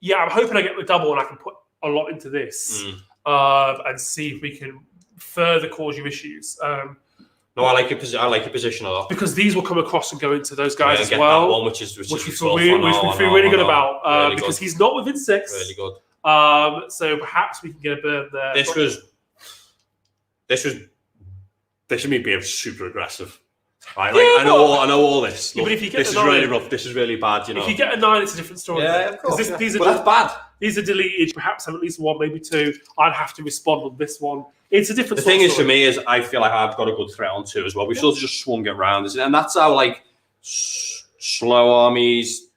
Yeah, I'm hoping I get the double and I can put a lot into this and see if we can further cause you issues. No, I like your position a lot because these will come across and go into those guys as well. That one, which we feel really good about really because he's not within 6. Really good. So perhaps we can get a burn there. This is me being super aggressive. Right? Like, I know all this. Look, but if you get this is really rough. This is really bad. If you get a 9, it's a different story. Yeah, of course. These but that's bad. These are deleted. Perhaps have at least one, maybe two. I'd have to respond on this one. It's a different. The thing is, for me, is I feel like I've got a good threat on two as well. We've sort of just swung it around, and that's how like slow armies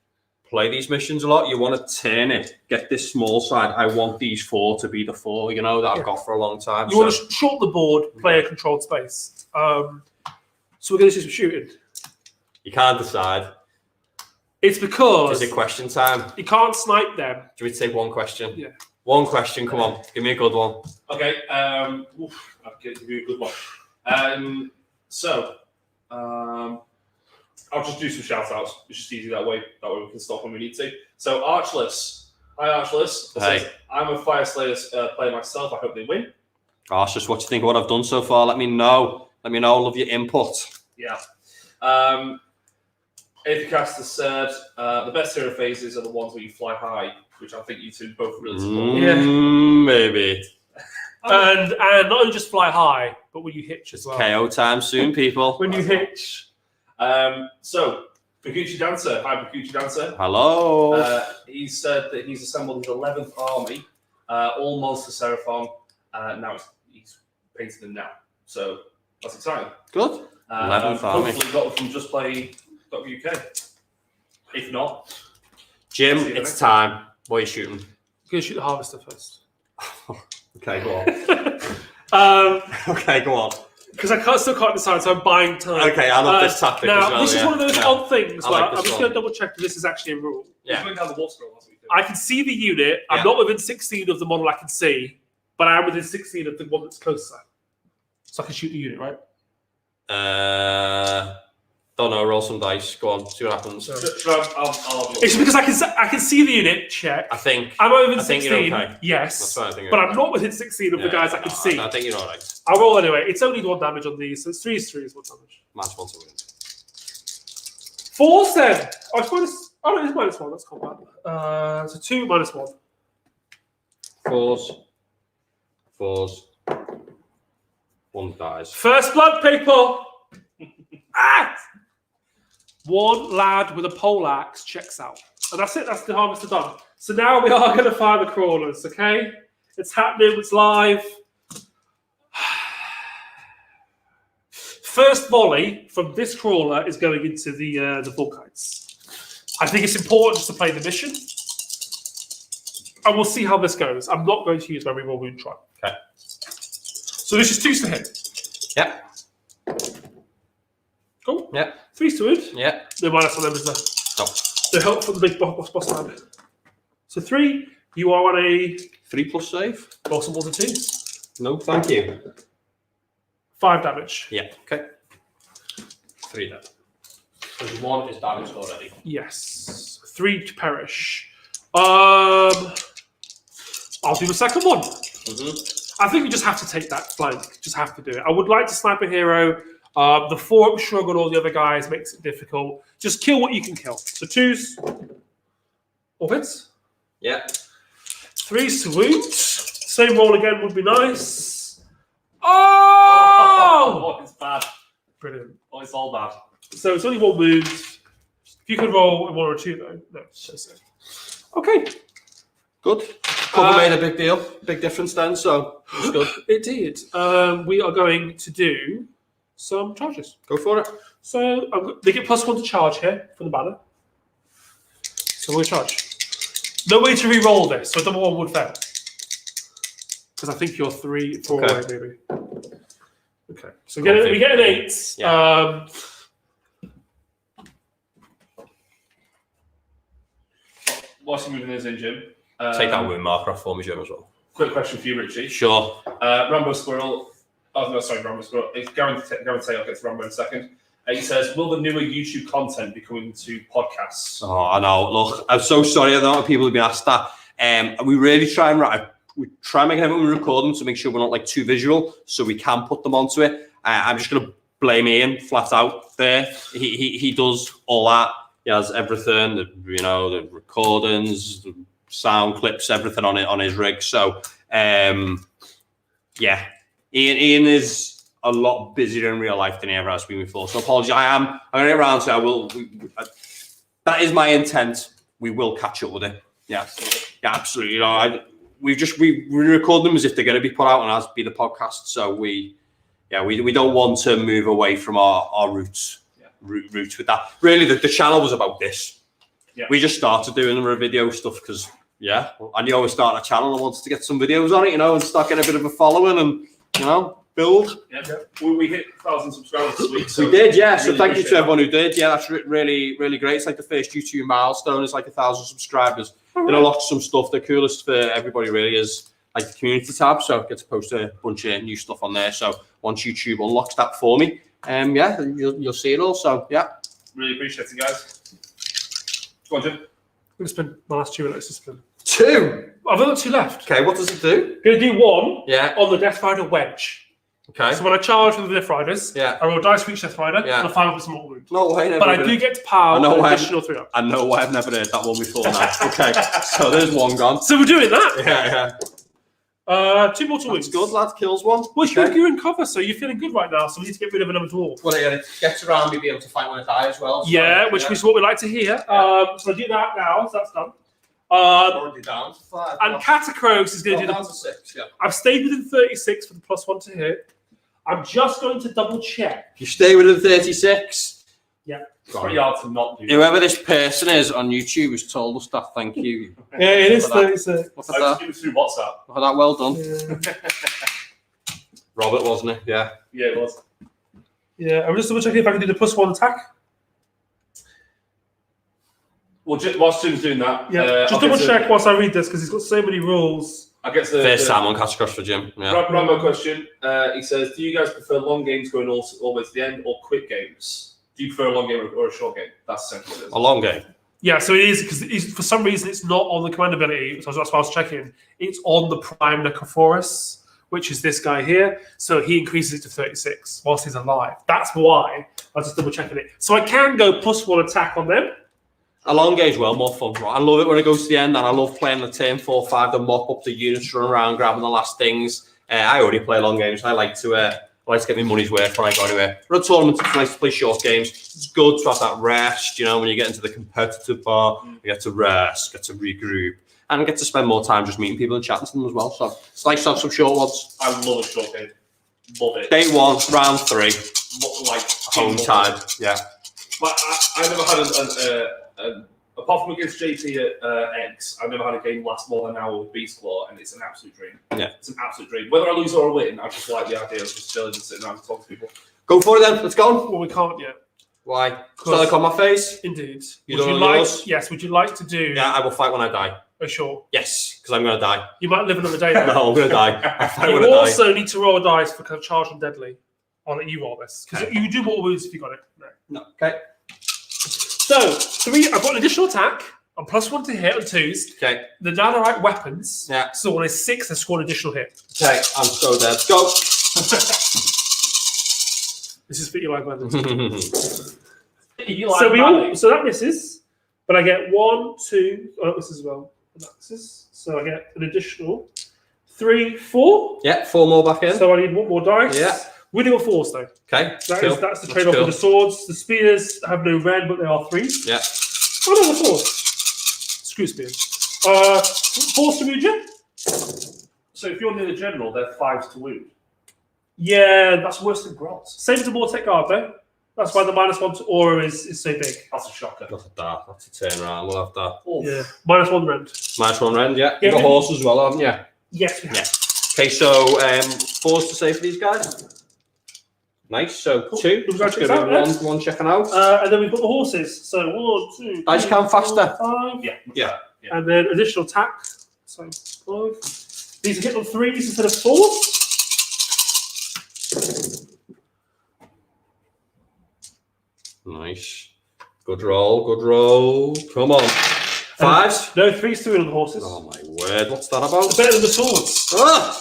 play these missions a lot. You want to turn it, get this small side. I want these 4 to be the 4, that I've got for a long time. You want to short the board, play a controlled space. So we're going to do some shooting. You can't decide. It's because... Is it question time? You can't snipe them. Do we take one question? Yeah. One question, come on. Give me a good one. Okay, I'll give you a good one. I'll just do some shout-outs. It's just easy that way. That way we can stop when we need to. So, Archless. Hi, Archless. Hey. Says, I'm a Fireslayers player myself. I hope they win. Archless, what do you think of what I've done so far? Let me know. I love your input. Yeah. Aethercaster said, the best hero phases are the ones where you fly high, which I think you two both really support. Maybe. And not only just fly high, but when you hitch as well. KO time soon, people. When you hitch. So, Bakuchi Dancer. Hi, Bakuchi Dancer. Hello. He said that he's assembled his 11th army, all monster Seraphon. Now he's painted them now. So, that's exciting. Good. 11th army. Hopefully got it from JustPlay.uk. If not, Jim, it's time. What are you shooting? I'm going to shoot the Harvester first. Okay, go on. Okay, go on. Because I still can't decide, so I'm buying time. Okay, I love this tactic now, as well. This is one of those odd things where like I'm just going to double check if this is actually a rule. Yeah. I can see the unit. I'm not within 16 of the model I can see, but I am within 16 of the one that's closer. So I can shoot the unit, right? Don't know. Roll some dice. Go on. See what happens. It's because I can see the unit. Check. I think. Am I within 16? 16? Okay. Yes. That's what I think. But I'm not within 16 of the guys I can see. I think you're all right. I'll roll anyway. It's only 1 damage on these, so it's 3 is 1 damage. Match 1 to win. 4 then. Oh, it's minus. Oh no, it's -1. That's combat. So 2 -1. 4s. 1 dies. First blood, people. One lad with a poleaxe checks out. And that's it. That's the harvester done. So now we are going to fire the crawlers, okay? It's happening. It's live. First volley from this crawler is going into the Volkites. I think it's important just to play the mission. And we'll see how this goes. I'm not going to use my reroll wound try. Okay. So this is 2s to hit. Yep. Cool. Yeah. 3s to wound. Yeah. No minus on them, is there? No. The help from the big boss man. So 3, you are on a 3+ save. roll some 1s and 2s. No, thank you. 5 damage. Yeah. Okay. 3 then. So 1 is damaged already. Yes. 3 to perish. I'll do the second one. I think we just have to take that flank. Just have to do it. I would like to snipe a hero. The 4 shrug on all the other guys makes it difficult. Just kill what you can kill. So 2s. All hits. Yeah. 3s to wound. Same roll again would be nice. Oh! It's bad. Brilliant. Oh, it's all bad. So it's only 1 wound. If you could roll a 1 or a 2, though. No, it's just it. Okay. Good. Cover made a big deal. Big difference then, so it's good. It did. We are going to do some charges. Go for it. So they get +1 to charge here for the banner. So we'll charge. No way to re-roll this, so double 1 would fail. Because I think you're 3, 4 away, maybe. Okay. So we get an 8. Yeah. Whilst you're moving this in, Jim. Take that wound marker off for me, Jim, as well. Quick question for you, Ritchie. Sure. Rambo Squirrel. Oh, no, sorry, Rambo Squirrel. It's Garen Taylor gets Rambo in a second. He says, will the newer YouTube content be coming to podcasts? Oh, I know. Look, I'm so sorry. I don't know if people have been asked that. We really try and make everything we record them to make sure we're not too visual, so we can put them onto it. I'm just going to blame Ian flat out there. He does all that. He has everything, the recordings, the sound clips, everything on his rig. So, yeah, Ian is a lot busier in real life than he ever has been before. So apologies. I'm going to get around to it. That is my intent. We will catch up with it. Yeah, absolutely. We record them as if they're going to be put out and as be the podcast. So we don't want to move away from our roots. Roots with that. Really, the channel was about this. We just started doing the video stuff because, I knew I was starting a channel and I wanted to get some videos on it, and start getting a bit of a following and, build. We hit 1,000 subscribers this week. So we did, yeah. So thank you to everyone who did. Yeah, that's really, really great. It's like the first YouTube milestone. It's like 1,000 subscribers. Lots of some stuff. The coolest for everybody really is like the community tab. So I get to post a bunch of new stuff on there. So once YouTube unlocks that for me, you'll see it all. So really appreciate it, guys. Go on, Jim. I'm gonna spend my last 2 minutes to spin. 2. I've got 2 left. Okay, what does it do? Gonna do 1 Yeah. on the Death Rider wedge. Okay. So when I charge with the Death Riders, Yeah. I roll dice for each Death Rider, Yeah. and I fire with some mortal wound. No way. But I do get to power an additional 3 up. I know why I've never heard that one before now. Okay, so there's 1 gone. So we're doing that. Yeah. 2 mortal wounds. That's good, lad. Kills 1. Well, you're in cover, so you're feeling good right now. So we need to get rid of another dwarf. Well, it gets around me, be able to fight when I die as well. So, which is what we like to hear. So I do that now. So that's done. Already down to 5. And Catacross is going to do down to 6. Yeah. I've stayed within 36 for the +1 to hit. I'm just going to double check. You stay within 36. Yeah. It's pretty hard to not do. Whoever this person is on YouTube has told us that. Thank you. Yeah, it is 36. Look I at just that. do it through WhatsApp. Look at that. Well done. Yeah. Robert, wasn't it? Yeah. Yeah, it was. Yeah, I'm just double checking if I can do the +1 attack. Well, whilst Jim's doing that, Yeah, just double check whilst I read this because he's got so many rules. I guess First time on Catacross for Jim. Yeah. Rambo question. He says, "Do you guys prefer long games going all the way to the end, or quick games? Do you prefer a long game or a short game?" That's essentially what it is. A long game. Yeah, so it is because for some reason it's not on the command ability. So that's why I was checking. It's on the Prime Necrophorus, which is this guy here. So he increases it to 36 whilst he's alive. That's why I was just double checking it. So I can go +1 attack on them. A long game's well more fun. Right? I love it when it goes to the end, and I love playing the turn 4-5, the mop up the units, run around, grabbing the last things. I already play long games. I like to get my money's worth when I go anywhere. For a tournament, it's nice to play short games. It's good to have that rest. When you get into the competitive bar, you get to rest, get to regroup, and get to spend more time just meeting people and chatting to them as well. So it's nice to have some short ones. I love a short game. Love it. Day 1, round 3, Like home time. Yeah. But I never had apart from against JT at X, I've never had a game last more than an hour with Beast Claw, and it's an absolute dream. Yeah. It's an absolute dream. Whether I lose or I win, I just like the idea of just chilling and sitting around and talking to people. Go for it then. Let's go. Well, we can't yet. Why? Stomach on my face? Indeed. You would don't you know like? yours? Yes. Would you like to do? Yeah, I will fight when I die. Oh, sure. Yes, because I'm going to die. You might live another day. Though. No, I'm going to die. I fight when I You die. also need to roll a dice for kind of charge and deadly. I'll let you roll this because you do mortal wounds if you got it. No. Okay. So 3. I've got an additional attack. I'm +1 to hit on 2s. Okay. The Nanite weapons. Yeah. So when it's 6, I score an additional hit. Okay, I'm so dead. Go. This is for Eli Bandit. So so that misses, but I get 1, 2. Oh, that misses as well. And that misses. So I get an additional 3, 4. Yeah, 4 more back in. So I need 1 more dice. Yeah. Winning or 4s though. Okay. That's the trade-off with the swords. The spears have no red, but they are 3s. Yeah. Oh no, the 4s. Screw spears. 4s to wound you. So if you're near the general, they're 5s to wound. Yeah, That's worse than Grots. same as the Mortec guard though. That's why the -1 to aura is so big. That's a shocker. Look at that. That's a turnaround. We'll have that. Yeah, -1 rend. Nice one, Ren. Yeah. Yeah, You got horse as well, haven't you? Yes, we have. Yeah. Okay, so 4s to say for these guys. Nice. So Cool. 2. We'll go Let's check give that it next. one checking out. And then we've got the horses. So 1, 2, Dice 3, count 4, faster. 5. Yeah. And then additional attack. So 5. These are hit on 3s instead of 4s. Nice. Good roll. Good roll. Come on. 5s. No, 3s to win on the horses. Oh my word. What's that about? Better than the swords. Ah!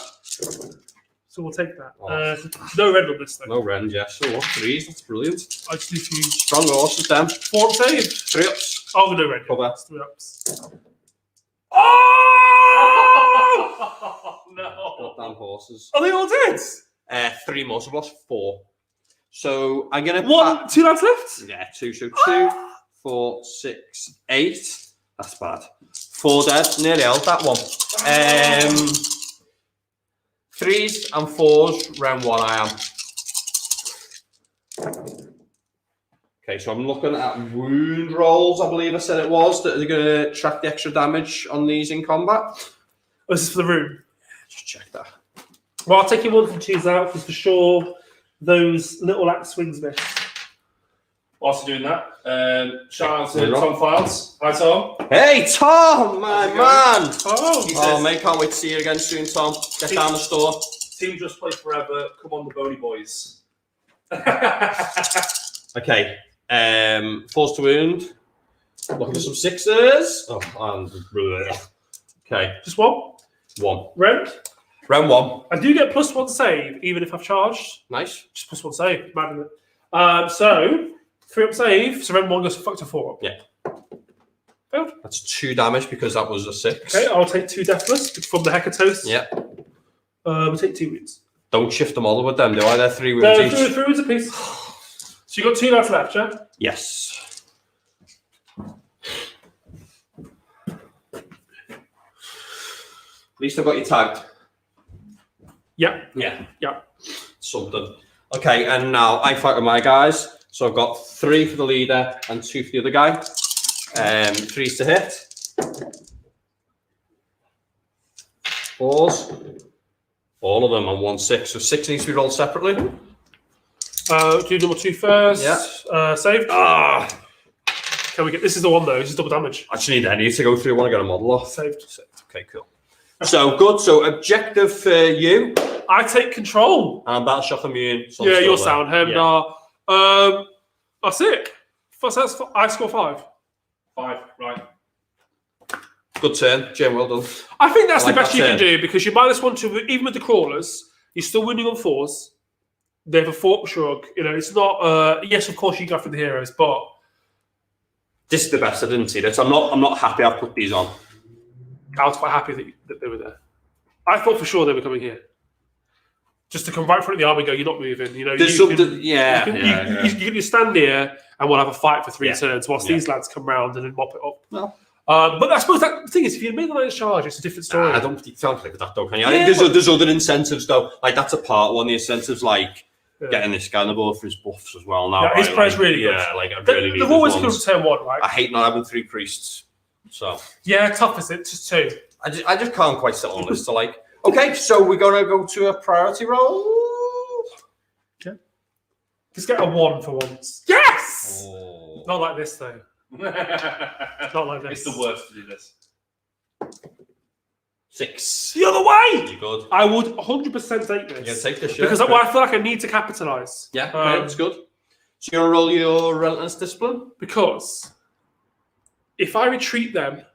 So we'll take that. Oh. No red on this though. No Ren, yeah. So what? 3s. That's brilliant. I just need to use Strong horses, then. 4 up save. 3 ups. Oh, no red. Cover. That's 3 ups. Oh! No. Goddamn horses. Are they all dead? 3 more, so I've lost 4. So I'm gonna 2 lads left. yeah, 2. So 2, 4, 6, 8. That's bad. 4 dead. Nearly held that one. 3s and 4s. Round 1, I am. Okay, so I'm looking at wound rolls, I believe I said it was, that are going to track the extra damage on these in combat. Oh, this is for the room. Just check that. Well, I'll take your 1 from 2s out because for sure those little axe swings miss. Whilst you're doing that, shout out to Tom Files. Hi, Tom. Hey, Tom, my man. Oh, mate, can't wait to see you again soon, Tom. Get down the store. Team Just Play Forever. Come on, the Boney Boys. Okay, force to wound. Looking for some 6s. Oh, and okay, Just one. Round 1. I do get +1 save even if I've charged. Nice. Just +1 save. Mad, so 3 up save. So round 1 goes factor 4 up. Yeah. Failed. That's 2 damage because that was a 6. Okay, I'll take 2 deathless from the Hecatos. Yeah. We'll take 2 wounds. Don't shift them all with them, do I? They're 3 wounds each. 3 wounds apiece. So you've got 2 lads left, yeah? Yes. At least I've got you tagged. Yeah. Yeah. Yeah. Something. Okay, and now I fight with my guys. So I've got 3 for the leader and 2 for the other guy. 3s to hit. 4s. All of them on 1/6. So 6 needs to be rolled separately. Do number 2 first. Yeah. Saved. Can we get this? Is the one though. This is double damage. I just need any to go through. I want to get a model off. Saved. Okay, cool. So good. So objective for you. I take control. And Battle Shock immune. So Yeah, you're sound. That's it. I score 5. 5, right. Good turn, Jim. Well done. I think that's I like the best that you turn. can do because you're -1 to even with the crawlers, you're still winning on 4s. They have a fork shrug. You know, it's not. Yes, of course you go for the heroes, but This is the best. I didn't see this. I'm not happy I've put these on. I was quite happy that they were there. I thought for sure they were coming here. Just to come right in front of the army and go, you're not moving. You know, There's you something. can stand here and we'll have a fight for 3 Yeah. turns whilst these lads come round and then mop it up. No. But I suppose that the thing is, if you made the lion's charge, it's a different story. I don't think sounds like that though, can you? I think there's other incentives though. Like that's a part one. The incentives like getting this guy on the board for his buffs as well now. Yeah, his price really good. Yeah, like I really need They've always those good ones. for turn 1, right? I hate not having 3 priests. So Yeah, tough is it? Just 2. I just can't quite settle on this. So like, okay, so we're gonna go to a priority roll. Just get a 1 for once. Yes! Oh. Not like this though. Not like this. It's the worst to do this. 6. The other way! You good? I would 100% take this. Yeah, take this. Because I feel like I need to capitalise. Yeah, okay, that's good. So you're gonna roll your relentless discipline. Because if I retreat them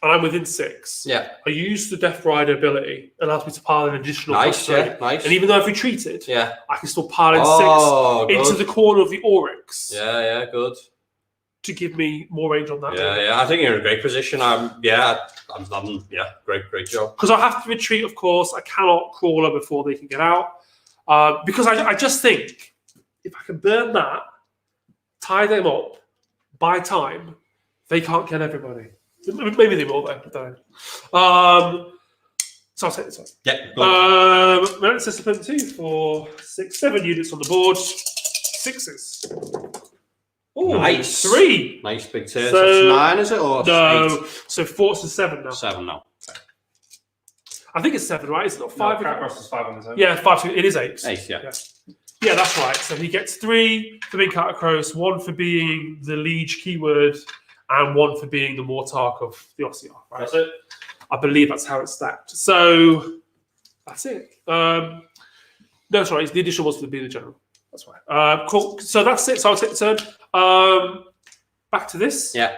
and I'm within 6, Yeah. I use the Death Rider ability, allows me to pile an additional Nice. +3. Yeah. Nice. And even though I've retreated, Yeah. I can still pile in 6 into the corner of the Oryx Yeah. Good. to give me more range on that. Yeah. I think you're in a great position. Great job. Because I have to retreat, of course. I cannot crawler before they can get out. Because I just think if I can burn that, tie them up, buy time, they can't kill everybody. Maybe they will, though. I don't know. So I'll take this one. Yeah. Good. Relentless discipline 2 for 6, 7 units on the board. 6s. Ooh, Nice. 3. Nice big turn. So- So that's 9, is it? Or No. 8? So 4 to 7 now. 7 now. I think it's 7, right? It's not 5. No, Catcross is 5 on his own. Yeah, 5. It is 8. 8, yeah. Yeah, that's right. So he gets 3 for being Catacross, 1 for being the Liege keyword, and 1 for being the Mortarch of the Ossiarch. Right? That's it. I believe that's how it's stacked. So that's it. No, sorry, the additional was for being the general. That's right. Cool. So that's it. So I'll take the turn. Back to this. Yeah.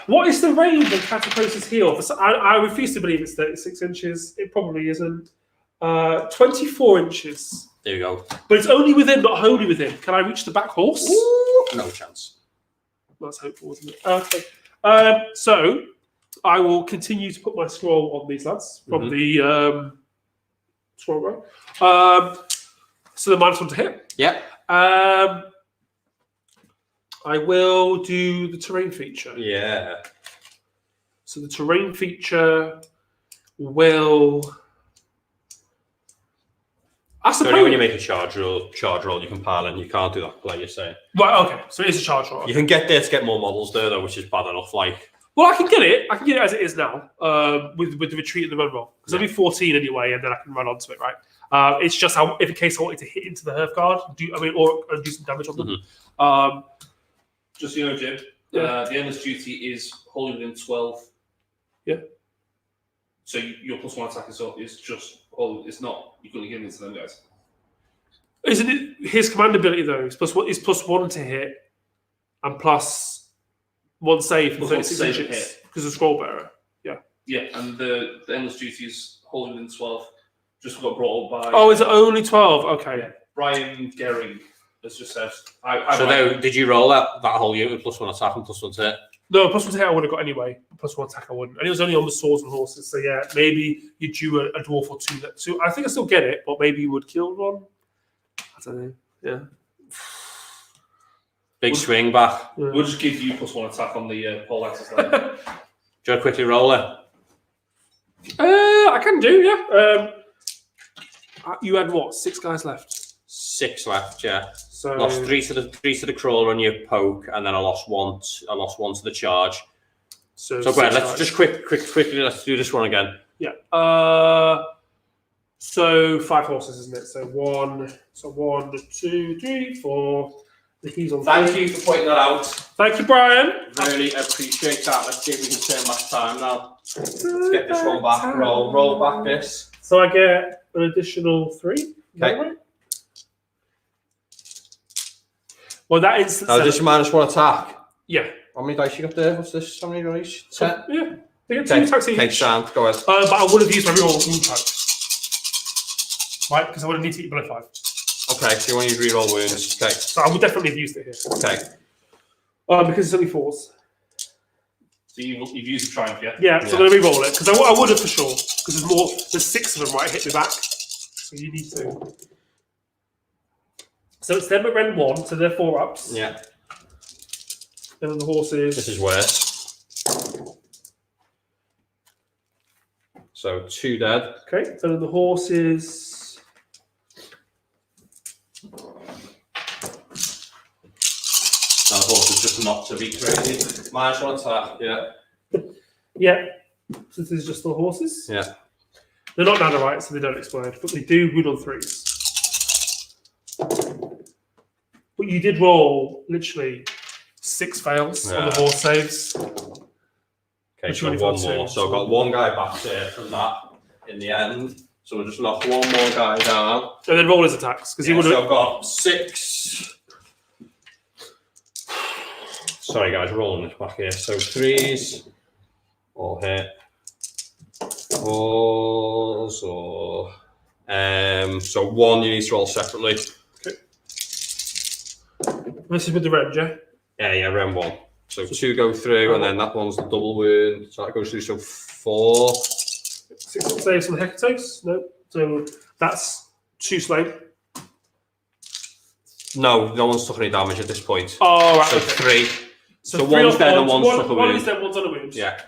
What is the range of Catacross's heal? I refuse to believe it's 36 inches. It probably isn't. 24 inches. There you go. But it's only within, not wholly within. Can I reach the back horse? Ooh, no chance. That's hopeful, isn't it? Okay. So I will continue to put my scroll on these lads from the scroll row. So the -1 to hit. Yeah. I will do the terrain feature. Yeah. So the terrain feature will. I suppose only when you make a charge roll, you can pile in. You can't do that play, you're saying. Right, okay. So it is a charge roll. You can get there to get more models there, though, which is bad enough. Like, well, I can get it. I can get it as it is now, with the retreat and the run roll. Because I'll be 14 anyway, and then I can run onto it, right? It's just how, if in case I wanted to hit into the Hearth Guard, or do some damage on them. Mm-hmm. Just so you know, Jim, the endless duty is holding within 12. Yeah. So your +1 attack is just hold. It's not. You couldn't give it to them guys. Isn't it his command ability though? It's +1 to hit, and +1 save for 36 inches because of scroll bearer. Yeah. Yeah, and the endless duty is holding within 12. Just got brought up by. Oh, is it only 12? Okay. Yeah. Brian Gehring has just said. Did you roll that whole unit with +1 attack and +1 to hit? No, +1 to hit I would have got anyway. +1 attack I wouldn't. And it was only on the swords and horses. So yeah, maybe you drew a dwarf or two. So I think I still get it, but maybe you would kill one. I don't know. Yeah. Big swing back. Yeah. We'll just give you +1 attack on the pole axis line. Do you want to quickly roll it? I can do, yeah. You had what? 6 guys left. 6 left, yeah. So Lost 3 to the crawler on your poke, and then I lost one to the charge. So go ahead, let's just quickly let's do this one again. Yeah. So 5 horses, isn't it? So 1, 2, 3, 4. He's on. Thank you for pointing that out. Thank you, Brian. Really appreciate that. Let's see if we can turn back time now. Let's get this one back. Roll back this. So I get an additional 3. Okay. Right? Well, that instant. Now, just -1 attack. Yeah. How many dice you got there? What's this? How many dice? 10. Yeah. They get 2 attacks each. Okay, sound. Go ahead. But I would have used my real wound type. Right? Because I would have needed to eat below 5. Okay, so you want to use reroll wounds. Okay. So I would definitely have used it here. Okay. Because it's only 4s. So you've used the triumph, yeah? Yeah, so I'm going to re-roll it. Because I would have for sure. Because there's 6 of them, right? Hit me back. So you need to. So it's them at Ren 1, so they're 4 ups. Yeah. And then the horses. This is worse. So 2 dead. Okay, so then the horses. Now the horse is just not to be crazy. -1 attack, yeah. Yeah. So this is just the horses. Yeah. They're not nanorites, so they don't explode, but they do wound on 3s. But you did roll literally 6 fails on the horse saves. Okay, so 1 more. So I've got 1 guy back there from that in the end. So we'll just knock 1 more guy down. And then roll his attacks. Because So I've got 6. Sorry guys, rolling this back here. So 3s all hit. 4s or so 1 you need to roll separately. Okay. This is with the red, yeah? Yeah, Ren 1. So 2 go through, and then that one's the double wound. So that goes through. So 4. 6 up saves on the Hecatos? No. So that's 2 slain. No one's took any damage at this point. Oh, right. So okay. 3. So 1's dead and 1's took a wound. 1 is dead, 1's on a wound. Yeah.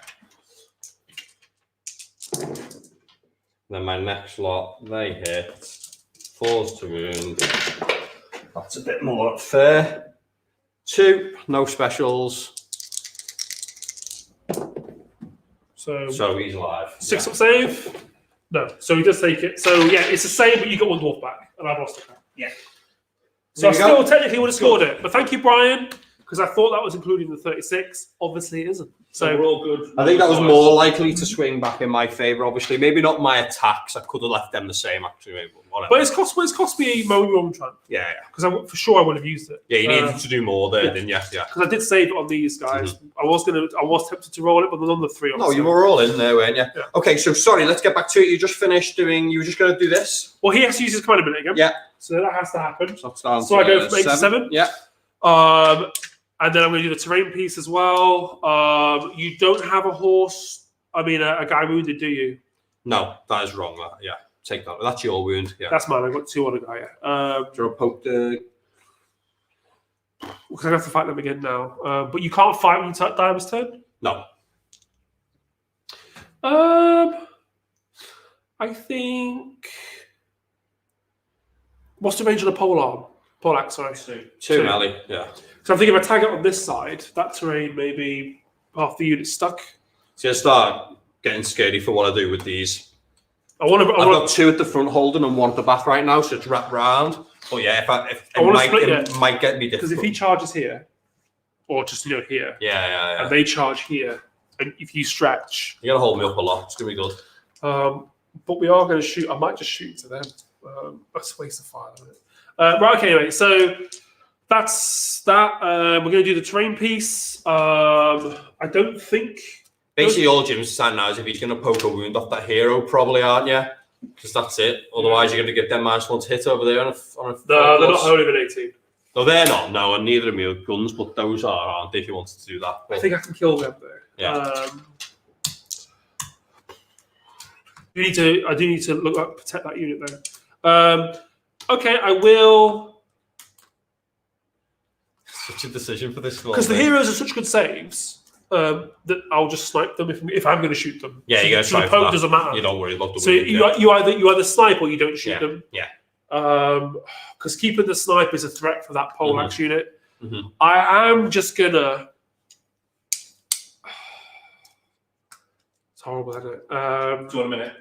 Then my next lot, they hit. 4's to wound. That's a bit more fair. 2, no specials. So he's alive. 6 up save? No. So he does take it. So yeah, it's the same, but you got 1 dwarf back, and I've lost it. Yeah. So I still technically would have scored it, but thank you, Brian, because I thought that was including the 36. Obviously, it isn't. So we're all good. I think that was more likely to swing back in my favour. Obviously, maybe not my attacks. I could have left them the same actually. Whatever. But it's cost me a Moan Trump. Yeah. Because for sure I would have used it. Yeah, you needed to do more there, didn't you? Yeah. Because I did save it on these guys. I was tempted to roll it, but on the 3. No, you were all in there, weren't you? Yeah. Okay, so sorry, let's get back to it. You just finished doing. You were just going to do this. Well, he has to use his command ability again. Yeah. So that has to happen. So I go from 8 to 7. Yeah. And then I'm going to do the terrain piece as well. You don't have a horse. I mean, a guy wounded, do you? No, that is wrong. Yeah, take that. That's your wound. Yeah. That's mine. I've got 2 on a guy. Do you want to poke the? Because I have to fight them again now. But you can't fight when you die on his turn? No. I think What's the range of the poleaxe, sorry. 2 melee, yeah. So I'm thinking if I tag it on this side, that terrain maybe half the unit stuck. So I start getting scary for what I do with these. I've got 2 at the front holding and 1 at the back right now, so it's wrapped round. But yeah, it might get me difficult. Because if he charges here, or just here, and they charge here, and if you stretch, you gotta hold me up a lot. It's gonna be good. But we are going to shoot. I might just shoot to them. That's a waste of fire. Right. Okay. Anyway, so that's that. We're going to do the terrain piece. I don't think. Basically, all Jim's saying now is if he's going to poke a wound off that hero, probably, aren't you? Because that's it. Otherwise, you're going to get them -1 hit over there on a. No, they're not holding an 18. No, they're not. No, and neither of me are guns, but those aren't they? If you wanted to do that, but I think I can kill them though. Yeah. I do need to protect that unit though. Okay, I will. Such a decision for this one. Because the heroes are such good saves that I'll just snipe them if I'm going to shoot them. Yeah, you're going to snipe them. Doesn't matter. You don't worry about the So you either snipe or you don't shoot them. Yeah. Because keeping the snipe is a threat for that poleaxe unit. Mm-hmm. I am just gonna. It's horrible, isn't it? Do you want a minute?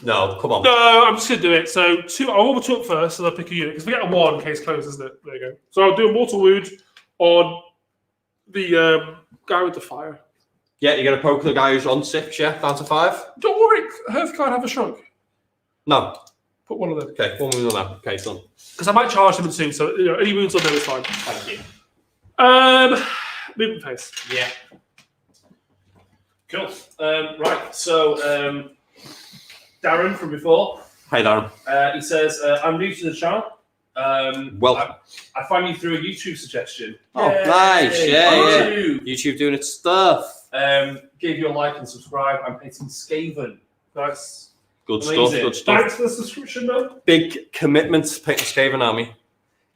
No, come on. No, I'm just gonna do it. So I'll roll 2 up first, and I'll pick a unit because we get a 1 case closed, isn't it? There you go. So I'll do a mortal wound on the guy with the fire. Yeah, you're gonna poke the guy who's on 6, yeah, down to 5. Don't worry, Hearth can't have a shrunk. No. Put 1 of them. Okay, 1 wound on that. Okay, done. Because I might charge them soon, so any wounds on them is fine. Thank you. Movement phase. Yeah. Cool. Right. So Darren from before. Hi, Darren. He says, "I'm new to the channel. Welcome. I find you through a YouTube suggestion. Oh, Yay! nice. Yeah. YouTube doing its stuff. Give you a like and subscribe. I'm painting Skaven. Nice. Good Amazing. stuff. Good stuff. Thanks for the subscription, man. Big commitment to paint the Skaven army.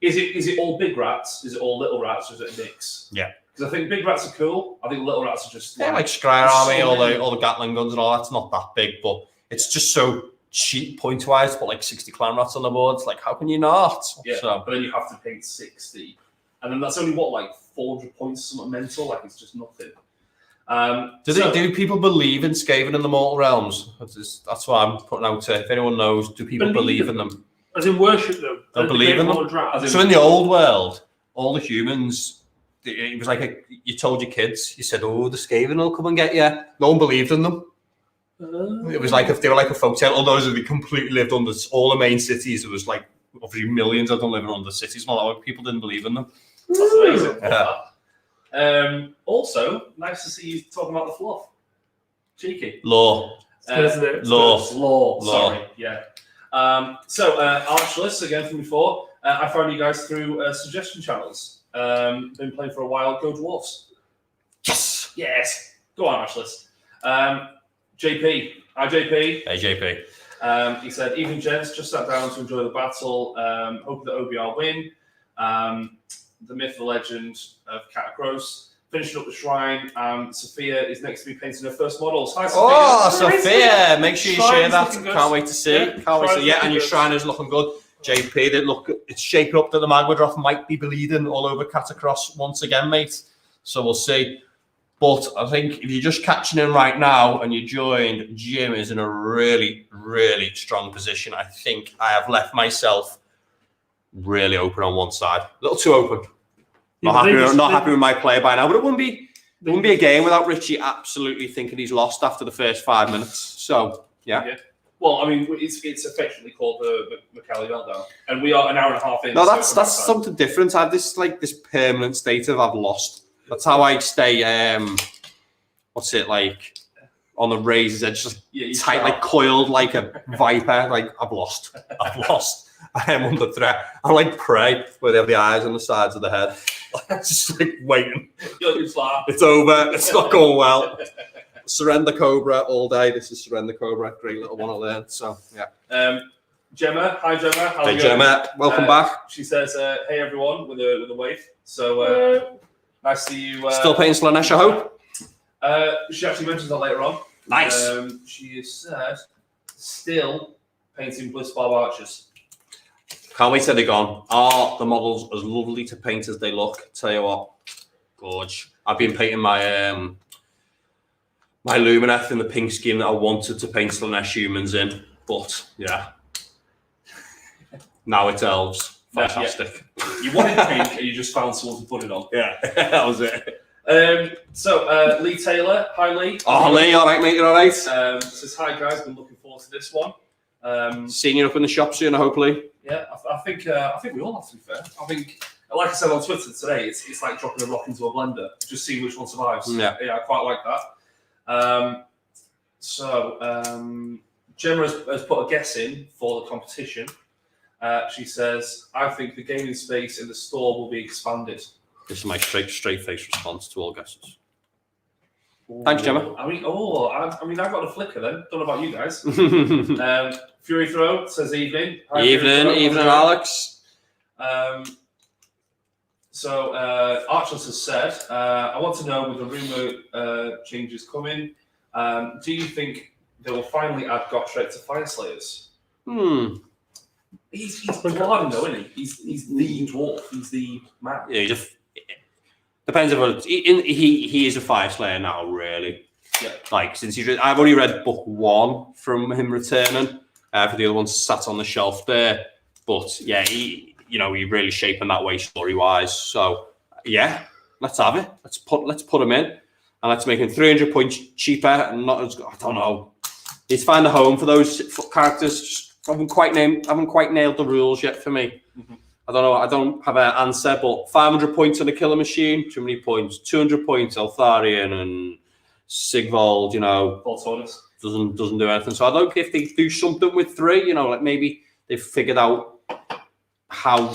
Is it all big rats? Is it all little rats? Or is it a mix? Yeah. Because I think big rats are cool. I think little rats are just Like Scryer army, all the Gatling guns and all that's not that big, but it's just so cheap point wise. But like 60 clan rats on the board, it's like how can you not? Yeah. So, but then you have to paint 60, and then that's only like 400 points, something mental. Like it's just nothing. Do people believe in Skaven in the Mortal Realms? That's what I'm putting out to. If anyone knows, do people believe in them? As in worship them? Don't believe in them? So in the old world, all the humans, it was like you told your kids, you said, "Oh, the Skaven will come and get you." No one believed in them. It was like if they were like a folktale. Although they completely lived under all the main cities, it was like obviously millions of them living under cities. People didn't believe in them. That's amazing. Yeah. Also, nice to see you talking about the fluff. Cheeky. Law. Isn't it? Law. Sorry. Yeah. Archless again from before. I found you guys through suggestion channels. Been playing for a while. Go Dwarfs. Yes. Go on, Archless. JP. Hi, JP. Hey, JP. He said, "Evening, gents. Just sat down to enjoy the battle. Hope that OBR win. The myth, the legend of Catacross. Finishing up the shrine. Sophia is next to me painting her first models. Hi, Sophia. Oh, Sophia! Make sure you share that. Looking good. Can't wait to see. Yeah, And your shrine is looking good. JP, it's shaping up that the Magmadroth might be bleeding all over Catacross once again, mate. So we'll see. But I think if you're just catching in right now and you joined, Jim is in a really, really strong position. I think I have left myself really open on one side. A little too open. Not happy with my play by now, but it wouldn't be a game without Ritchie absolutely thinking he's lost after the first 5 minutes. So, yeah. Well, I mean, it's affectionately called the Macallie meltdown, and we are an hour and a half in. No, that's something different. I have this permanent state of I've lost. That's how I stay. What's it like? On the razor's edge, just tight, like coiled, like a viper. Like I've lost. I am under threat. I like prey where they have the eyes on the sides of the head. Just like waiting. It's over. It's not going well. Surrender Cobra all day. This is Surrender Cobra. Great little one to learn. So yeah. Gemma, hi Gemma. Hey Gemma, welcome back. She says, "Hey everyone," with a wave. So nice to see you. Still painting Slanesh, I hope. She actually mentions that later on. Nice. She said, "Still painting Blitzbarb Archers." Can't wait till they're gone. Are the models as lovely to paint as they look? Tell you what, gorge. I've been painting my my Lumineth in the pink scheme that I wanted to paint Slanesh humans in, but yeah, now it's elves. Fantastic. Yeah. You wanted pink, and you just found someone to put it on. Yeah, that was it. So Lee Taylor, hi Lee. Oh Lee, all right mate, you all right? Says hi guys, been looking forward to this one. Seeing you up in the shop soon, hopefully. Yeah, I think we all have, to be fair. I think, like I said on Twitter today, it's like dropping a rock into a blender, just seeing which one survives. Yeah, I quite like that. Gemma has put a guess in for the competition. She says, "I think the gaming space in the store will be expanded." This is my straight face response to all guesses. Thanks, Gemma. I mean, I've got a flicker then. Don't know about you guys. Fury Throw says evening. Hi, evening, Alex. Archers has said, I want to know with the rumour changes coming, do you think they will finally add Gotrek to Fyreslayers? He's Gladden though, isn't he? He's the dwarf. He's the man. Yeah, he just depends on he is a Fyreslayer now, really. Yeah. Like since I've only read book 1 from him returning. For the other ones sat on the shelf there, but yeah, he really shaping that way story wise. So yeah, let's have it. Let's put him in, and let's make him 300 points cheaper and not as I don't know. Let's find a home for those characters. Just haven't quite nailed the rules yet for me. Mm-hmm. I don't know. I don't have an answer, but 500 points on a killer machine. Too many points. 200 points. Eltharion and Sigvald. Voltornus. Doesn't do anything. So I don't know if they do something with 3. Like maybe they've figured out how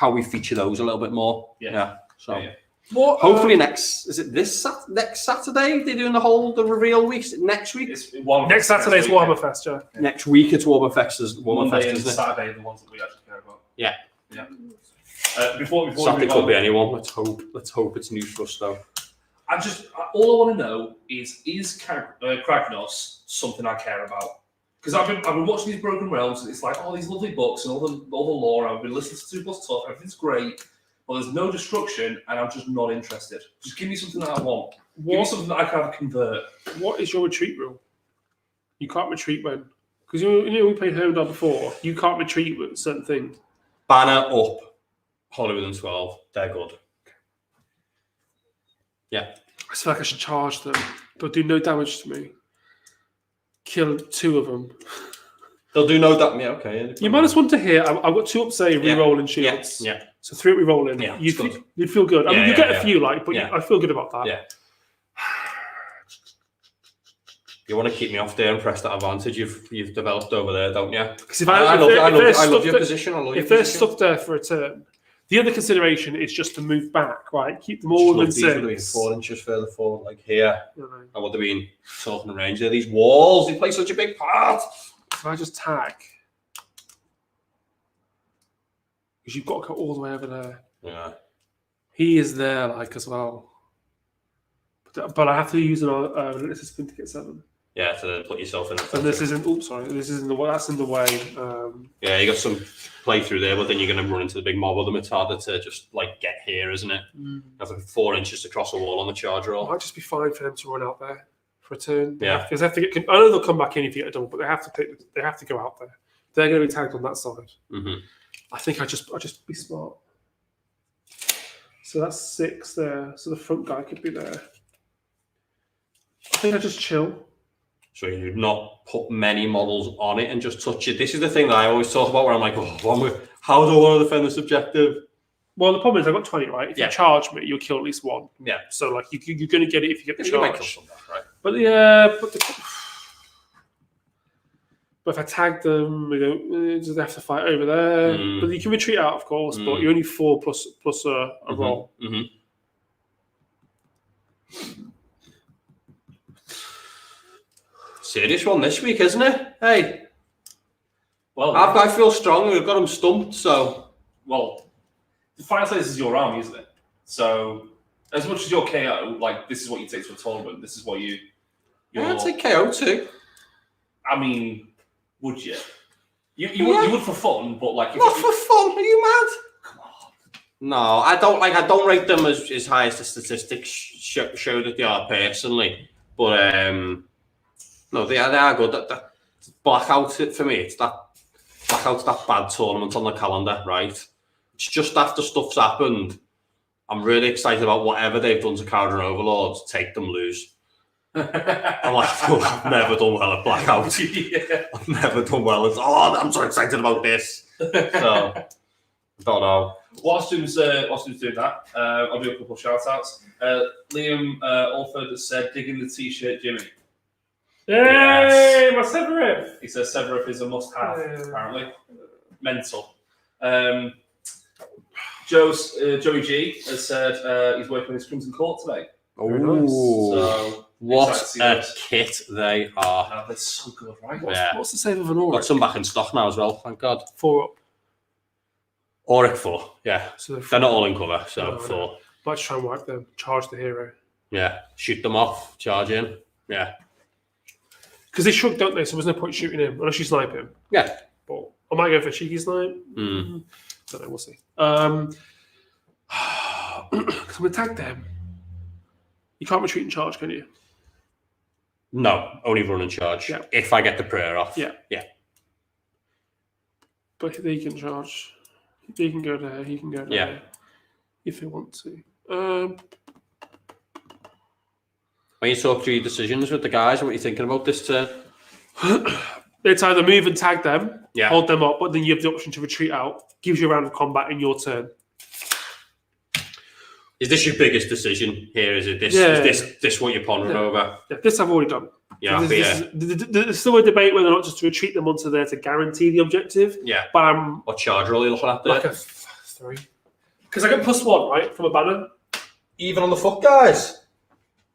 we feature those a little bit more. Yeah. So. Yeah. What, hopefully next Saturday they're doing the reveal week. Next week. Next Saturday is Warhammer Fest. Yeah. Next week it's Warhammer Fest. Monday and Saturday are the ones that we actually care about. Yeah. Before Saturday could be anyone. Let's hope it's new for us though. All I want to know is Kragnos something I care about? Because I've been watching these Broken Realms, and it's like all these lovely books and all the lore. I've been listening to 2 Plus Talk, everything's great, but there's no destruction, and I'm just not interested. Just give me something that I want. Give me something that I can convert. What is your retreat rule? You can't retreat when, because we played Hermdall before. You can't retreat with certain things. Banner up, Hollywood and 12. They're good. Yeah. I feel like I should charge them. They'll do no damage to me. Kill 2 of them. They'll do no damage. Yeah, okay. You minus 1 to hit. I've got 2 up, say, re-rolling shields. Yeah. So 3 up re-rolling. Yeah, you'd feel good. I mean, you get a few, but I feel good about that. Yeah. You want to keep me off there and press that advantage you've developed over there, don't you? Because if I love your position. If they're stuck there for a turn, the other consideration is just to move back, right? Keep them all in 6. 4 inches further forward, like here. I would have been talking range there. These walls, they play such a big part. If I just tag, because you've got to go all the way over there. Yeah. He is there, as well. But I have to use an relentless spin to get 7. Yeah, to put yourself in. And this isn't. Oops, sorry. This isn't the. That's in the way. Yeah, you got some playthrough there, but then you're going to run into the big mob of them. It's harder to just get here, isn't it? Have 4 inches to cross a wall on the charge roll. It might just be fine for them to run out there for a turn. Yeah, because they have to get. I know they'll come back in if you get a double, but they have to go out there. They're going to be tagged on that side. Mm-hmm. I think I just be smart. So that's 6 there. So the front guy could be there. I think I just chill. So you'd not put many models on it and just touch it. This is the thing that I always talk about where I'm like, how do I want to defend this objective? Well, the problem is I've got 20, right? If you charge me, you'll kill at least 1. Yeah. So you're going to get it if you get the charge. Might kill some back, right? But but if I tag them, they have to fight over there. But you can retreat out, of course. But you're only 4 plus a roll. Mm-hmm. Serious one this week, isn't it? Hey. Well, I feel strong. We've got them stumped, so. Well, the Fireslayers is your army, isn't it? So, as much as your KO, this is what you take to a tournament. This is what I'd take KO too. I mean, would you? You would for fun, but like not for fun. Are you mad? Come on. No, I don't rate them as high as the statistics show that they are personally. But no, they are good. That blackout for me. It's that blackout's that bad tournament on the calendar, right? It's just after stuff's happened. I'm really excited about whatever they've done to Cardinal Overlords. Take them, lose. I'm like, oh, I've never done well at blackout. I've never done well at. Oh, I'm so excited about this. So, I don't know. Whilst Jim's doing that, I'll do a couple of shout outs. Liam Alford has said, digging the t-shirt, Jimmy. Yay, my Severif. He says Severif is a must-have, apparently. Mental. Joey G has said he's working on his Crimson Court today. Oh, so, what a kit they are. They're so good, right? What's the save of an Auric? Got some back in stock now as well, thank God. 4 up. Auric 4, yeah. So they're not all in cover, so no, 4. No. Let's try and wipe them. Charge the hero. Yeah, shoot them off, charge in. Yeah. Because they shrug, don't they? So there's no point shooting him unless you snipe him. Yeah. But I might go for a cheeky snipe. Mm. Don't know, we'll see. Because I'm going to tag them. You can't retreat and charge, can you? No, only run and charge. Yeah. If I get the prayer off. Yeah. Yeah. But they can charge. He can go there. He can go there. Yeah. If he wants to. When you talk through your decisions with the guys, what are you thinking about this turn? It's either move and tag them, Yeah. hold them up, but then you have the option to retreat out. Gives you a round of combat in your turn. Is this your biggest decision here? Is it this? Yeah. Is this what you're pondering over? Yeah, this I've already done. Yeah, There's still a debate whether or not just to retreat them onto there to guarantee the objective. Yeah. But I'm What charge roll are you looking at there? like a 3. Because I get +1, right, from a banner. Even on the foot, guys.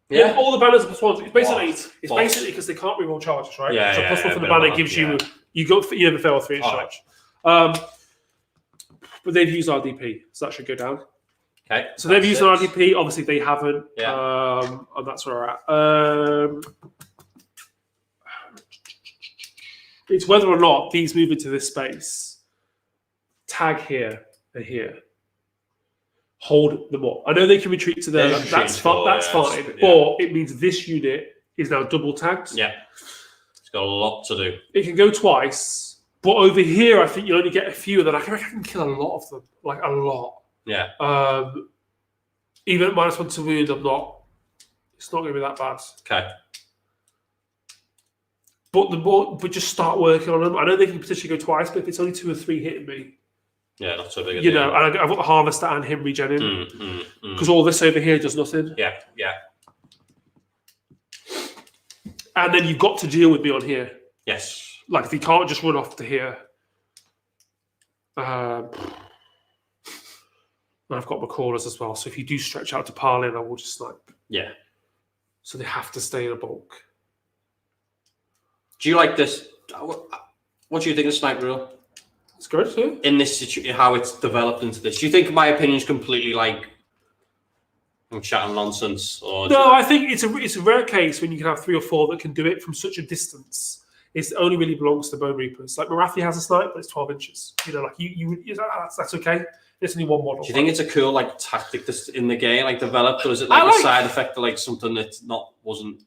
Yeah, all the banners are +1. It's basically What? it's basically because they can't reroll charges, right? Yeah, so yeah, +1 yeah, from the bit of banner that, gives yeah. you never fail 3 charge. But they've used RDP, so that should go down. Okay. So they've used an RDP. Obviously, they haven't. Yeah. And that's where we're at. It's whether or not these move into this space, tag here and here, hold them up. I know they can retreat to there. That's fine. Yeah. Or it means this unit is now double tagged. Yeah. It's got a lot to do. It can go twice, but over here, I think you only get a few. Then I can kill a lot of them, like a lot. Yeah. Even at -1 to wound, it's not going to be that bad. Okay. But just start working on them. I know they can potentially go twice, but if it's only 2 or 3 hitting me, Yeah, not so big a you deal. know, and I've got the Harvester and him regenning because all this over here does nothing. Yeah, yeah. And then you've got to deal with me on here. Yes. Like, they can't just run off to here. And I've got my callers as well. So if you do stretch out to pile in, I will just snipe. Yeah. So they have to stay in a bulk. Do you like this? What do you think of snipe rule? It's good, too. In this situation, how it's developed into this? Do you think, in my opinion, is completely like I'm chatting nonsense? Or No, I think it's a rare case when you can have 3 or 4 that can do it from such a distance. It only really belongs to Bone Reapers. Like Marathi has a snipe, but it's 12 inches. You know, like that's okay. It's only one model. Do you think it's a cool like tactic that's in the game, like developed, or is it like a side effect of like something that wasn't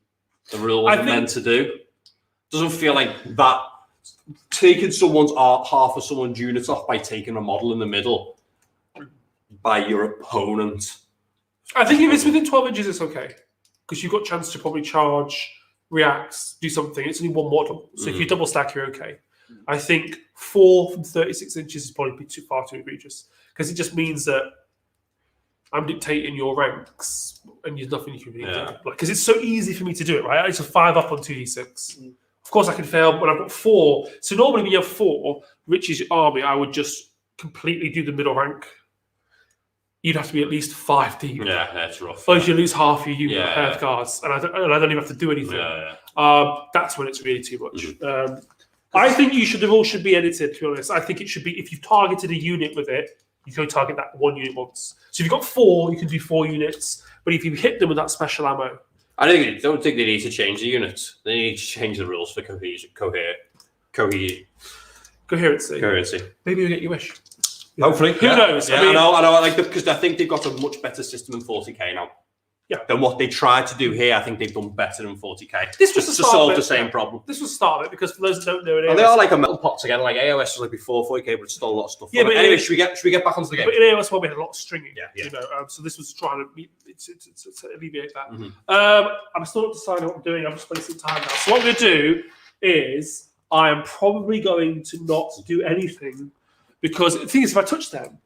the rule wasn't meant to do? Doesn't feel like that. Taking someone's half of someone's units off by taking a model in the middle by your opponent. I think if it's within 12 inches, it's okay because you've got a chance to probably charge, react, do something. It's only one model, so if you double stack, you're okay. I think 4 from 36 inches is probably far too egregious because it just means that I'm dictating your ranks and there's nothing you can really do. Because it's so easy for me to do it, right? It's a 5 up on 2d6. Of course, I can fail when I've got 4. So normally when you have 4, Ritchie's army, I would just completely do the middle rank. You'd have to be at least 5 deep. Yeah, that's rough. Otherwise, you lose half your unit of Earth guards, and I don't even have to do anything. That's when it's really too much. I think the rules should be edited, to be honest. I think it should be, if you've targeted a unit with it, you can target that one unit once. So if you've got 4, you can do 4 units. But if you hit them with that special ammo... I don't think they need to change the units. They need to change the rules for cohesion. Because Coherency. Coherency. Maybe you'll get your wish. Hopefully. Who knows? Yeah, I know. Because I think they've got a much better system than 40k now. Yeah. Than what they tried to do here. I think they've done better than 40k. This was just to solve the same problem. This was the start of it, because for those that don't know it, well, they are like a metal pot together. Like AOS was like before 40k, but it's still a lot of stuff. Yeah, but anyway, should we get back onto the game? But in AOS, we had a lot of stringing. Yeah. You know, so this was trying to alleviate that. Mm-hmm. I'm still not deciding what I'm doing. I'm just wasting time now. So what I'm going to do is I am probably going to not do anything, because the thing is, if I touch them,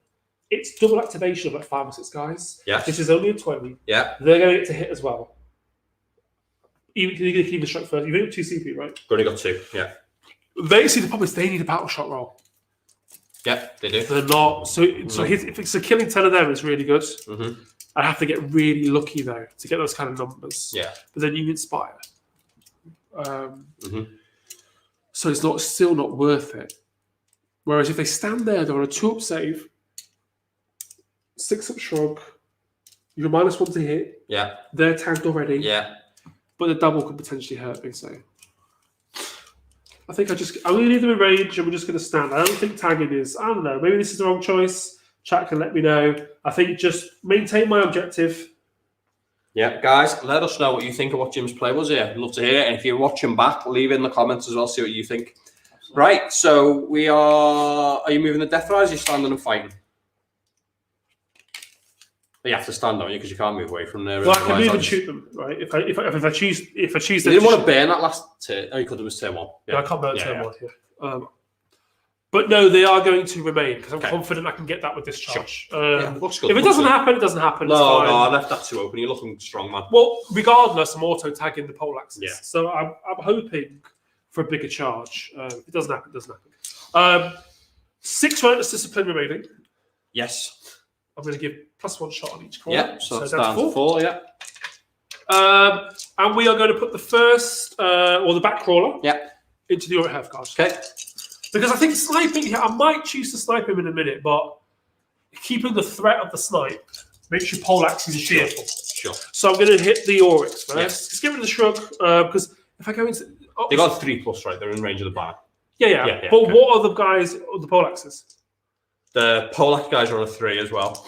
it's double activation of like 5 or 6 guys. Yeah. This is only a 20. Yeah. They're going to get to hit as well. You're going to keep the strike first. You've only got 2 CP, right? Only got 2. Yeah. They see the problem is they need a battle shot roll. Yeah, they do. They're not. So if it's killing 10 of them is really good. Mm-hmm. I'd have to get really lucky though to get those kind of numbers. Yeah. But then you inspire. So it's still not worth it. Whereas if they stand there, they're on a 2-up save, 6-up shrug, you're -1 to hit. Yeah. They're tagged already. Yeah. But the double could potentially hurt me. So I think I'm going to leave them in range, and we're just going to stand. I don't think tagging is. I don't know. Maybe this is the wrong choice. Chat can let me know. I think just maintain my objective. Yeah, guys, let us know what you think of what Jim's play was here. I'd love to hear it. And if you're watching back, leave it in the comments as well. See what you think. Absolutely. Right, so we are. Are you moving the Death Rise? Or are you standing and fighting? You have to stand, don't you? Because you can't move away from there. Well, I can move and shoot them, right? If I choose, you didn't want to burn that last turn. Oh, you could have was turn 1. Yeah, I can't burn turn 1. Yeah. But no, they are going to remain, because I'm confident I can get that with this charge. Sure. Looks good. If it doesn't happen, it doesn't happen. No, I left that too open. You're looking strong, man. Well, regardless, I'm auto tagging the pole axis. Yeah. So I'm hoping for a bigger charge. If it doesn't happen, it doesn't happen. 6 relentless discipline remaining. Yes. I'm going to give +1 shot on each corner. Yeah, so that's down to 4, yeah. And we are going to put the first, or the back crawler, into the Auric Health card. Okay. Because I think sniping, I might choose to snipe him in a minute, but keeping the threat of the snipe makes your pole axes fearful. Sure. So I'm going to hit the Aurics first. Just give it the shrug, because if I go into... They got 3+, right? They're in range of the bar. Yeah. But what are the guys on the pole axes? The Polak guys are on a 3 as well.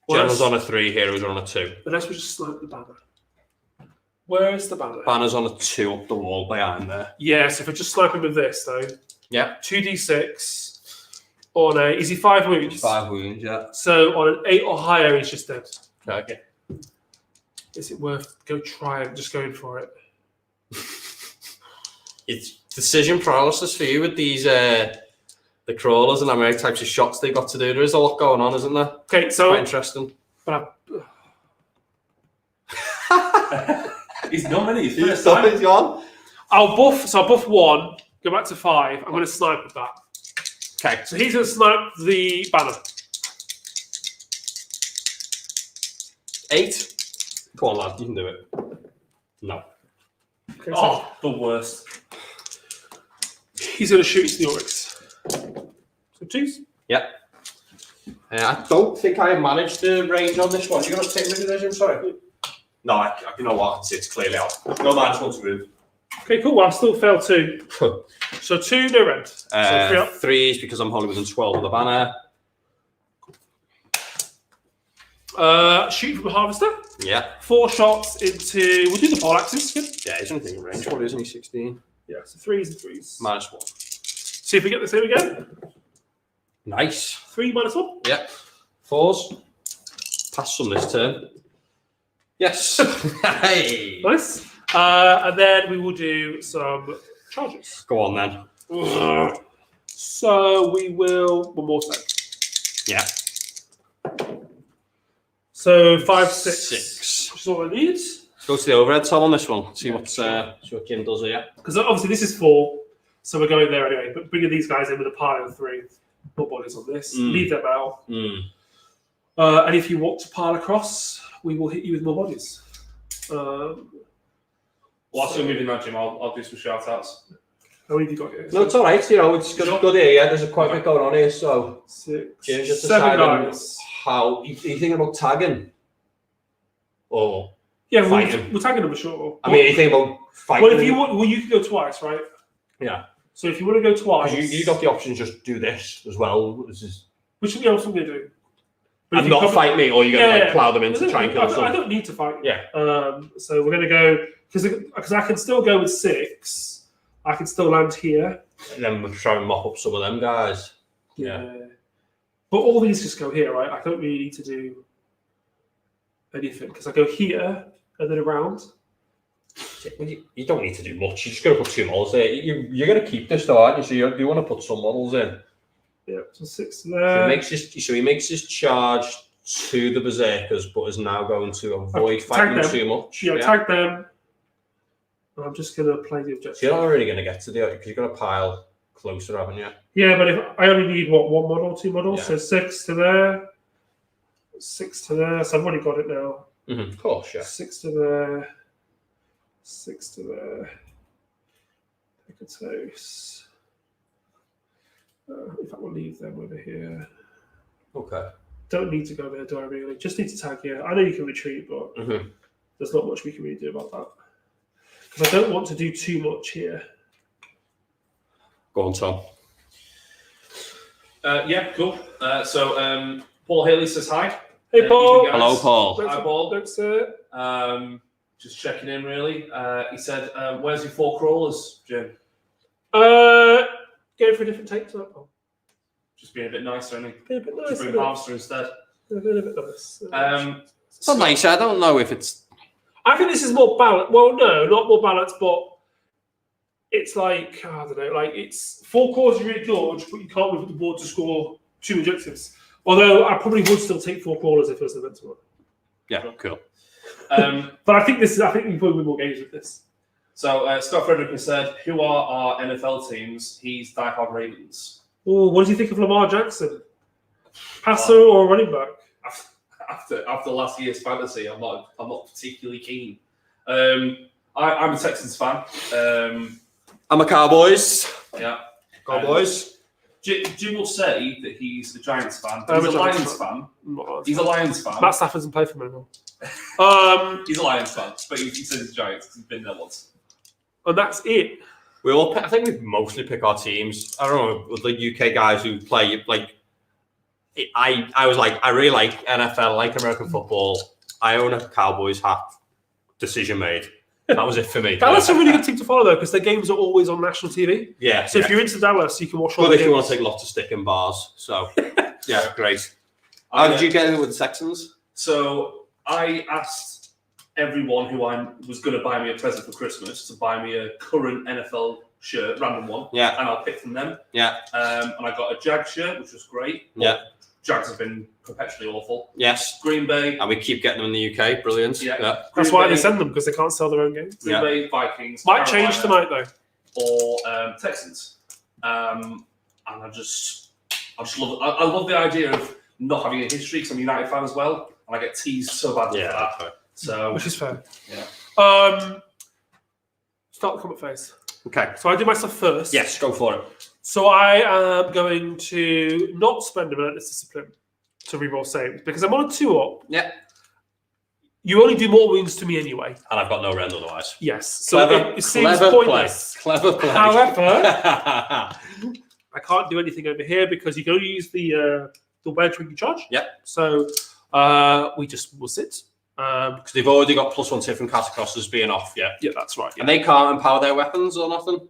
General's on a 3, Heroes are on a 2. But let's just snipe the banner. Where is the banner? Banner's on a 2 up the wall behind there. Yes, if I just snipe him with this, though. Yeah. 2d6 on a... Is he 5 wounds? 5 wounds, yeah. So on an 8 or higher, he's just dead. Okay. Is it worth just going for it? It's decision paralysis for you with these... the crawlers and how many types of shots they've got to do. There is a lot going on, isn't there? Okay, so... Quite interesting. But He's not many. He's gone. I'll buff 1, go back to 5. I'm going to snipe with that. Okay. So he's going to snipe the banner. 8. Come on, lad. You can do it. No. Okay, so the worst. he's going to shoot into the Oryx. So 2s. Yeah. I don't think I managed the range on this one. You're going to take me to this, sorry? No, you know what? I can see it's clearly out. No -1 to move. Okay, cool. Well, I've still failed 2. So 2, no rent. So 3 up. 3s because I'm holding within 12 of the banner. Shoot from the harvester. Yeah. 4 shots into... We'll do the pole axis. Good. Yeah, he's only in range. What is he? 16? Yeah, so 3s and 3s. -1. See if we get the same again. Nice. 3 -1. Yeah. 4s. Pass on this turn. Yes. Hey. Nice. And then we will do some charges. Go on then. So we will... One more time. Yeah. So 5, 6. 6. Which is all I need. Let's go to the overhead Tom on this one. See what Jim does here. Because obviously this is 4, so we're going there anyway. But bringing these guys in with a pile of 3. Put bodies on this. Leave them out. And if you want to pile across, we will hit you with more bodies. Whilst you're moving that, Jim, I'll do some shout-outs. How many have you got here? No, it's all right. You know, it's good here. Yeah, there's quite a bit going on here. So 6, James just 7 decided guys. how. Are you thinking about tagging? Or Yeah, fighting? we're tagging them for sure. I mean, are you thinking about fighting? Well, if you want, you can go twice, right? Yeah. So if you want to go twice, you got the option to just do this as well. This is which is what I'm going to do. And not fight me, or you're going to plow them in to try and kill them. I don't need to fight. Yeah. So we're going to go because I can still go with 6. I can still land here. And then we'll try and mop up some of them guys. Yeah. But all these just go here, right? I don't really need to do anything because I go here and then around. You don't need to do much. You're just going to put 2 models there. You're going to keep this though, aren't you? So you want to put some models in. Yeah, so 6 there. So he makes his charge to the Berserkers, but is now going to avoid fighting them too much. Yeah, tag them. I'm just going to play the objective. So you're not really going to get to the because you've got a pile closer, haven't you? Yeah, but if I only need 1 model, 2 models, so 6 to there, 6 to there. So I've already got it now. Mm-hmm. Of course, yeah. 6 to there, 6 to there. Picatos. In fact, we'll leave them over here. Okay. Don't need to go there, do I really? Just need to tag here. I know you can retreat, but there's not much we can really do about that. Because I don't want to do too much here. Go on, Tom. Yeah, cool. So Paul Haley says hi. Hey, Paul. Hello, Paul. Hi, Paul. Thanks, just checking in, really. He said, where's your 4 crawlers, Jim? Go for a different take to that, Paul. Just being a bit nicer, isn't he? Being a bit nicer. Just bring Harvester instead. Being a bit nice. It's not nice. I don't know if it's... I think this is more balanced. Well, no, not more balanced, but it's like, I don't know, like it's 4 cores you're really good, but you can't move up the board to score 2 objectives. Although I probably would still take 4 crawlers if it was an event tomorrow. Yeah, cool. But I think we probably win more games with this. So Scott Frederick has said, who are our NFL teams? He's diehard Ravens. Oh, what do you think of Lamar Jackson? Passer or running back? After last year's fantasy, I'm not particularly keen. I'm a Texans fan. I'm a Cowboys. Yeah, Cowboys. Jim will say that he's a Giants fan. He's a Lions fan. He's a Lions fan. Matt Stafford doesn't play for me anymore. He's a Lions fan, but he says he's Giants because he's been there once. And that's it. I think we mostly pick our teams. I don't know, with the UK guys who play, like, I was like, I really like NFL, I like American football. I own a Cowboys hat. Decision made. That was it for me. Dallas are a really good team to follow, though, because their games are always on national TV. Yeah. So if you're into Dallas, you can watch all the the games. If you want games. to take lots of stick in bars. So, yeah, great. How did you get in with the Texans? So I asked everyone who I was going to buy me a present for Christmas to buy me a current NFL shirt, random one. Yeah. And I'll pick from them. Yeah. And I got a Jag shirt, which was great. Yeah. Jags have been perpetually awful. Yes. Green Bay. And we keep getting them in the UK. Brilliant. Yeah. That's why they send them, because they can't sell their own games. Green Bay, Vikings. Might change tonight, though. Or Texans. And I love I love the idea of not having a history, because I'm a United fan as well. And I get teased so badly for that. Okay. So, which is fair. Yeah. Start the comment phase. Okay. So I do my stuff first. Yes, go for it. So I am going to not spend a relentless discipline to reroll saves because I'm on a 2-up. Yeah. You only do more wounds to me anyway. And I've got no rend otherwise. Yes. So it seems pointless. Clever play. However, I can't do anything over here because you can only use the wedge when you charge. Yeah. So will sit. Because they've already got +1 hit from catacrosses being off, yeah. Yeah, that's right. Yeah. And they can't empower their weapons or nothing?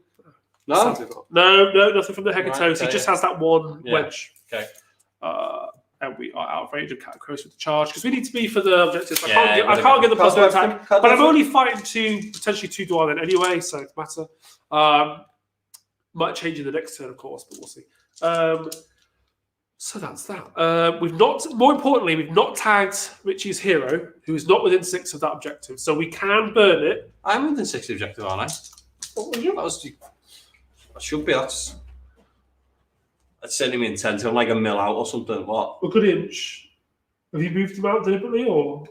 No? No, nothing from the Hecatos. Right, okay. He just has that one wedge. Okay. And we are out of range of catacrosses with the charge because we need to be for the objectives. I can't get the +1 attack, but I'm only fighting potentially 2 Dwarven anyway, so it doesn't matter. Might change in the next turn, of course, but we'll see. So that's that. More importantly, we've not tagged Ritchie's hero, who is not within 6 of that objective. So we can burn it. I'm within 6 of the objective, aren't I? What was you? I should be. That's certainly my intent. I'm like a mill out or something. What? A good inch. Have you moved him out deliberately, or?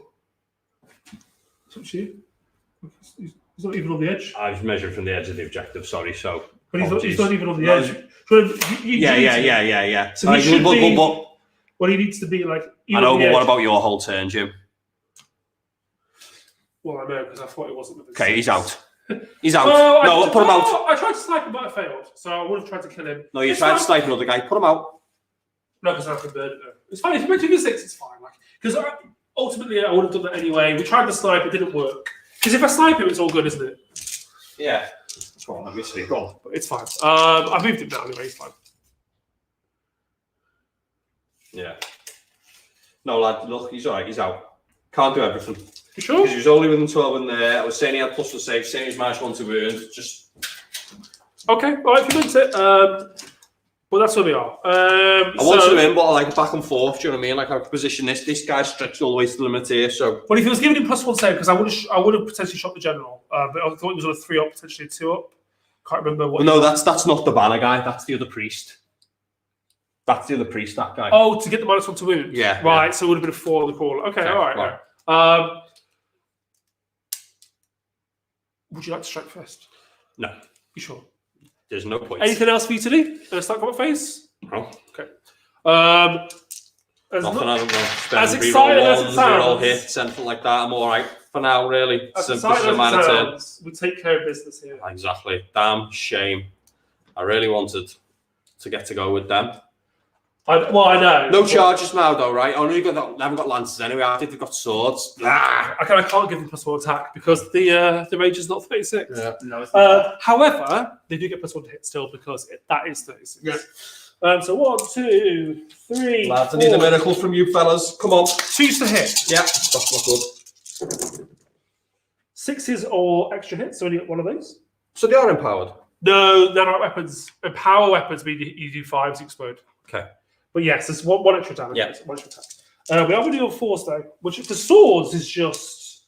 It's up to you. He's not even on the edge. I've measured from the edge of the objective, sorry. So. But he's not even on the edge. Yeah. So he should be. Well, he needs to be like. I know, but what about your whole turn, Jim? Well, I know because I thought it wasn't. Okay, he's out. He's out. No, put him out. I tried to snipe him, but I failed. So I would have tried to kill him. No, you tried to snipe another guy. Put him out. No, because I can burn it. It's fine. If you make 2 6, it's fine. Because ultimately, I would have done that anyway. We tried to snipe, it didn't work. Because if I snipe him, it's all good, isn't it? Yeah. Go on, let me see. Go on. But it's fine. I moved him now anyway. It's fine. Yeah. No, lad, look, he's all right. He's out. Can't do everything. You sure? Because he was only within 12 in there. I was saying he had plus for save, saying he's -1 to wound. Just. Okay, all right, if you meant it. Well, that's where we are. I wanted him in, but I back and forth. Do you know what I mean? Like I could position this guy's stretched all the way to the limit here. So. Well, if he was giving him +1 save, because I would have potentially shot the general, but I thought he was on a 3 up, potentially a 2 up. Can't remember what. No, that's not the banner guy. That's the other priest. That guy. Oh, to get the -1 to wound. Yeah. Right. Yeah. So it would have been a 4 on the call. Okay. All right. Right. Would you like to strike first? No. You sure? There's no point. Anything else for you to do? Start combat phase? No. Okay. As exciting as it sounds, hits, anything like that. I'm all right for now, really. As Simple exciting as it turn. sounds, we take care of business here. Exactly. Damn shame. I really wanted to get to go with them. I know. No charges now, though, right? I haven't got lances anyway. I think they've got swords. I can't give them +1 attack because the range is not 36. Yeah. No, however, they do get +1 to hit still because that is 36. Yeah. So 1, 2, 3. Lads, I need a miracle from you fellas. Come on. 2's to hit. Yeah, that's not good. 6s or extra hits, so only get 1 of those. So they are empowered? No, they're not weapons. Power weapons mean you do 5s explode. Okay. But yes, there's one extra damage. Yeah. 1 extra attack. We are going to do a 4 though, which the swords is just.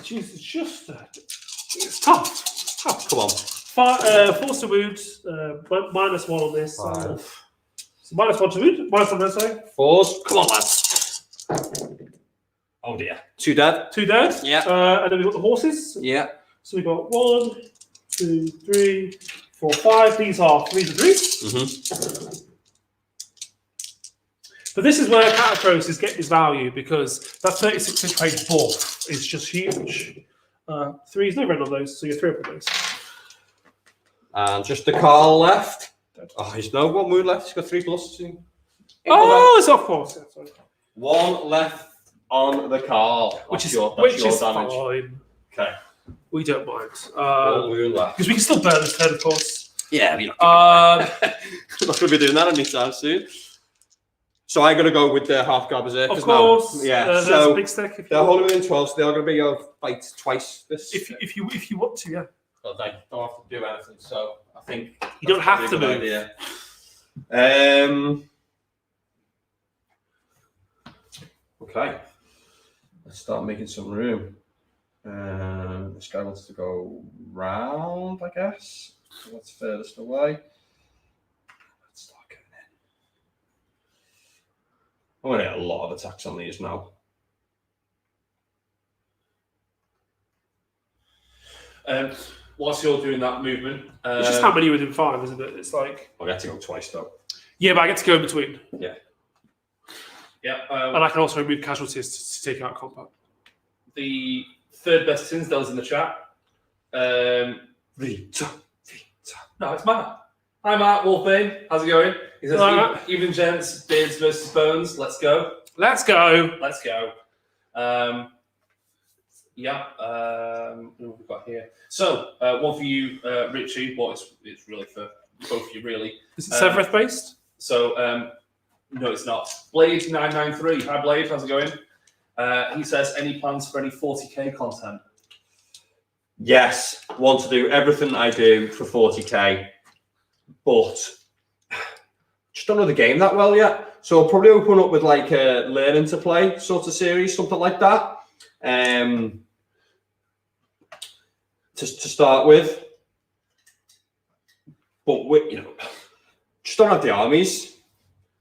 Jeez, it's tough. It's tough. Come on. Force to wound, -1 on this. So -1 to wound, -1 on this, sorry. 4s. Come on, lads. Oh dear. 2 dead. 2 dead. Yeah. And then we've got the horses. Yeah. So we've got 1, 2, 3, 4, 5. These are 3s. Mm-hmm. But this is where Catacrosis get his value because that 36-inch range buff is just huge. 3s, no red on those, so you're 3 up on those. And just the Carl left. Oh, he's no 1 wound left. He's got 3+. Oh, it's off course. Yeah, sorry. 1 left on the Carl. Which is damage. fine. Okay. We don't mind. 1 wound left. Because we can still burn this turn, of course. Yeah, we're not going to be doing that anytime soon. So I'm going to go with the half guard berserkers Of course. now. Yeah. There's So a big stick. If they're you want. holding within 12, so they are going to be able to fight twice this. If you want to, yeah. Well, they don't have to do anything, so I think You don't have to move. Idea. Okay. Let's start making some room. This guy wants to go round, I guess. So that's furthest away. Let's start going in. I'm going to get a lot of attacks on these now. Whilst you're doing that movement, It's just how many within 5, isn't it? It's like. I get to go twice, though. Yeah, but I get to go in between. Yeah. Yeah. And I can also remove casualties to take out combat. The 3rd best Tinsdale's in the chat. Rita. No, it's Matt. Hi, Matt Wolfbane. How's it going? He says, Hello, even gents, beards versus bones. Let's go. Let's go. Let's go. What have we got here? So, one for you, Ritchie. Well, it's really for both of you, really. Is it Severeth based? So, no, it's not. Blade 993. Hi, Blade. How's it going? He says, any plans for any 40k content? Yes, want to do everything I do for 40k, but just don't know the game that well yet. So I'll probably open up with like a learning to play sort of series, something like that. To start with, but just don't have the armies.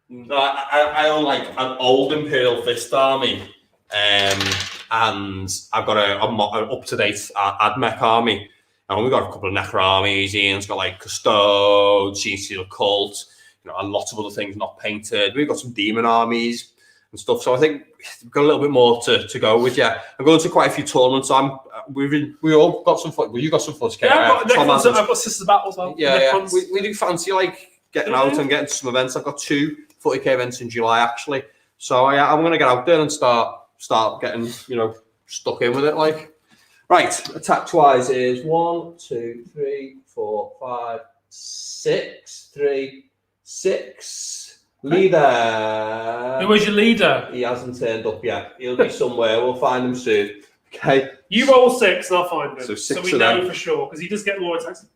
I own like an old Imperial Fist army, and I've got an up-to-date AdMech army. And we've got a couple of Necro armies. Ian's got like Custode, GC Cult, and lots of other things not painted. We've got some demon armies. and stuff. So I think we've got a little bit more to go with. Yeah, I'm going to quite a few tournaments. We all got some foot. Well, you got some foot. Yeah, I've got Sisters Battle as well. Yeah. We do fancy like getting out and getting to some events. I've got 2 40k events in July actually. So I'm going to get out there and start getting stuck in with it. Like, right, attack wise is 1, 2, 3, 4, 5, 6, 3, 6. Leader. Who was your leader? He hasn't turned up yet. He'll be somewhere. We'll find him soon. Okay. You roll 6 and I'll find him. So 6 we know for sure because he does get more attacks.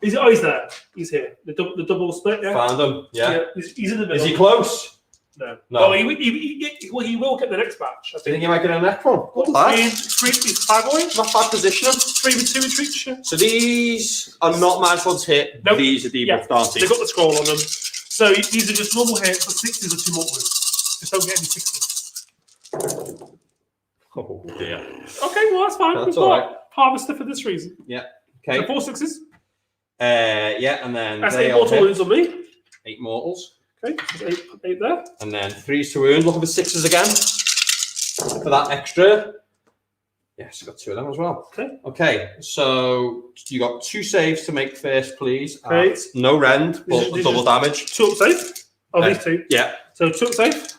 He's there. He's here. The double split. Yeah. Found him. Yeah. He's in the middle. Is he close? No. Well, he will get the next batch. I think he might get a next one. Good lad. 5 away. Not bad position. 3 with 2 retreats. Yeah. So these are not -1 hit. Nope. These are debuffed, aren't they? They've got the scroll on them. So these are just normal hits, but 6s are 2 mortals. Just don't get any 6s. Oh dear. Okay, well that's fine. That's all right. Harvester for this reason. Yeah. Okay. So 4 6s. Yeah, and then that's 8 mortal wounds on me. 8 mortals. Okay, there's 8 there. And then 3s to wound. Look at the 6s again for that extra. Yes, I've got 2 of them as well. Okay. So you got 2 saves to make first, please. Okay. No rend, but double damage. 2 up safe. Oh, these 2. Yeah. So 2 up safe.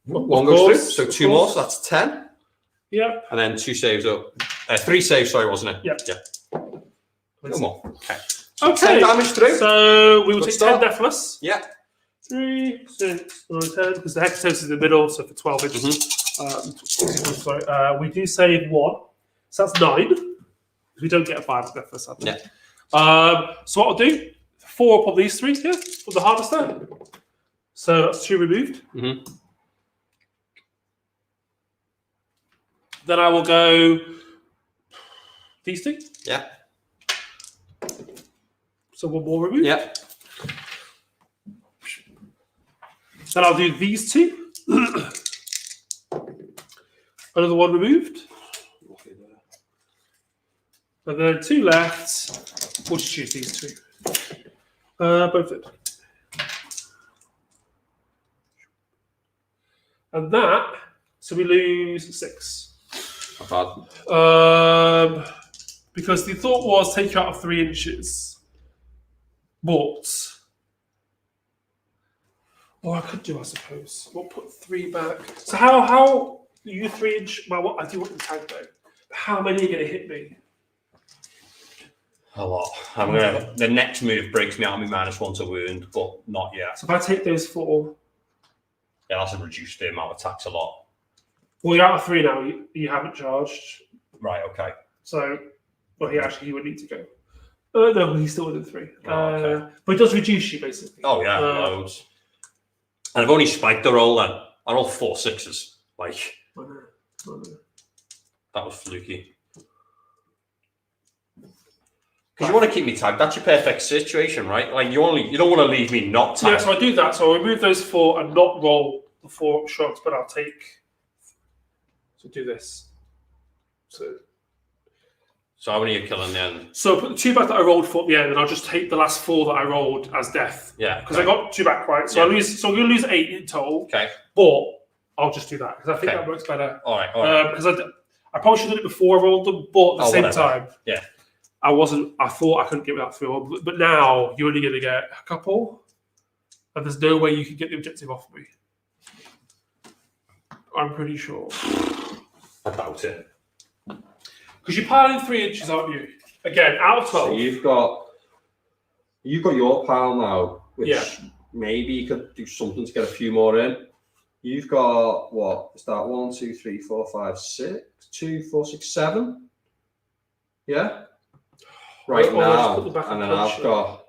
1 goes through. So 2 more. So that's 10. Yeah. And then 2 saves up. 3 saves. Sorry, wasn't it? Yeah. Yeah. No more. Okay. Okay. 10 damage through. So we will take 10 deathless. Yeah. 3, 6, 9, 10. Because the Hexatose is in the middle, so for 12 inches. We do save 1. So that's 9. We don't get a 5 deathless. Yeah. So what I'll do, 4 upon these 3 here for the harvester. So that's 2 removed. Then I will go these 2. Yeah. So 1 more removed. Yeah. Then I'll do these 2. Another 1 removed. And then 2 left. We'll just choose these 2. Both it. And that, so we lose 6. Not bad. Because the thought was take out of 3 inches. But, I could do, I suppose. We'll put 3 back. So how you 3 inch? Well, what I do want the tag though. How many are going to hit me? A lot. The next move breaks me out of my -1 to wound, but not yet. So if I take those 4, yeah, that's reduced the amount of attacks a lot. Well, you're out of 3 now. You haven't charged. Right. Okay. So, he would need to go. No, he's still within 3. Okay. But it does reduce you basically. Oh yeah, loads. And I've only spiked the roll then. I rolled 4 6s. Like that was fluky. Because you want to keep me tagged. That's your perfect situation, right? Like you don't want to leave me not tagged. Yeah, so I do that. So I'll remove those 4 and not roll the 4 shots, but I'll take. So do this. So how many are you killing then? So put the 2 back that I rolled for at the end, and I'll just take the last 4 that I rolled as death. Yeah. Because I got 2 back right. So I'm going to lose 8 in total. Okay. But I'll just do that because I think that works better. All right. Because I probably should have done it before I rolled them, but at the same time, yeah, I thought I couldn't get that through, but now you're only going to get a couple, and there's no way you can get the objective off me. I'm pretty sure. I doubt it. Because you're piling 3 inches, aren't you? Again, out of 12. So you've got your pile now, which maybe you could do something to get a few more in. You've got what? Is that 1, 2, 3, 4, 5, 6, 2, 4, 6, 7? Yeah. Right now, and then I've got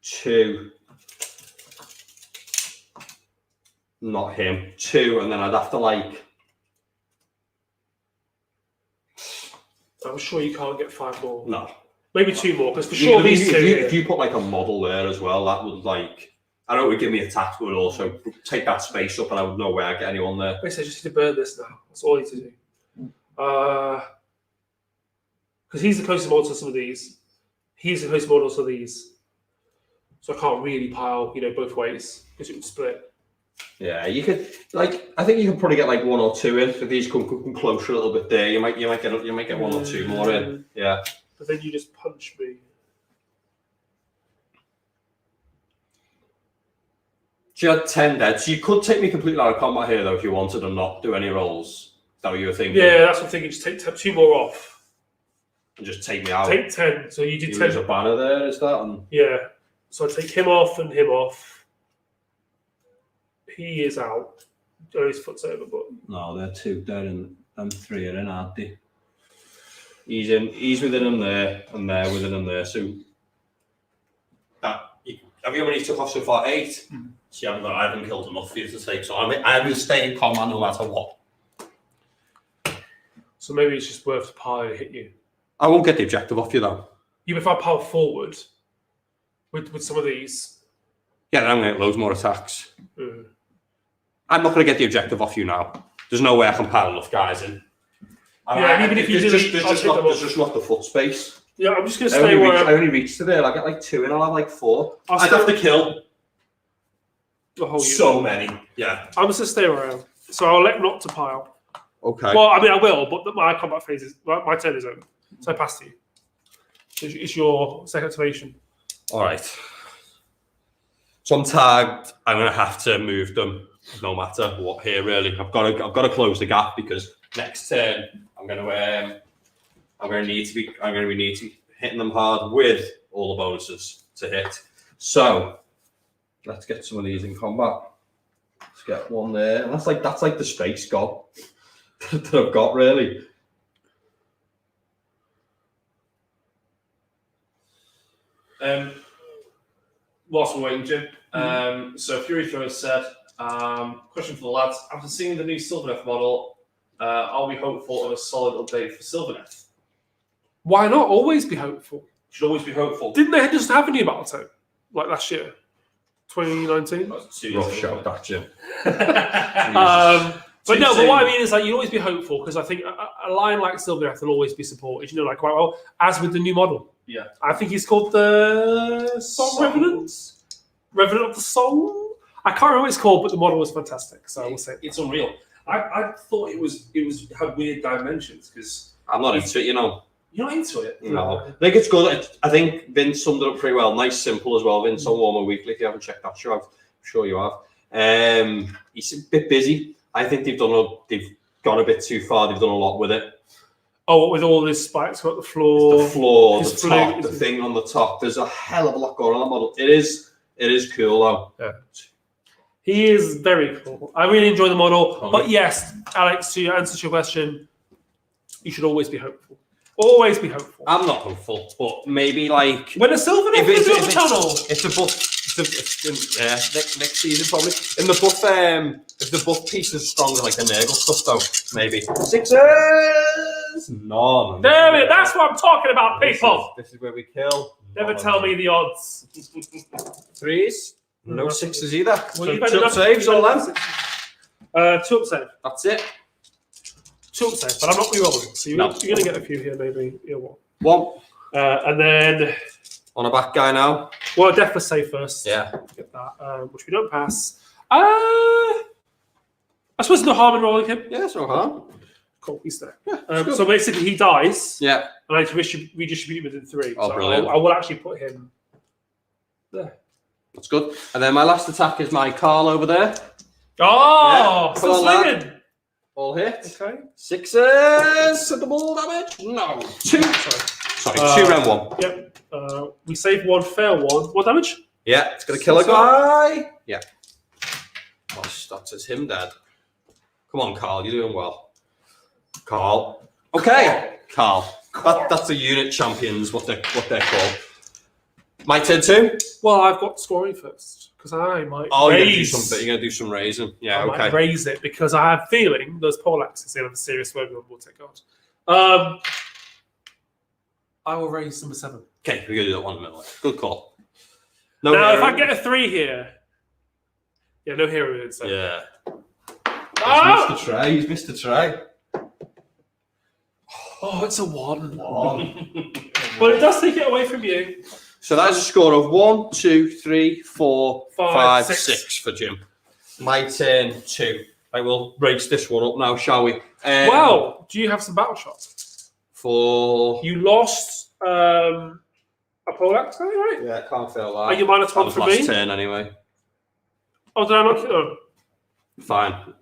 2. Not him. 2, and then I'd have to like. I'm sure you can't get 5 more. No. Maybe 2 more, because for sure these 2. If you put like a model there as well, that would like. I know it would give me attacks, but it would also take that space up, and I would know where I get anyone there. Basically, I just need to burn this now. That's all I need to do. Because he's the closest model to some of these. He's the closest model to these. So I can't really pile, both ways because it would split. Yeah, you could I think you could probably get like 1 or 2 in if these come closer a little bit there. You might get 1 or 2 more in. Yeah. But then you just punch me. So you had 10 dead. So you could take me completely out of combat here though if you wanted and not do any rolls. Is that what you were thinking? Yeah, that's what I'm thinking. Just take 2 more off. And just take me out. Take 10. So you did 10. There's a banner there, is that? And... Yeah. So I take him off and him off. He is out. Oh, his foot's over, but no, they're 2. They're in. Them 3 are in, aren't they? He's in. He's within him there, and they're within him there. So that have you how many took off so far? 8. See, I haven't killed enough for you to take. So I will stay in combat no matter what. So maybe it's just worth the pile to hit you. I won't get the objective off you though. Yeah, if I pile forward with some of these. Yeah, then I'm going to get loads more attacks. I'm not going to get the objective off you now. There's no way I can pile enough guys in. Even if you there's just not the foot space. Yeah, I'm just going to stay where I only reach to there. I get like 2 and I'll have like 4. I'd have to kill so many. Yeah. I'm just going to stay where I am. So I'll elect not to pile. Okay. Well, I mean, I will, but my combat phase is... My turn is over. So I pass to you. It's your second activation. All right. So I'm tagged. I'm going to have to move them no matter what here, really. I've got to close the gap because next turn I'm going to need to be hitting them hard with all the bonuses to hit. So let's get some of these in combat. Let's get one there. And that's like the space god that I've got, really. Whilst we're waiting, Jim. So Fury Thrower said, question for the lads. After seeing the new Sylvaneth model, are we hopeful of a solid update for Sylvaneth? Why not always be hopeful? Should always be hopeful. Didn't they just have a new Battletome? Like last year? 2019? Rough shout, that, Jim. But what I mean is like you always be hopeful because I think a line like Sylvaneth will always be supported. Like quite well, as with the new model. Yeah, I think he's called the Song Revenant. Revenant of the Song. I can't remember what it's called, but the model was fantastic. So I will say it's unreal. I thought it had weird dimensions because I'm not into it. You're not into it. No, I think it's good. I think Vince summed it up pretty well. Nice, simple as well. Vince on Warmer Weekly. If you haven't checked that show, I'm sure you have. He's a bit busy. I think they've gone a bit too far. They've done a lot with it. Oh, with all these spikes about the floor. The floor, the top, the thing on the top. There's a hell of a lot going on that model. It is cool though. Yeah. He is very cool. I really enjoy the model. But yes, Alex, to answer your question, you should always be hopeful. Always be hopeful. I'm not hopeful, but maybe like when a Sylvaneth is on the channel. If the buff, next season probably. In the buff, if the buff piece is stronger, like the Nurgle stuff, though, maybe 6s. No. Damn it! That's what I'm talking about, people. This is where we kill. Never tell me the odds. 3s. No 6s either. Well, so 2 up saves on them. 2 up save. That's it. 2 up save, but I'm not rerolling. So you're going to get a few here, maybe. One. And then on a back guy now. Well, Deathless save first. Yeah. Get that, which we don't pass. I suppose there's no harm in rolling him. Yeah, it's no harm. Cool, he's there. Yeah, so basically, he dies. Yeah. And I redistribute within 3. Oh, so brilliant. I will actually put him there. That's good. And then my last attack is my Carl over there. Oh, yeah. still swinging. All hit. Okay. 6s. Double damage. No. 2. Sorry. 2 round 1. Yep. We save 1, fail 1. What damage? Yeah, it's going to kill a guy. Yeah. Oh, that's him dead. Come on, Carl. You're doing well. Carl. Okay. Carl. That's the unit champions, what they're called. My turn too? Well, I've got scoring first because I might raise. You're going to do some raising. Yeah, I might raise it because I have a feeling those poleaxes they have a serious word with take God. I will raise number 7. Okay, we're going to do that one in a minute. Good call. Now, if I get a 3 here, no hero in so. Yeah. Oh! He's missed a try. He's missed a try. Oh, it's a 1. But it does take it away from you. So that is a score of 1, 2, 3, 4, 5, 6 for Jim. My turn 2. I will raise this one up now, shall we? Wow. Do you have some battle shots? You lost a poleaxe, right? Yeah, can't fail that. Are you -1 for me? Last turn anyway. Oh, did I not? Oh. Fine.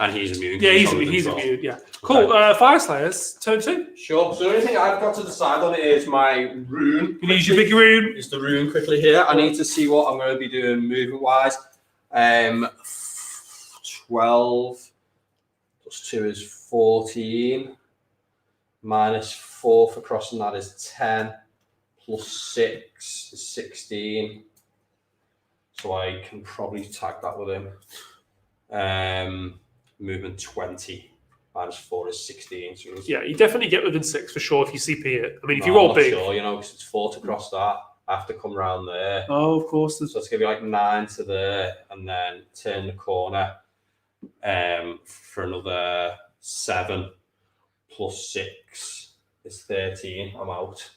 And he's immune. Yeah, he's immune. Yeah. Cool. Okay. Fyreslayers, turn 2. Sure. So the only thing I've got to decide on is my rune. You use your big rune. Is the rune quickly here? I need to see what I'm going to be doing movement wise. 12 plus 2 is 14. -4 for crossing that is 10. Plus 6 is 16. So I can probably tag that with him. Movement 20. -4 is 16. So yeah, you definitely get within 6 for sure if you CP it. I mean, if you roll big. Sure, because it's 4 to cross that. I have to come around there. Oh, of course. So it's going to be like 9 to there and then turn the corner for another 7 plus 6 is 13. I'm out.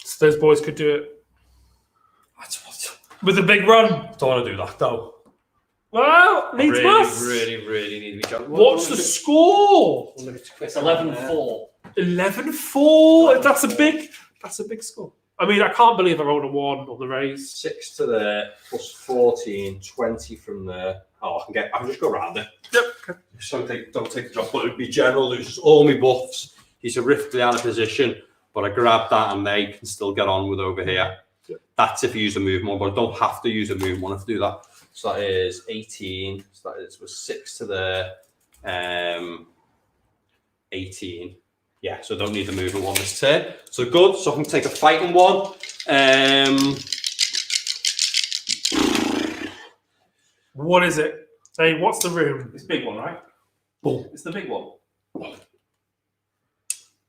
So those boys could do it. With a big run. Don't want to do that though. Well, needs must. Really need to be jumping. What's the score? It's 11-4. 11-4. That's a big score. I mean, I can't believe I rolled a 1 on the raise. 6 to there, plus 14, 20 from there. Oh, I can just go around it. Yep. Okay. So don't take the drop, but it'd be general loses all my buffs. He's horrifically out of position, but I grab that and they can still get on with over here. Yep. That's if you use a move one, but I don't have to use a move one if I do that. So that is 18. So that is with 6 to there, 18. Yeah, so I don't need the movement one this turn. So good. So I can take a fighting one. What is it? Hey, what's the room? It's a big one, right? Boom. It's the big one. Do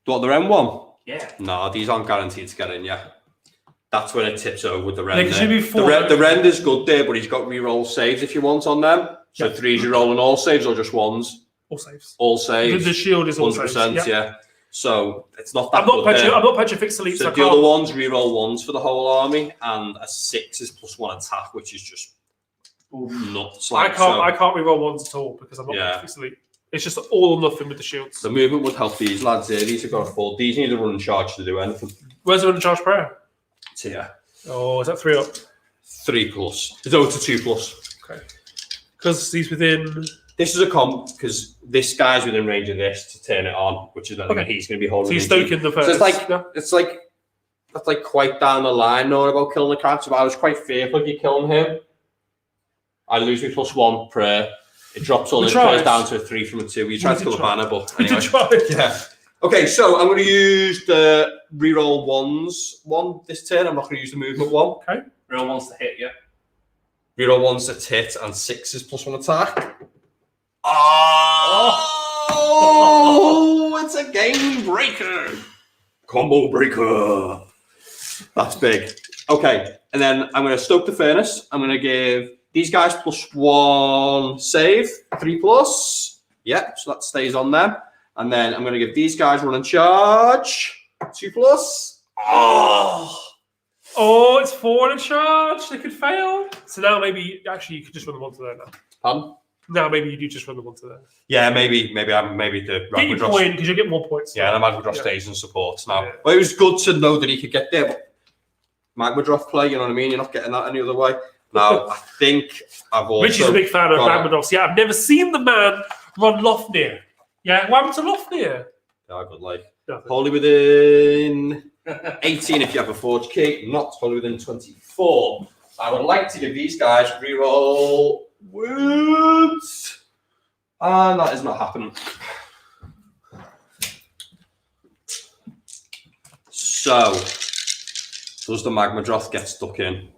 you want the Ren one? Yeah. No, these aren't guaranteed to get in yet. That's when it tips over with the Ren. The Ren is good there, but he's got reroll saves if you want on them. So yeah. 3s you rolling all saves or just 1s? All saves. All saves. The shield is all 100%, saves. Yeah. So it's not that I'm not petrifixed elite. So the other ones reroll 1s for the whole army, and a 6 is +1 attack, which is just nuts. I can't reroll 1s at all because I'm not petrifixed elite. It's just all or nothing with the shields. The movement would help these lads here. These have got a 4. These need a run and charge to do anything. Where's the run and charge prayer? It's here. Oh, is that 3 up? 3+. It's over to 2+. Okay. Because he's within. This is a comp because this guy's within range of this to turn it on, which is then he's going to be holding. So he's stoking the first. So it's like that's like quite down the line knowing about killing the character. But I was quite fearful if you're killing him. I lose me +1 prayer. It drops all. It goes down to a 3 from a 2. You tried to kill the banner, but anyway. Yeah. Okay, so I'm going to use the reroll 1s one this turn. I'm not going to use the movement 1. Okay. Reroll 1s to hit, yeah. Reroll 1s to hit and 6 is +1 attack. Oh, it's a game breaker. Combo breaker. That's big. Okay, and then I'm going to stoke the furnace. I'm going to give these guys +1 save, 3+. Yep, so that stays on them. And then I'm going to give these guys run and charge, 2+. Oh, it's 4 and a charge. They could fail. So now maybe you could just run them onto there now. Pardon? No, maybe you do just run them onto there. Yeah, maybe the get your point because you get more points. Yeah, the Magmadroth stays and supports now. Yeah. Well, it was good to know that he could get there. But Magmadroth play, you know what I mean? You're not getting that any other way. Now, I think I've also. Ritchie's a big fan of Magmadroths. Yeah, I've never seen the man run Lofnir. Yeah, what happened to Lofnir? Yeah, good life. Wholly within 18 if you have a forge key, not wholly within 24. I would like to give these guys reroll wounds. And that is not happening. So, does the Magmadroth get stuck in?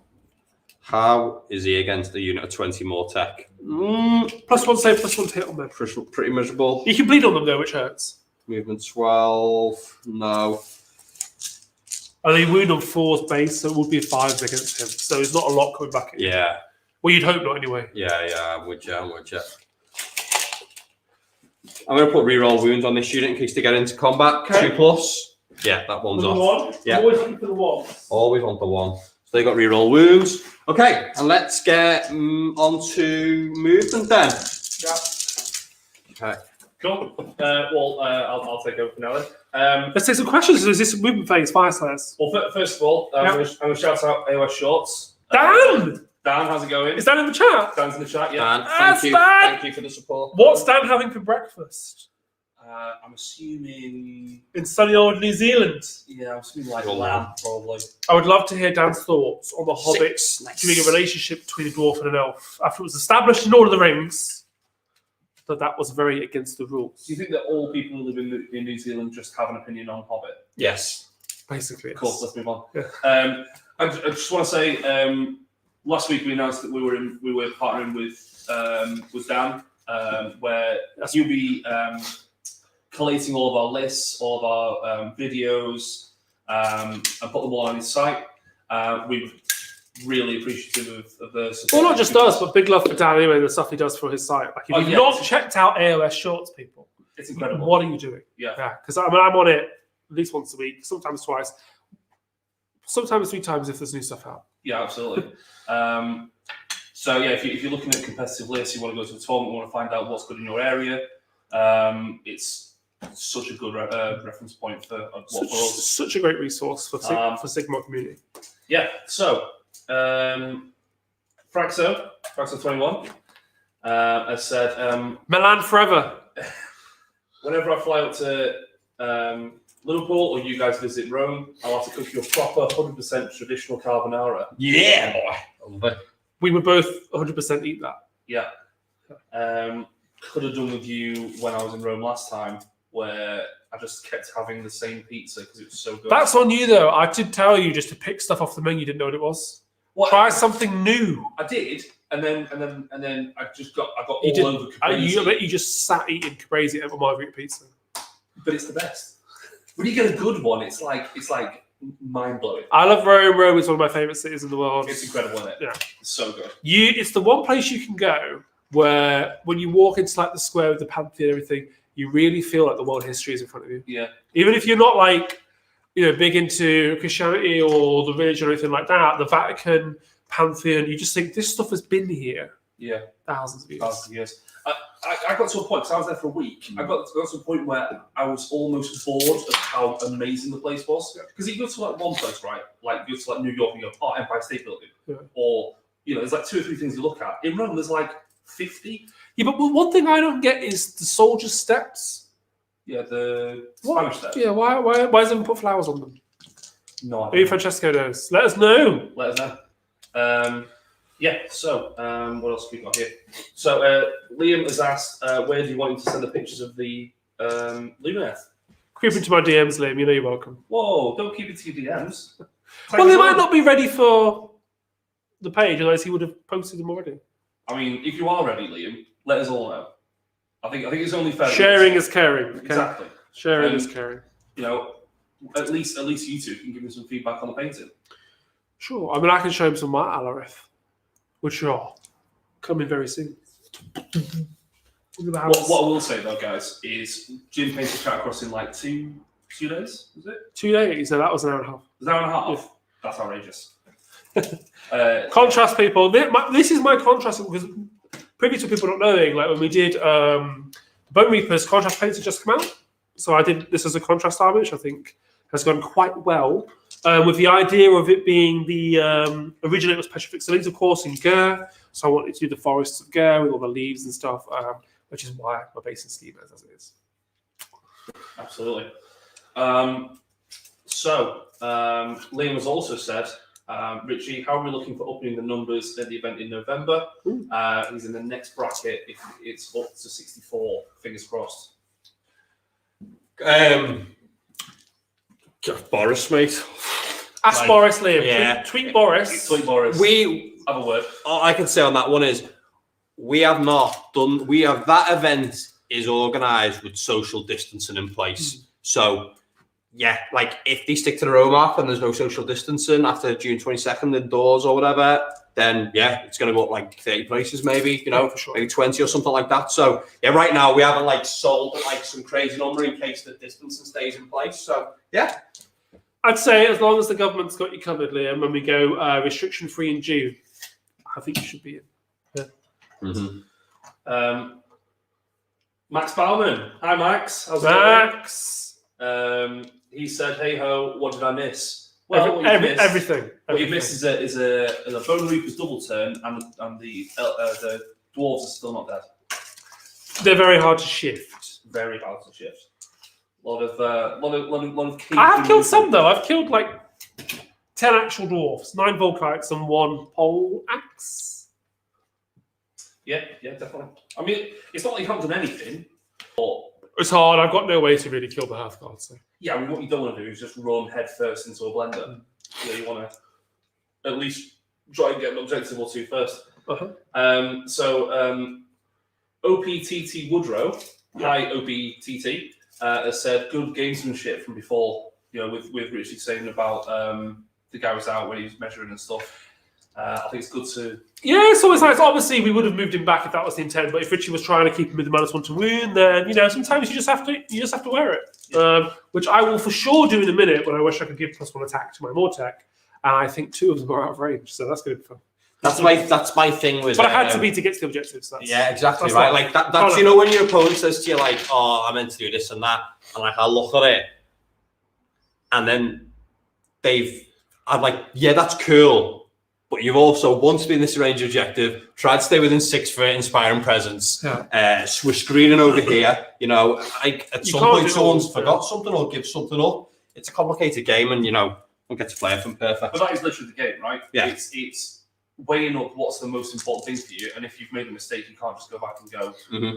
How is he against a unit of 20 more tech? +1 save, +1 hit on them. Pretty miserable. You can bleed on them though, which hurts. Movement 12. No. And they wound on 4's base, so it would be a 5 against him. So there's not a lot coming back in. Yeah. Well, you'd hope not anyway. Yeah, I'm with you. I'm going to put reroll wounds on this unit in case they get into combat. Okay. 2+. Yeah, that one's Number off. one. Yeah. Always looking for the ones. Always want the one. So they got reroll wounds. Okay, and let's get on to movement then. Yeah. Okay. Cool. I'll take over for now then. Let's take some questions. Is this movement phase, Fireslayers? Well, first of all, I'm going to shout out AOS Shorts. Dan! Dan, how's it going? Is Dan in the chat? Dan's in the chat, yeah. Dan, That's Dan! Thank you for the support. What's Dan having for breakfast? I'm assuming... In sunny old New Zealand. Yeah, I'm assuming like Your lamb, lamb. probably. I would love to hear Dan's thoughts on the Hobbit Nice. doing a relationship between a dwarf and an elf after it was established in Lord of the Rings that was very against the rules. Do you think that all people who live in New Zealand just have an opinion on Hobbit? Yes. Basically, Cool, let's move on. Yeah. I just want to say, last week we announced that we were partnering with Dan, where you'll be collating all of our lists, all of our videos, and put them all on his site. We're really appreciative of the support. Well, not just us, but big love for Dan anyway, the stuff he does for his site. Like, if you've not checked out AOS Shorts, people, it's incredible. What are you doing? Yeah. Because I'm on it at least once a week, sometimes twice, sometimes 3 times if there's new stuff out. Yeah, absolutely. So yeah, if you're looking at competitive lists, you want to go to a tournament, you want to find out what's good in your area. It's such a good reference point for what we're all. Such a great resource for Sigmar community. Yeah. So Fraxo21 has said, Milan forever. whenever I fly up to Liverpool or you guys visit Rome, I'll have to cook you a proper 100% traditional carbonara. Yeah, boy. We would both 100% eat that. Yeah. Could have done with you when I was in Rome last time, where I just kept having the same pizza because it was so good. That's on you, though. I did tell you just to pick stuff off the menu. You didn't know what it was. Well, Try something new. I did, and then I got all over Caprese. I bet you just sat eating Caprese over margherita pizza. But it's the best. When you get a good one, it's like mind blowing. I love Rome. Rome is one of my favorite cities in the world. It's incredible, isn't it? Yeah, it's so good. It's the one place you can go where when you walk into like the square with the Pantheon and everything, you really feel like the world history is in front of you. Yeah. Even if you're not like, big into Christianity or the religion or anything like that, the Vatican, Pantheon, you just think this stuff has been here. Yeah. Thousands of years. I got to a point, because I was there for a week, I got to a point where I was almost bored of how amazing the place was. Because you go to like one place, right? Like you go to like New York and you go, Empire State Building. Yeah. Or, there's like 2 or 3 things you look at. In Rome, there's like 50. Yeah, but one thing I don't get is the soldiers' steps. Yeah, the Spanish steps. Yeah, why does everyone put flowers on them? No idea. Maybe Francesco knows. Let us know. Yeah, so what else have we got here? So Liam has asked, where do you want him to send the pictures of the Lumineth? Creep into my DMs, Liam. You're welcome. Whoa, don't keep it to your DMs. Well, they might not be ready for the page, otherwise he would have posted them already. I mean, if you are ready, Liam, let us all know. I think it's only fair. Sharing is caring. Okay? Exactly. Sharing is caring. At least you two can give me some feedback on the painting. Sure. I mean, I can show him some of my Battlereport, which are coming very soon. What I will say though, guys, is Jim painted Catacross in like two days. Was it 2 days? So that was an hour and a half. Was an hour and a half? Yeah. That's outrageous. Contrast, people. This is my contrast because previous to people not knowing, like when we did Bonereapers, contrast paints had just come out. So I did this as a contrast army, which I think has gone quite well. With the idea of it being the originally it was Petrifixilines, of course, in Ger. So I wanted to do the forests of Ger with all the leaves and stuff, which is why my base in scheme is as it is. Absolutely. So Liam has also said, Ritchie, how are we looking for upping the numbers at the event in November? He's in the next bracket if it's up to 64. Fingers crossed. Boris, mate. Ask Boris, Liam. Yeah. Tweet Boris. Tweet Boris. We have a word. All I can say on that one is we have not done. We have that event is organised with social distancing in place. So yeah, like if they stick to the roadmap and there's no social distancing after June 22nd indoors or whatever, then yeah, it's going to go up like 30 places, maybe, you know, for sure. maybe 20 or something like that. So yeah, right now we haven't like sold at like some crazy number in case the distancing stays in place. So yeah. I'd say as long as the government's got you covered, Liam, when we go restriction free in June, I think you should be in. Yeah. Mm-hmm. Max Bauman. Hi, Max. How's it going? He said, "Hey ho, what did I miss?" Well, everything. What you missed is a Bonereapers double turn, and the dwarves are still not dead. They're very hard to shift. Very hard to shift. A lot of key. I have killed some though. I've killed like 10 actual dwarves, 9 Volkites, and 1 pole axe. Yeah, definitely. I mean, it's not like you haven't done anything, but it's hard. I've got no way to really kill the Hearthguard. So. Yeah, I mean, what you don't want to do is just run head first into a blender. You want to at least try and get an objective or two first. OPTT Woodrow, hi OPTT, has said good gamesmanship from before. You know, with Ritchie saying about the guy was out when he was measuring and stuff. I think it's good to. Yeah, it's always nice. Obviously, we would have moved him back if that was the intent. But if Ritchie was trying to keep him with the -1 to wound, then you know sometimes you just have to wear it. Which I will for sure do in a minute. When I wish I could give +1 attack to my Mortec, and I think 2 of them are out of range, so that's going to be fun. That's my thing with. But I had to be to get to the objectives. Yeah, exactly right. Like that's you know when your opponent says to you like, "Oh, I meant to do this and that," and like I look at it, and then I'm like, "Yeah, that's cool." But you've also once been this range objective, tried to stay within 6 for inspiring presence. Yeah. We're screening over here. You know, at some point someone's forgot something or give something up. It's a complicated game, and you know, we'll get to play it from perfect. But that is literally the game, right? Yeah. It's weighing up what's the most important thing for you, and if you've made a mistake, you can't just go back and go,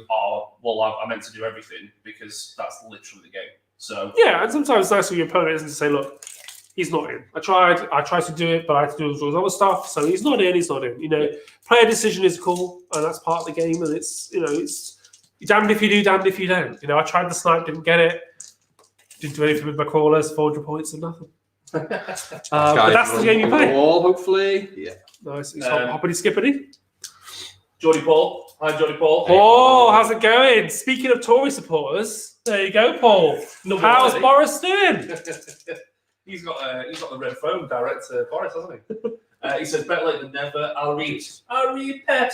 "Oh, well, I meant to do everything," because that's literally the game. So yeah, and sometimes it's nice for your opponent isn't to say, "Look, he's not in. I tried to do it, but I had to do all those other stuff. So he's not in. You know, player decision is cool, and that's part of the game. And it's you're damned if you do, damned if you don't. You know, I tried the snipe, didn't get it. Didn't do anything with my crawlers, 400 points and nothing. But that's the game you play. Wall, hopefully. Yeah. Nice. He's hoppity skippity. Geordie Paul. Hi, Geordie Paul. Oh, how's it going? Speaking of Tory supporters, there you go, Paul. How's Boris doing? He's got the red phone direct to Boris, hasn't he? He says, "Better late than never. I'll read pet."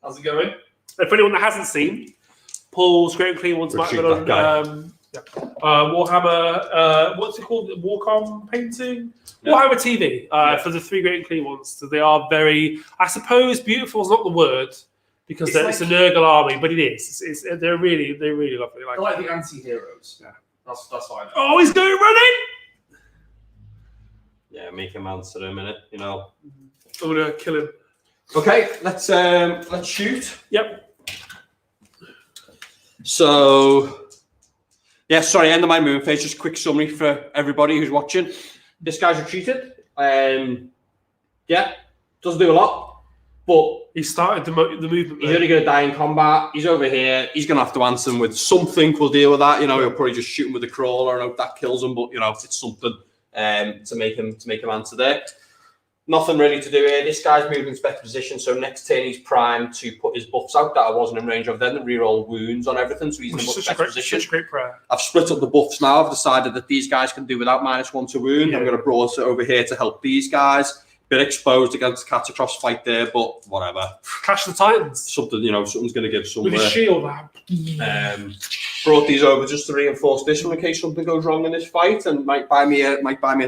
How's it going? For anyone that hasn't seen, Paul's Great and Clean Ones might have been on Warhammer. What's it called? Warcom painting. Yeah. Warhammer TV for the 3 Great and Clean Ones. So they are very. I suppose beautiful is not the word because it's a Nurgle army, but it is. They're really lovely. They're like the anti-heroes. Yeah, that's fine. Oh, he's going running. Yeah, make him answer in a minute, you know. I'm gonna kill him. Okay, let's shoot. Yep. So yeah, sorry, end of my movement phase. Just a quick summary for everybody who's watching. This guy's retreated. Yeah, doesn't do a lot, but he started the movement. He's only going to die in combat. He's over here. He's going to have to answer him with something. We'll deal with that. You know, he'll probably just shoot him with a crawler and hope that kills him. But you know, it's something. To make him answer there. Nothing really to do here. This guy's moving into better position, so next turn he's primed to put his buffs out that I wasn't in range of. Then the reroll wounds on everything, so he's in a much better position. Such a great prayer. I've split up the buffs now. I've decided that these guys can do without -1 to wound. Yeah. I'm going to brawl it over here to help these guys. Bit exposed against the Catacross fight there, but whatever. Clash the Titans. Something, you know, something's going to give somewhere. With his shield out. Brought these over just to reinforce this one in case something goes wrong in this fight, and might buy me a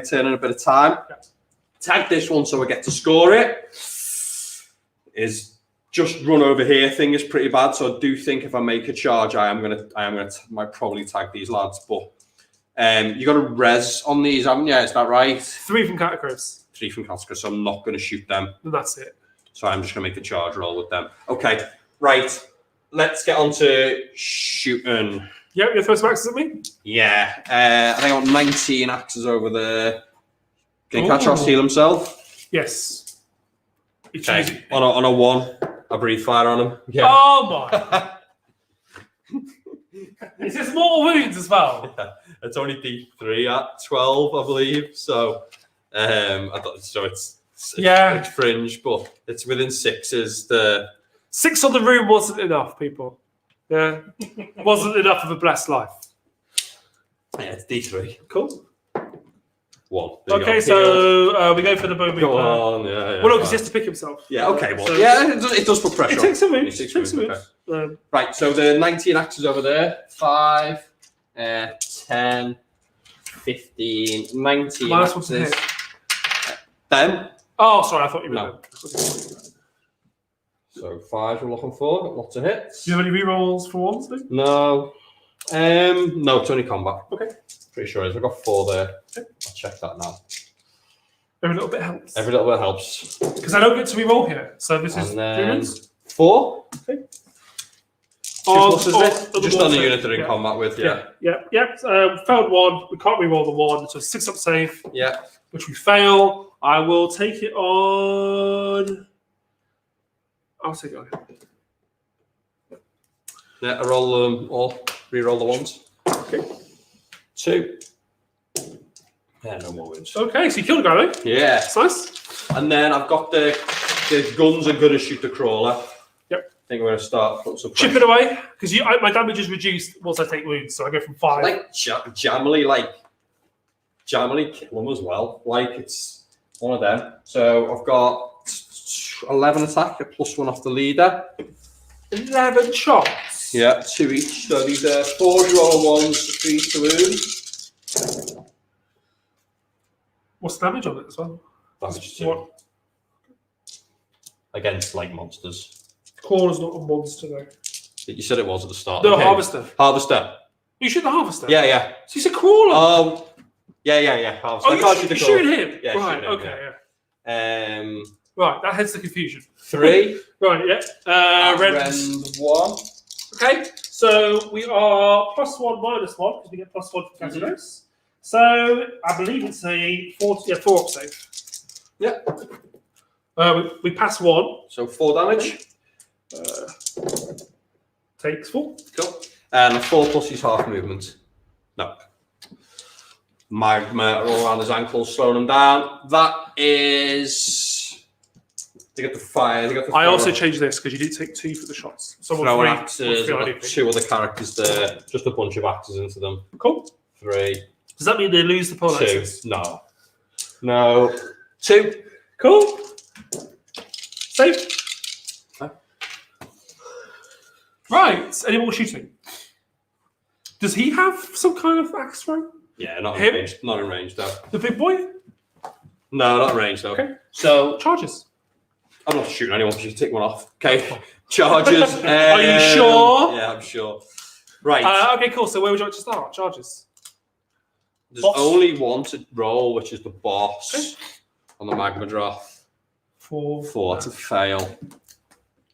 turn and a bit of time. Yeah. Tag this one so I get to score it. Is just run over here thing is pretty bad, so I do think if I make a charge, might probably tag these lads. But you got a res on these, haven't you? Is that right? 3 from Catacross. 3 from Catacross, so I'm not going to shoot them. And that's it. So I'm just going to make the charge roll with them. Okay, right. Let's get on to shooting. Yep, your first axes at me? Yeah. I think I got 19 axes over there. Can Catacross heal himself? Yes. Okay. On a 1, I breathe fire on him. Yeah. Oh my. Is this mortal wounds as well? Yeah. It's only D3 at 12, I believe. So I thought it's It's fringe, but it's within 6 is the 6 on the room wasn't enough, people. Yeah, wasn't enough of a blessed life. Yeah, it's D3. Cool. 1. Okay, so we go for the Bone Reaper. Go on, yeah. Well, no, because he has to pick himself. Yeah, okay, well, So- it does put pressure. It takes a move. It takes a move. Okay. Right, so the 19 axes over there. 5, 10, 15, 19 Minus 1 to axes. hit. Them. Oh, sorry, I thought you were. No. So 5 we're looking for. Got lots of hits. Do you have any rerolls for ones, Luke? No. No, it's only combat. Okay. Pretty sure it is. I've got 4 there. Okay. I'll check that now. Every little bit helps. Every little bit helps. Because I don't get to reroll here. So this is And then units. 4. Okay. 2 plus, is it? Just on the mortar. unit they're in combat with, yeah. Failed 1. We can't reroll the 1. So 6 up save, Yeah. which we fail. I will take it on. I'll take it on. Yeah, I roll them all. Re-roll the ones. Okay. 2. Yeah, no more wins. Okay, so you killed a guy, right? Yeah. That's nice. And then I've got the guns are going to shoot the crawler. Yep. I think we're going to start put some Chip it away, because my damage is reduced once I take wounds, so I go from 5. Like jammily kill them as well. Like it's one of them. So I've got 11 attack, a +1 off the leader. 11 shots. Yeah, 2 each. So these are 4 roll ones, 3 to wound. What's the damage on it as well? Damage 2. What? Against like monsters. Claw's not a monster though. You said it was at the start. No, Okay. harvester. Harvester. You shoot the harvester? Yeah. So you said crawler? Oh, yeah. Harvester. Oh, I can't shoot you're the shooting crawler. him? Yeah, right, shooting him, okay, yeah. Right, that heads the confusion. 3. Right, yeah. Rend 1. Okay, so we are +1, -1, because we get +1 for categories. So I believe it's a 4 up save. Yeah. We pass 1. So 4 damage. Takes 4. Cool. And a 4 plus his half movement. No. Magma all around his ankles, slowing him down. That is. They got the fire. I also changed this because you did take 2 for the shots. So throwing axes. I've got 2 other characters there. Just a bunch of axes into them. Cool. 3. Does that mean they lose the pole 2. axes? No. 2. Cool. Save. Okay. Right. Any more shooting? Does he have some kind of axe throw? Yeah, not in Him? range. Not in range though. The big boy? No, not in range though. Okay. So Charges. I'm not shooting anyone. Just take one off. Okay. Charges. Are you sure? Yeah, I'm sure. Right. Okay, cool. So where would you like to start? Charges. There's boss. only one to roll, which is the boss Okay. on the magma drop. 4. 4 to fail.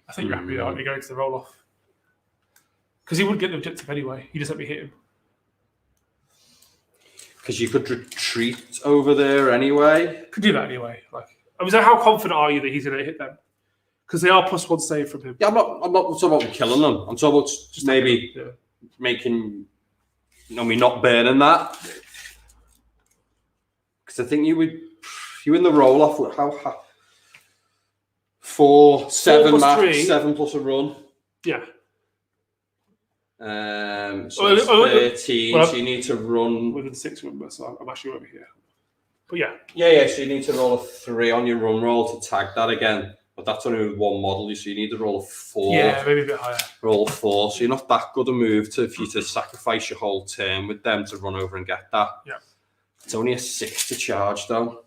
I think you're happy that you're going to the roll off. Because he wouldn't get the objective anyway. He just let me hit him. Because you could retreat over there anyway. Could do that anyway. So how confident are you that he's going to hit them? Because they are +1 save from him. Yeah, I'm not talking about killing them. I'm talking about just maybe Yeah. making, me not burning that. Because I think you in the roll off with how 4, 7 plus max, 3. 7 plus a run. Yeah. So it's 13. So you need to run. Within 6, remember, so I'm actually over here. But yeah. Yeah. So you need to roll a 3 on your run roll to tag that again. But that's only with 1 model, so you need to roll a 4. Yeah, maybe a bit higher. Roll 4. So you're not that good a move for you to sacrifice your whole turn with them to run over and get that. Yeah. It's only a 6 to charge though.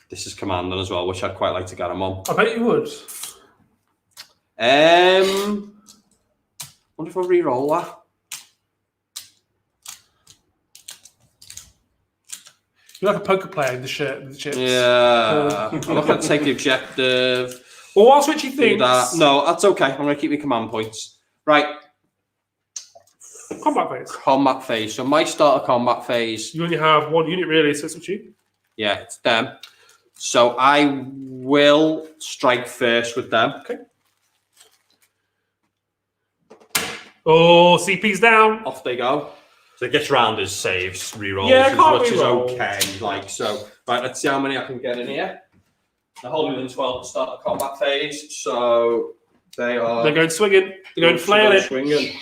This is commanding as well, which I'd quite like to get him on. I bet you would. Wonder if I re-roll that. You're like a poker player in the shirt and the chips. Yeah. I'm not going to take the objective. Well, whilst Ritchie Do thinks... that. No, that's okay. I'm going to keep my command points. Right. Combat phase. Combat phase. So my start of combat phase. You only have 1 unit really, so it's up to you. Yeah, it's them. So I will strike first with them. Okay. Oh, CP's down. Off they go. So it gets round as saves, rerolls, which is okay. Like so, right. Let's see how many I can get in here. They're holding them 12 to start the combat phase, so they're going swinging. They're going flailing. Swinging.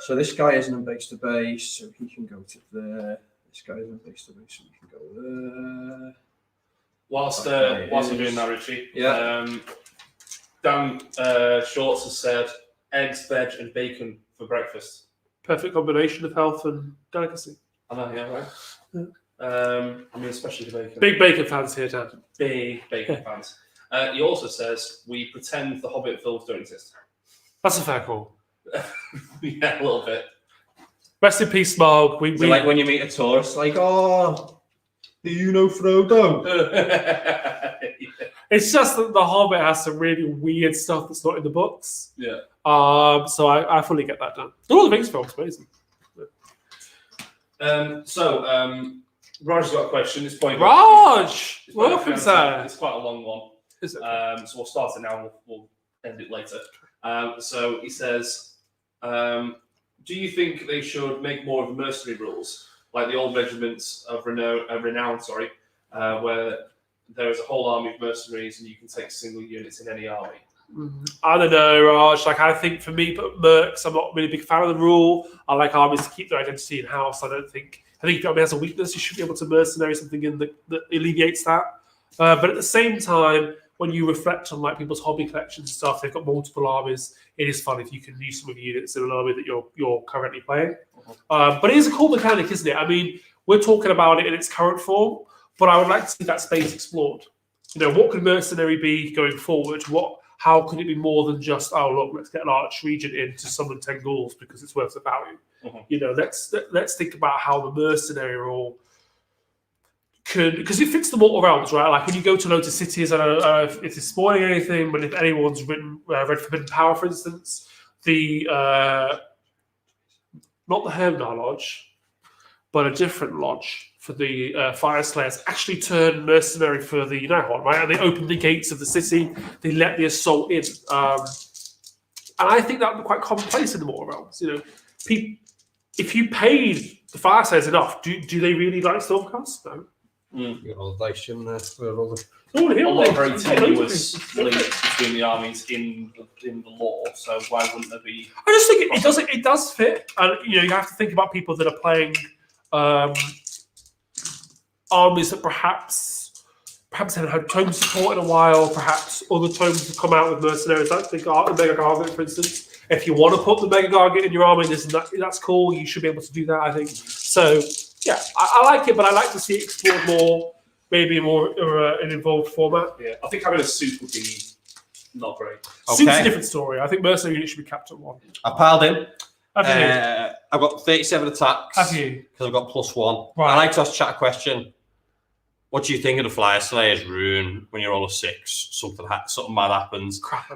So this guy isn't in base to base, so he can go to there. This guy isn't in base to base, so he can go there. Whilst we're doing that, Ritchie, Dan Shorts has said eggs, veg, and bacon for breakfast. Perfect combination of health and delicacy. I know, yeah, right. Yeah. I mean, especially the bacon. Big bacon fans here, Dan. Big bacon fans. He also says we pretend the Hobbit films don't exist. That's a fair call. Yeah, a little bit. Rest in peace, Smaug. We like when you meet a tourist, like, oh, do you know Frodo? It's just that the Hobbit has some really weird stuff that's not in the books. Yeah. So I fully get that done. All the Rings films, amazing. Raj has got a question. It's point. Raj, welcome, sir. It's quite a long one. Is it? So we'll start it now and we'll end it later. So he says, do you think they should make more of the mercenary rules, like the old regiments of renown, where there is a whole army of mercenaries and you can take single units in any army? I don't know, Raj. Like, I think for me, but mercs, I'm not really a big fan of the rule. I like armies to keep their identity in house. I think if your army has a weakness, you should be able to mercenary something in that alleviates that. But at the same time, when you reflect on like people's hobby collections and stuff, they've got multiple armies. It is fun if you can use some of the units in an army that you're currently playing. But it is a cool mechanic, isn't it? I mean, we're talking about it in its current form, but I would like to see that space explored. You know, what could mercenary be going forward? How could it be more than just, oh look, let's get an arch regent in to summon 10 ghouls because it's worth the value. You know, let's think about how the mercenary rule could, because it fits the mortal realms, right? Like when you go to loads of cities, I don't know if it's spoiling anything, but if anyone's read Forbidden Power, for instance, the not the Hermdar Lodge, but a different lodge for the Fyreslayers actually turned mercenary for the Nahon, right? And they opened the gates of the city. They let the assault in. And I think that would be quite commonplace in the mortal realms. You know, if you paid the Fyreslayers enough, do they really like Stormcast? No. You got all the dice in there. A lot of very tenuous links between the armies in the lore, so why wouldn't there be? I just think it does fit, and you know you have to think about people that are playing armies that perhaps haven't had tome support in a while. Perhaps other tomes have come out with mercenaries, like the Mega Gargant, for instance. If you want to put the Mega Gargant in your army, that's cool. You should be able to do that, I think. So. Yeah, I like it, but I like to see it explored more, maybe more an involved format. Yeah, I think having a suit would be not great. Okay. Suit's a different story. I think mercenary units should be capped at 1. I piled in. Have you? I've got 37 attacks. Have you? Because I've got +1. Right. I like to ask chat a question. What do you think of the Fyreslayers rune when you're all a 6? Something mad happens. Crap.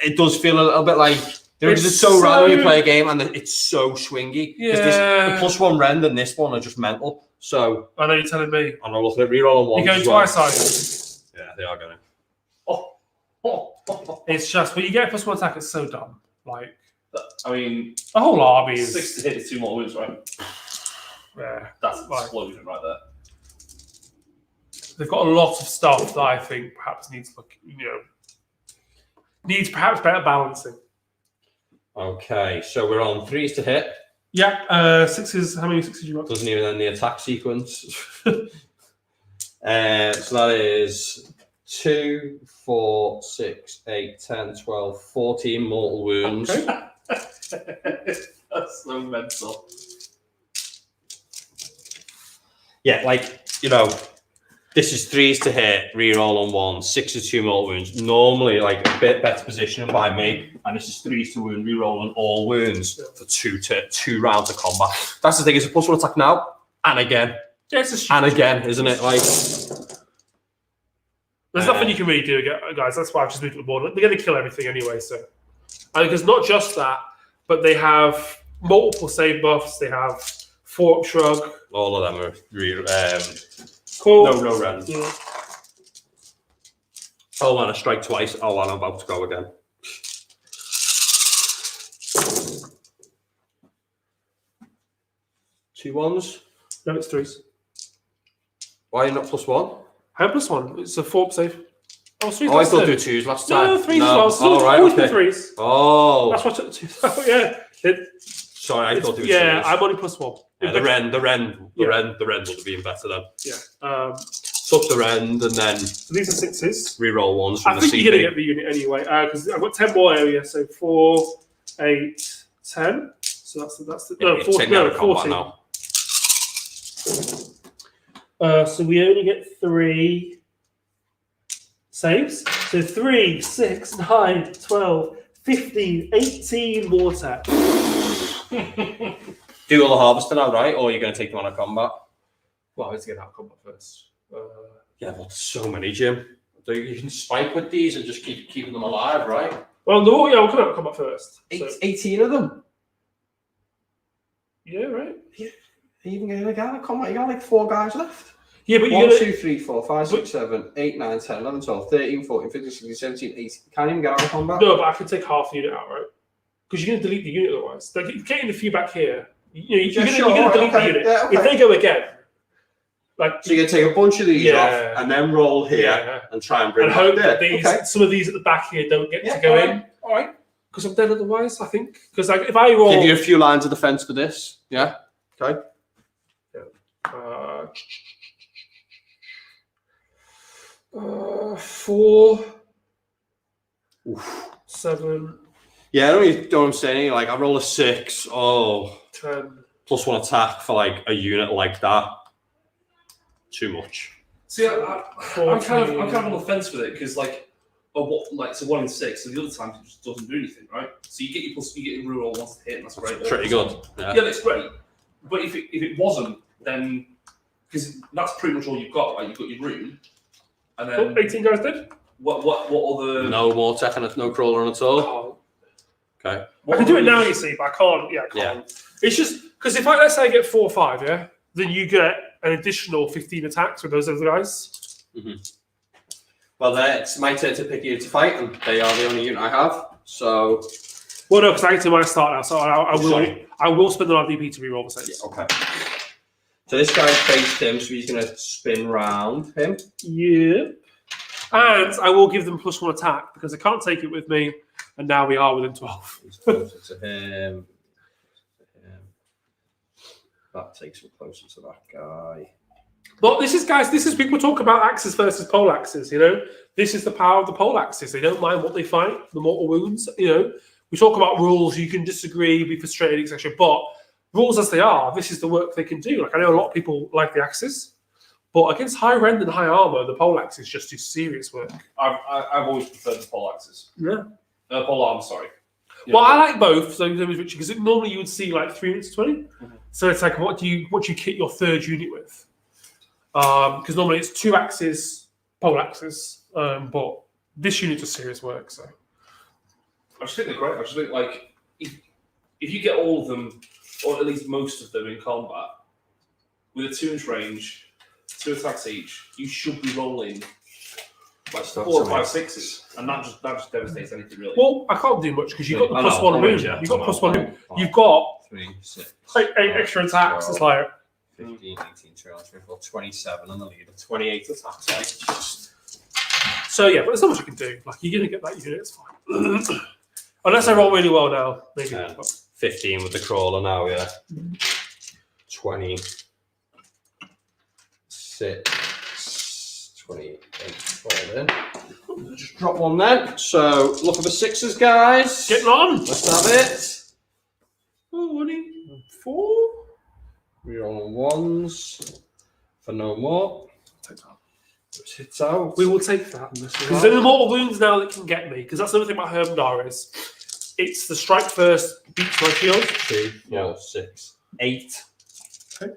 It does feel a little bit like. It's so random when you play a game and it's so swingy. Yeah. The +1 rend and this one are just mental. So I know you're telling me. I'm not looking at reroll on 1. You're going twice, are you? Yeah, they are going. It's just when you get a +1 attack, it's so dumb. Like, I mean, the whole army is 6 to hit is 2 more wounds, right? Yeah, that's an explosion right there. They've got a lot of stuff that I think perhaps needs perhaps better balancing. Okay, so we're on 3s to hit. Yeah, 6s. How many 6s you got? Doesn't even end the attack sequence. So that is 2, 4, 6, 8, 10, 12, 14 mortal wounds. Okay. That's so mental. Yeah, like, you know, this is 3s to hit, reroll on 1, 6 is 2 mortal wounds. Normally, like a bit better positioning by me, and this is 3s to wound, reroll on all wounds for 2 rounds of combat. That's the thing; it's a +1 attack now, and again, and again, isn't it? Like, there's nothing you can really do, guys. That's why I've just moved to the board. They're going to kill everything anyway. So, because not just that, but they have multiple save buffs. They have 4-up shrug. All of them are cool. No rend. Yeah. Oh, and I strike twice. Oh, and I'm about to go again. 2 1s. No, it's 3s. Why are you not +1? I have +1. It's a 4 save. Oh, 3s. Oh, I thought do 2s last time. No, 3s as well. So always been 3s. Oh. That's what I took 2s. Oh, yeah. Sorry, I thought it was 2s. Yeah, I'm only +1. Yeah, the rend would have been better then. Yeah. Took the rend and then. So these are 6s. Reroll ones from I the think CP. you're going to get the unit anyway, because I've got 10 more areas. So 4, 8, 10. So that's the Yeah, 14. Now. So we only get 3 saves. So 3, 6, 9, 12, 15, 18 more tech. Do all the harvester now, right? Or are you going to take them on a combat? Well, I need to get out of combat first. Yeah, well, there's so many, Jim. You can spike with these and just keep keeping them alive, right? Well, no, we'll come out of combat first. 18 of them. Yeah, right. Yeah. Are you even going to get out of combat? You got like 4 guys left. Yeah, but 1, 2, 3, 4, 5, 6, 7, 8, 9, 10, 11, 12, 13, 14, 15, 16, 17, 18. You can't even get out of combat. No, but I can take half the unit out, right? Because you're going to delete the unit otherwise. Like, getting a few back here, you're going to delete the unit. Yeah, okay. If they go again, like, so you're going to take a bunch of these off and then roll here and try and bring and them hope there. that some of these at the back here don't get to go in. All right. Because I'm dead otherwise, I think. Because like, if I roll... Give you a few lines of defense for this. Yeah? Okay. 4, Oof. 7. Yeah, I know what I'm saying. Like, I roll a 6. Oh. 10. +1 attack for like a unit like that. Too much. See, I'm kind of on the fence with it because it's a 1 in 6, so the other times it just doesn't do anything, right? So you get your reroll once to hit, and that's great. Pretty good. Yeah, that's great. But if it wasn't, then because that's pretty much all you've got, right? You've got your rune, and then 18 guys dead. What other? No more tech and no crawler on at all. Oh. Okay. I can do it now, you see, but I can't. Yeah, I can't. Yeah. It's just because if let's say I get 4 or 5, yeah, then you get an additional 15 attacks with those other guys. Mm-hmm. Well, it's my turn to pick you to fight, and they are the only unit I have. So. Well, no, because I get to my start now, so I will spend an RDP to reroll the saves. Yeah, okay. So this guy's faced him, so he's going to spin round him. Yeah. And I will give them +1 attack because I can't take it with me, and now we are within 12. He's closer to him. That takes him closer to that guy. But this is people talk about axes versus pole axes, you know? This is the power of the pole axes. They don't mind what they fight, the mortal wounds, you know? We talk about rules, you can disagree, be frustrated, etc. But rules as they are, this is the work they can do. Like, I know a lot of people like the axes, but against high rend and high armor, the pole axes just do serious work. I've always preferred the pole axes. Yeah. Pole arm, sorry. Yeah. Well, I like both. So Ritchie, because normally you would see like 3 units to 20. Mm-hmm. So it's like, what do you kit your 3rd unit with? Because normally it's 2 axes, pole axes, but this unit does serious work. So I just think they're great. I just think if you get all of them, or at least most of them in combat, with a 2-inch range, 2 attacks each, you should be rolling like 4 or 5 6s, and that just devastates anything really. Well, I can't do much because you've got the +1 rune. You've got +1 rune. You've got 3, 6, 8 extra attacks. 12, it's like 15, 18, 24, 27 on the lead, 28 attacks. So yeah, but there's not much I can do. Like, you're gonna get that unit, it's fine. Unless I roll really well now, maybe. 15 with the crawler now, yeah. 26, 28, fall in. Just drop one then. So look for the 6s, guys. Getting on. Let's have it. Oh, 1, 4. Reroll on 1s for no more. Take that. Hits out. We will take that. Because there's mortal wounds now that can get me. Because that's the other thing about Hermdar is it's the strike first beats my shield. 2, 4, 6, 8. Okay.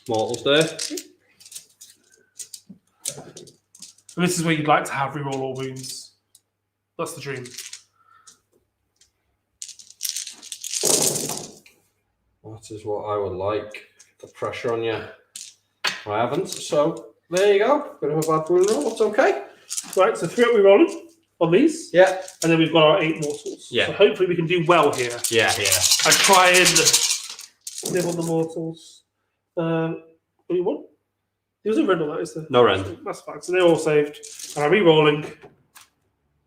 Mortals there. And this is where you'd like to have reroll all wounds. That's the dream. That is what I would like. The pressure on you. I haven't, so there you go. Bit of a bad wound roll. It's okay. Right, so 3 up we rolling on these. Yeah. And then we've got our 8 mortals. Yeah. So hopefully we can do well here. Yeah. And try and Live on the mortals. Only one? There was a rend on that, is there? No rend. That's fine. So they're all saved. And I'm re-rolling,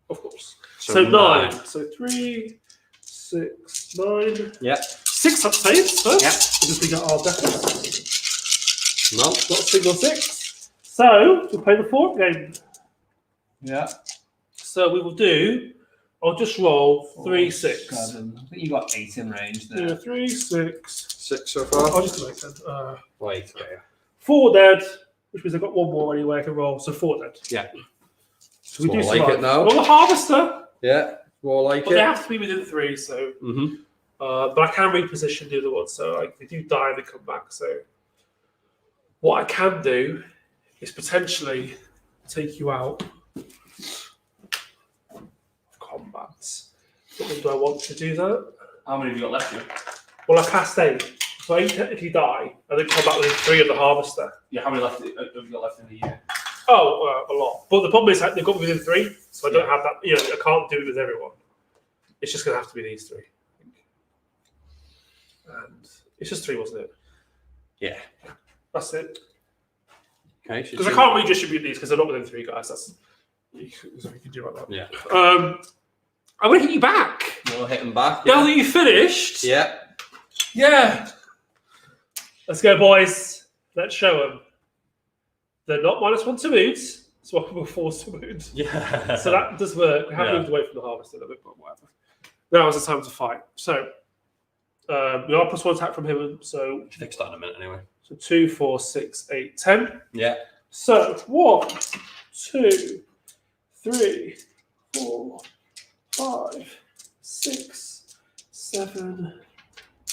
of course. So 9. So 3, 6, 9. Yeah. 6 up saves first. Yeah. Because we got our deaths. No. Not a single 6. So we'll play the 4th game. Yeah. So we will do. I'll just roll 3, 6. 7. I think you got 8 in range there. Yeah, 3, 6. 6 so far. I'll just make them. Wait. Okay. 4 dead, which means I've got one more anyway I can roll. So 4 dead. Yeah. So we do like it now. Roll a harvester. Yeah. More like But it. they have to be within 3, so. But I can reposition the other one, so like, if they do die, they come back. So what I can do is potentially take you out of combat. But when do I want to do that? How many have you got left here? Well, I cast 8. So 8 if you die, and then come back within 3 of the harvester. Yeah, how many left have you got left in the year? Oh, a lot. But the problem is that they've got within 3, so I don't have that. You know, I can't do it with everyone. It's just going to have to be these 3. I think. And it's just 3, wasn't it? Yeah. That's it. Okay. Because I can't redistribute these because they're not within 3 guys. That's what you can do like that. Yeah. I'm going to hit you back. We'll hit him back. Now that you finished. Yeah. Yeah. Let's go, boys. Let's show them. They're not -1 to moods, so we're forced to mood. Yeah. So that does work. We have moved away from the harvest a little bit, but whatever. Now is the time to fight. So we are +1 attack from him. So Fix that in a minute anyway. So 2, 4, 6, 8, 10. Yeah. So 1, 2, 3, 4, 5, 6, 7,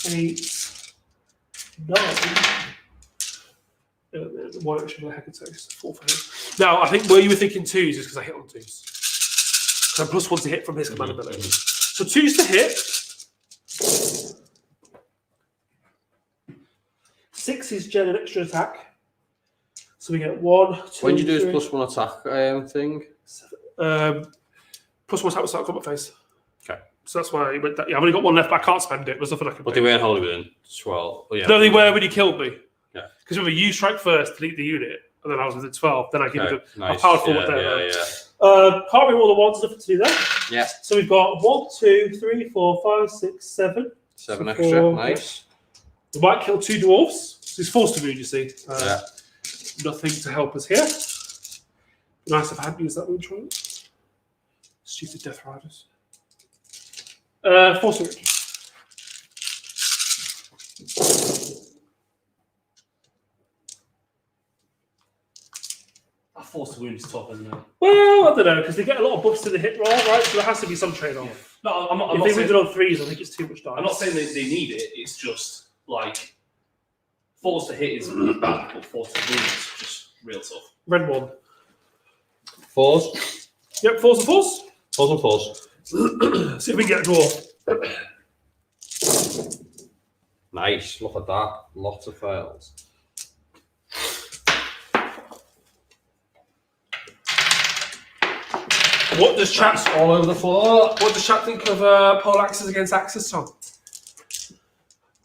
8, 9. Why actually the heck it takes 4 for him? Now I think where you were thinking 2s is because I hit on 2s. So I'm +1 to hit from his command ability. So 2s to hit. 6 is gen an extra attack. So we get 1, 2. When you do 3, his +1 attack thing? +1 attack will start combat phase. Okay. So that's why I went that. Yeah, I've only got 1 left, but I can't spend it. There's nothing I can But do. they weren't wholly within 12. Oh, yeah. No, they were when you killed me. Yeah. Because remember, you strike first, delete the unit, and then I was within 12. Then I give you Nice. a powerful Yeah, there. yeah. Can't reroll the 1s enough to do that. Yeah. So we've got 1, 2, 3, 4, 5, 6, 7. 7 So extra. 4, Nice. We might kill 2 dwarves. So he's forced to move, you see. Yeah. Nothing to help us here. Nice if I hadn't used that wound trial. Stupid Death Riders. Force wound. That force wound is tough, isn't it? Well, I don't know, because they get a lot of buffs to the hit roll, right? So there has to be some trade-off. Yeah. No, I'm not If they saying, moved it on 3s, I think it's too much dice. I'm not saying they need it. It's just like force to hit is bad, but force to wound is just real tough. Red 1. 4s. Yep, 4s and 4s. 4s and 4s. See if we can get a dwarf. Nice. Look at that. Lots of fails. What does chat All over the floor. What does chat think of pole axes against axes, Tom?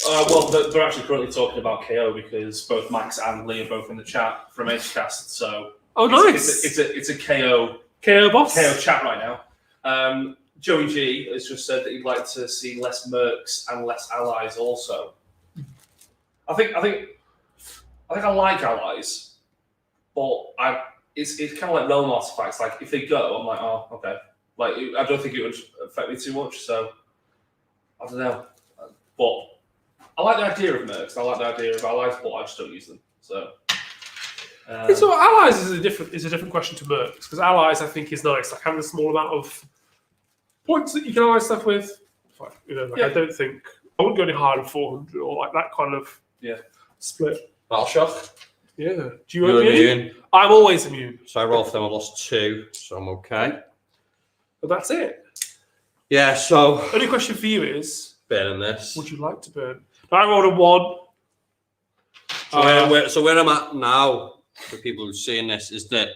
Well, they're actually currently talking about KO because both Max and Lee are both in the chat from Edgecast. So nice. It's a KO boss. KO chat right now. Joey G has just said that he'd like to see less mercs and less allies. Also, I think I like allies, but it's kind of like realm artifacts. Like if they go, I'm like, oh, okay. Like I don't think it would affect me too much. So I don't know, but I like the idea of mercs. I like the idea of allies, but I just don't use them. So. So allies is a different question to mercs because allies I think is nice. Like having a small amount of points that you can ally stuff with. I don't think I wouldn't go any higher than 400 or like that kind of split. Battle shock. Yeah. Do You're you immune? I'm always immune. So I rolled for them. I lost 2, so I'm okay. But that's it. Yeah. So Only question for you is: burning this. would you like to burn? I rolled a 1. So where I'm at now, for people who've seen this, is that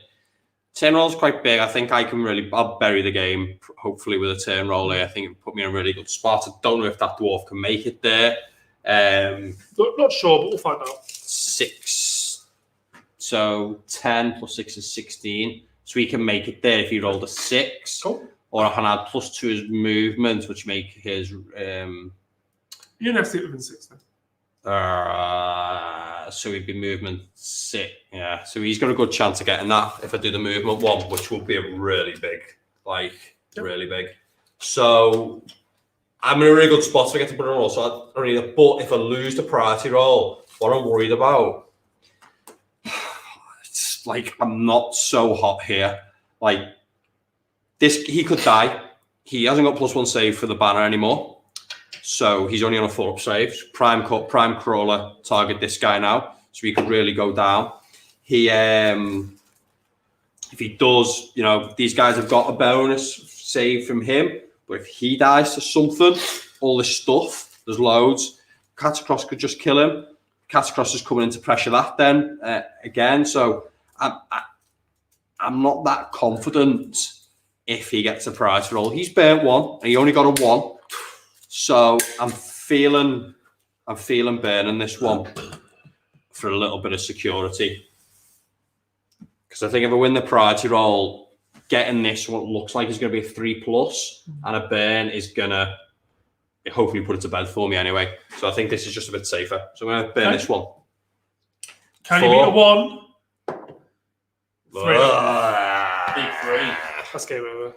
turn roll is quite big. I think I'll bury the game, hopefully, with a turn roll. I think it put me in a really good spot. I don't know if that dwarf can make it there. Not sure, but we'll find out. 6. So 10 plus 6 is 16. So he can make it there if he rolled a 6. Cool. Or I can add +2 his movement, which make his. You don't have to do it within 6 then. So he'd be movement 6. Yeah. So he's got a good chance of getting that if I do the movement 1, which will be a really big, really big. So I'm in a really good spot to get to put it on. So I don't need it. But if I lose the priority roll, what I'm worried about. It's like I'm not so hot here. Like this, he could die. He hasn't got +1 save for the banner anymore, so he's only on a 4-up save. Prime cut, prime crawler. Target this guy now, so he could really go down. He, if he does, these guys have got a bonus save from him. But if he dies to something, all this stuff, there's loads. Catacross could just kill him. Catacross is coming in to pressure that then again. So I'm not that confident if he gets a priority roll. He's burnt 1 and he only got a 1. So I'm feeling burning this one for a little bit of security. Because I think if I win the priority roll, getting this what looks like is going to be a 3+, and a burn is going to hopefully put it to bed for me anyway. So I think this is just a bit safer. So I'm going to burn this one. Can you beat a 1? 3. Big 3. That's game over.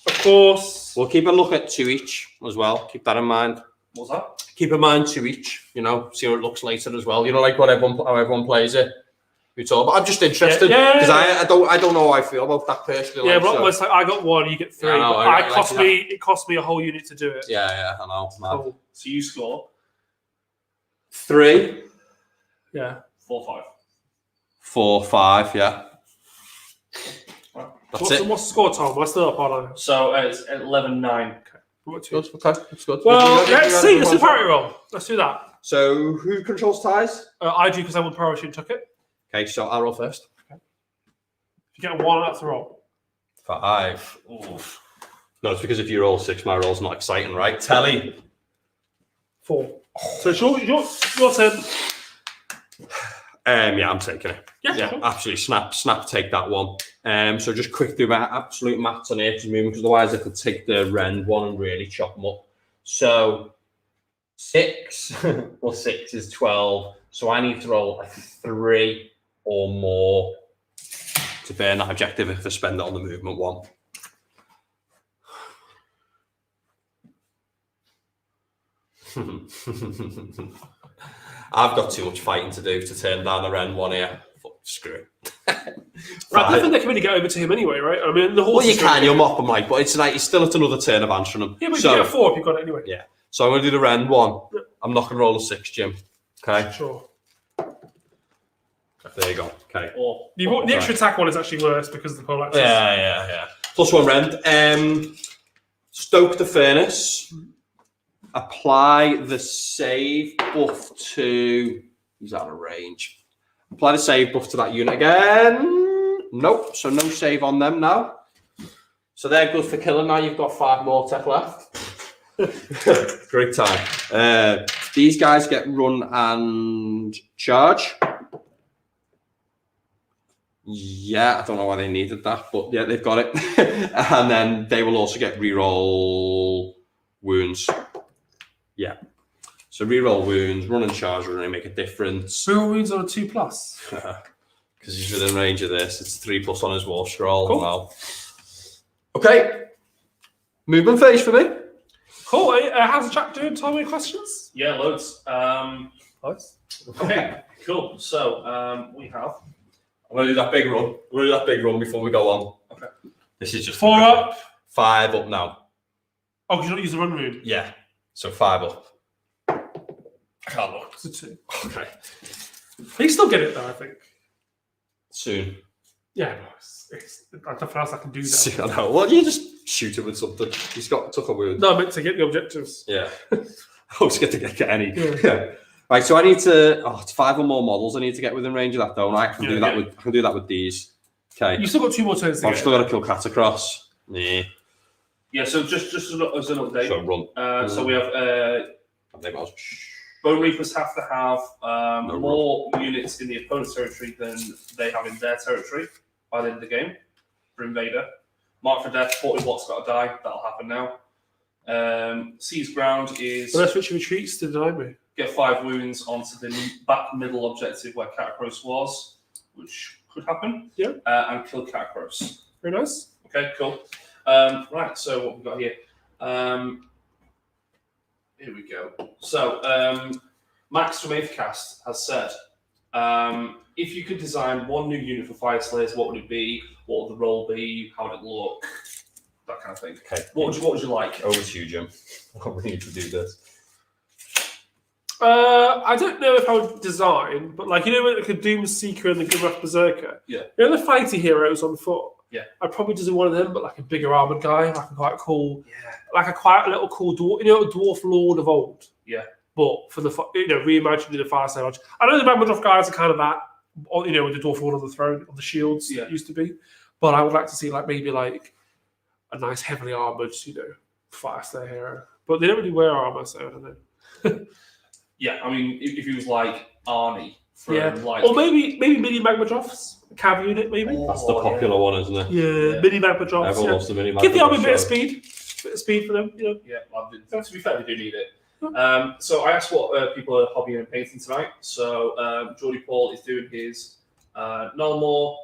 Of course. We'll keep a look at 2 each as well. Keep that in mind. What's that? Keep in mind 2 each. See how it looks later as well. Like how everyone plays it. We talk about. I'm just interested because I don't know how I feel about that personally. Yeah, but it's like I got 1, you get 3. Yeah, but it cost me a whole unit to do it. Yeah, I know. Cool. So you score 3. Yeah. 4-5. 4-5. Yeah. That's it. What's the score, Tom? We're still up, aren't I? So it's 11-9. Good. Okay, that's good. Well, let's see. Let's do priority roll. Let's do that. So who controls ties? I do because I won priority and took it. Okay, so I'll roll first. Okay. If you get a 1, that's the roll. 5. Oof. No, it's because if you roll 6, my roll's not exciting, right? Telly. 4. So it's your turn. Yeah, I'm taking it. Yeah, cool. Absolutely. Snap, take that one. So just quick do my absolute maths on April's movement, because otherwise I could take the Rend one and really chop them up. So 6 plus 6 is 12. So I need to roll a 3 or more to burn that objective if I spend it on the movement one. I've got too much fighting to do to turn down the Rend one here. Screw it. I don't think they can really get over to him anyway, right? I mean, the horse. Well, you can, you'll mop him, like, but it's like, still at another turn of answering him. Yeah, but you get a 4 if you've got it anyway. Yeah. So I'm going to do the Rend one. Yep. I'm not going to roll a 6, Jim. Okay? Sure. There you go. Okay. The extra attack one is actually worse because of the pole axis. Yeah. +1 Rend. Stoke the furnace. Apply the save buff to... He's out of range. Apply the save buff to that unit again. Nope. So no save on them now. So they're good for killing now. You've got 5 more tech left. Great time. These guys get run and charge. Yeah, I don't know why they needed that, but yeah, they've got it. And then they will also get reroll wounds. Yeah. So reroll wounds, run and charge will really make a difference. Reroll wounds on a 2+. Because he's within range of this. It's 3+ on his war scroll. Cool. Now. Okay. Movement phase for me. Cool. How's the chat doing? Tell me questions. Yeah, loads. Nice. Okay, cool. So we have. I'm going to do that big run. I'm going to do that big run before we go on. Okay. This is just 4 up. 5 up now. Oh, because you don't use the run rune. Yeah. So 5 up. I can't look. It's a 2. Okay. You can still get it though, I think. Soon. Yeah, no, it's nothing else I can do that. Soon, I know. Well, you just shoot him with something. He's took a wound. No, I meant to get the objectives. Yeah. I always get to get any. Yeah. Right, so I need to. Oh, it's 5 or more models. I need to get within range of that, don't I? I can do that with these. Okay. You've still got 2 more turns to I've get. still got to kill Catacross. Yeah. Yeah. So just as an update. So run. So we have Bonereapers have to have more units in the opponent's territory than they have in their territory by the end of the game for Invader. Mark for Death, 40 blocks got to die. That'll happen now. Seize Ground is... Unless Ritchie retreats to deny me. Get 5 wounds onto the back middle objective where Catacross was, which could happen. Yeah. And kill Catacross. Very nice. Okay, cool. Right, so what we've got here. Here we go. So, Max from Aethcast has said, if you could design one new unit for Fyreslayers, what would it be? What would the role be? How would it look? That kind of thing. Okay. What would you like? Over to you, Jim. We need to do this. I don't know if I would design, but like like a Doom Seeker and the Grimwrath Berserker. Yeah. The fighty heroes on foot. Yeah. I'd probably design one of them, but like a bigger armored guy, like a quite cool, Yeah. like a quite little cool dwarf, a dwarf lord of old. Yeah. But for the reimagined in the Fireslayers Lodge. I know the Magmadroth guys are kind of that, with the dwarf lord on the throne, on the shields Yeah. it used to be. But I would like to see maybe a nice heavily armored, Fireslayer hero. But they don't really wear armor, so I don't know. Yeah, I mean, if he was like Arnie from or maybe mini Magmadroths, a cav unit maybe. That's the popular one, isn't it? Yeah, mini Magmadroths. Everyone loves the mini Give the army a Magmadroth bit of show. speed for them. Yeah, well, to be fair, they do need it. So I asked what people are hobbying and painting tonight. So Geordie Paul is doing his Nullmore.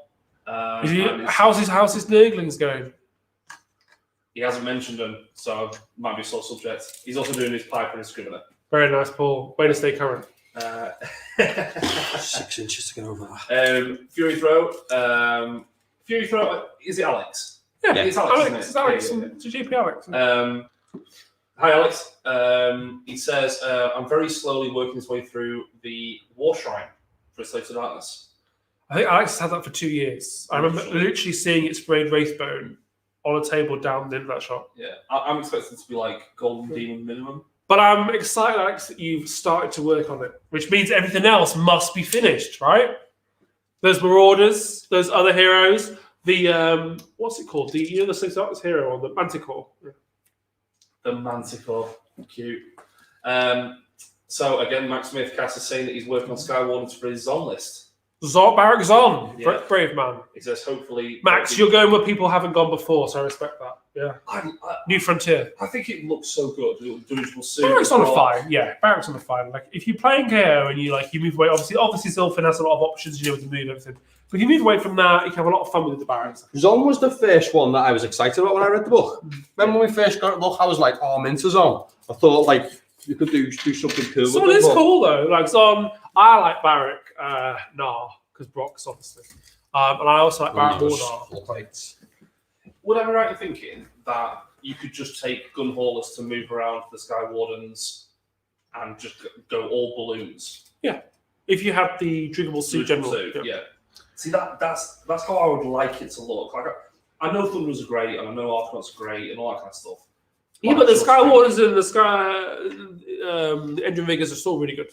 How's his Nurglings going? He hasn't mentioned them, so might be a sore subject. He's also doing his Piper and his Scrivener. Very nice, Paul. Way to stay current. 6 inches to get over that. Fury Throw. Fury Throw. Is it Alex? Yeah, it's Alex. It's Alex. It's GP Alex. Hi, Alex. He says, I'm very slowly working his way through the War Shrine for Slaves of Darkness. I think Alex has had that for 2 years. I remember literally seeing it sprayed Wraithbone on a table down the end of that shop. Yeah, I'm expecting it to be like Golden Demon minimum. But I'm excited, Alex, that you've started to work on it, which means everything else must be finished, right? Those Marauders, those other heroes, the what's it called? The Slaves of Darkness hero on the Manticore. Yeah. The Manticore, cute. So again, Max Smith Cass is saying that he's working on Skywardens for his Zon list. Barrack Zon, Yeah. Brave man. He says hopefully Max, you're going where people haven't gone before, so I respect that. Yeah. New frontier. I think it looks so good. We'll see. Barrack's on the fine, yeah. Barrack's on the fine. Like if you're playing KO and you move away, obviously Sylphin has a lot of options, with the move and everything. But if you move away from that, you can have a lot of fun with the Barracks. Zon was the first one that I was excited about when I read the book. Remember when we first got it, look, I was like, oh, I'm into Zon. I thought you could do something cool. Zon with is it, cool though. Like Zon, I like Barrack. Because Brock's obviously. And I also like Barrack more. Would I be right in thinking that you could just take gun haulers to move around the Skywardens and just go all balloons? Yeah. If you have the drinkable suit general. Yeah. See, that's how I would like it to look. Like I know Thunderers are great, and I know Arcanauts are great, and all that kind of stuff. Yeah, but the Skywardens and the Engine Riggers are still really good.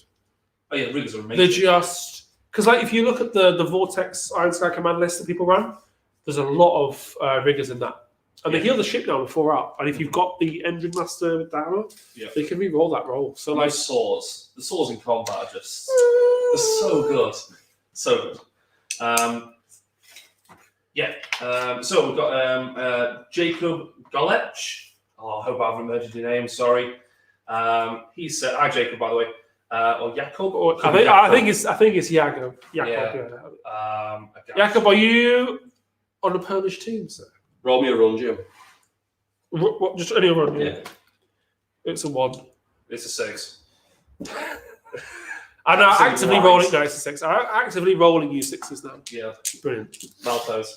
Oh yeah, the Riggers are amazing. They're just... Because if you look at the Vortex Iron Sky command list that people run, there's a lot of riggers in that. And they heal the ship now before up. And if you've got the Engine Master with that armor, they can re-roll that roll. So the swords in combat are just they're so good. So good. So we've got Jacob Golech. Oh, I hope I haven't murdered your name, sorry. He said, hi Jacob, by the way. Or Jakob, or I think it's Jakob. Jakob, are you on a Polish team, sir? Roll me a run, Jim. What? Just any run? Yeah. It's a 1. It's a 6. I'm actively rolling. No, it's a 6. I'm actively rolling you 6s now. Yeah, brilliant. Maltos.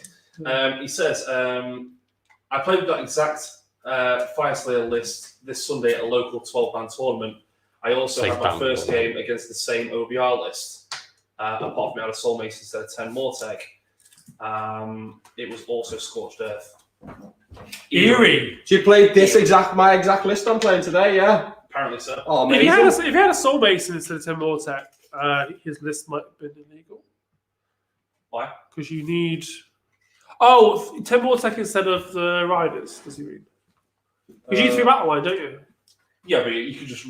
He says, I played that exact Fyreslayer list this Sunday at a local 12-man tournament. I also had my first game against the same OBR list. Apart from me, I had a Soul Mace instead of 10 Mortec. It was also Scorched Earth. Eerie. So you played my exact list I'm playing today, yeah? Apparently so. Oh, amazing. If you had a Soul Mace instead of 10 Mortec, his list might have been illegal. Why? Because you need... Oh, 10 Mortec instead of the Riders, does he mean? Because you need 3 battle line, don't you? Yeah, but you could just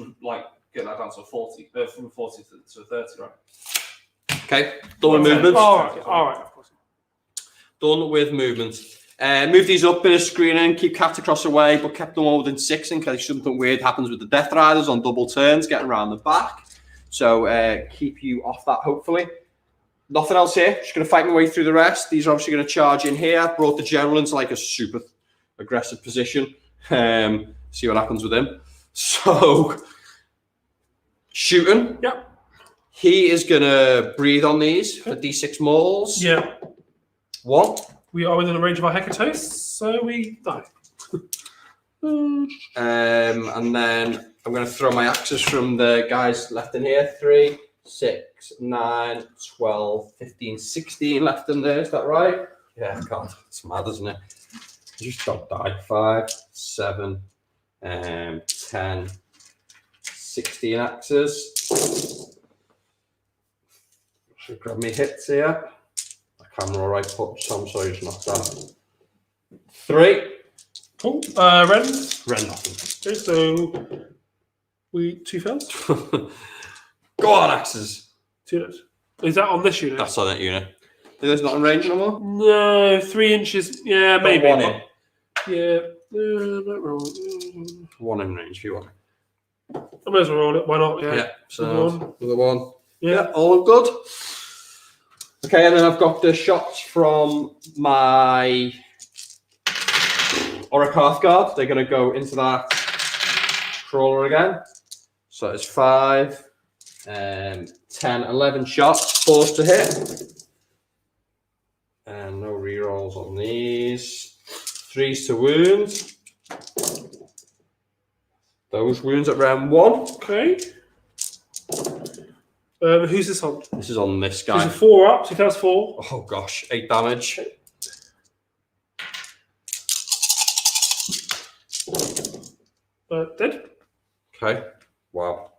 get that down to a 40, from a 40 to a 30, right? Okay, done with movements. All right, of course. Done with movements. Move these up, bit of screening, keep cat across away, but kept them all within 6 in case something weird happens with the Death Riders on double turns, getting around the back. So keep you off that, hopefully. Nothing else here. Just going to fight my way through the rest. These are obviously going to charge in here. Brought the general into like a super aggressive position. See what happens with him. So, shooting. Yep. He is going to breathe on these for D6 mauls. Yeah. 1. We are within the range of our Hecatos, so we die. And then I'm going to throw my axes from the guys left in here. 3, 6, 9, 12, 15, 16 left in there. Is that right? Yeah, God, it's mad, isn't it? You just don't die. 5, 7, 10, 16 axes. Should grab me hits here. Camera right foot, so I'm sorry it's not that. 3. Cool. Ren nothing. Okay, so we 2 fails. Go on, axes. 2 hits. Is that on this unit? That's on that unit. Think there's not in range no more? No, 3 inches. Yeah, Got maybe. 1 in. Yeah. Not roll. 1 in range if you want. I may as well roll it. Why not? Yeah. So another 1. Yeah. All good. Okay, and then I've got the shots from my Ossiarch guard. They're going to go into that crawler again. So it's 5, 10, 11 shots, 4s to hit. And no rerolls on these. 3s to wound. Those wounds at round 1. Okay. Who's this on? This is on this guy. He's a 4 up, so he fails 4. Oh gosh, 8 damage. Dead. Okay. Wow.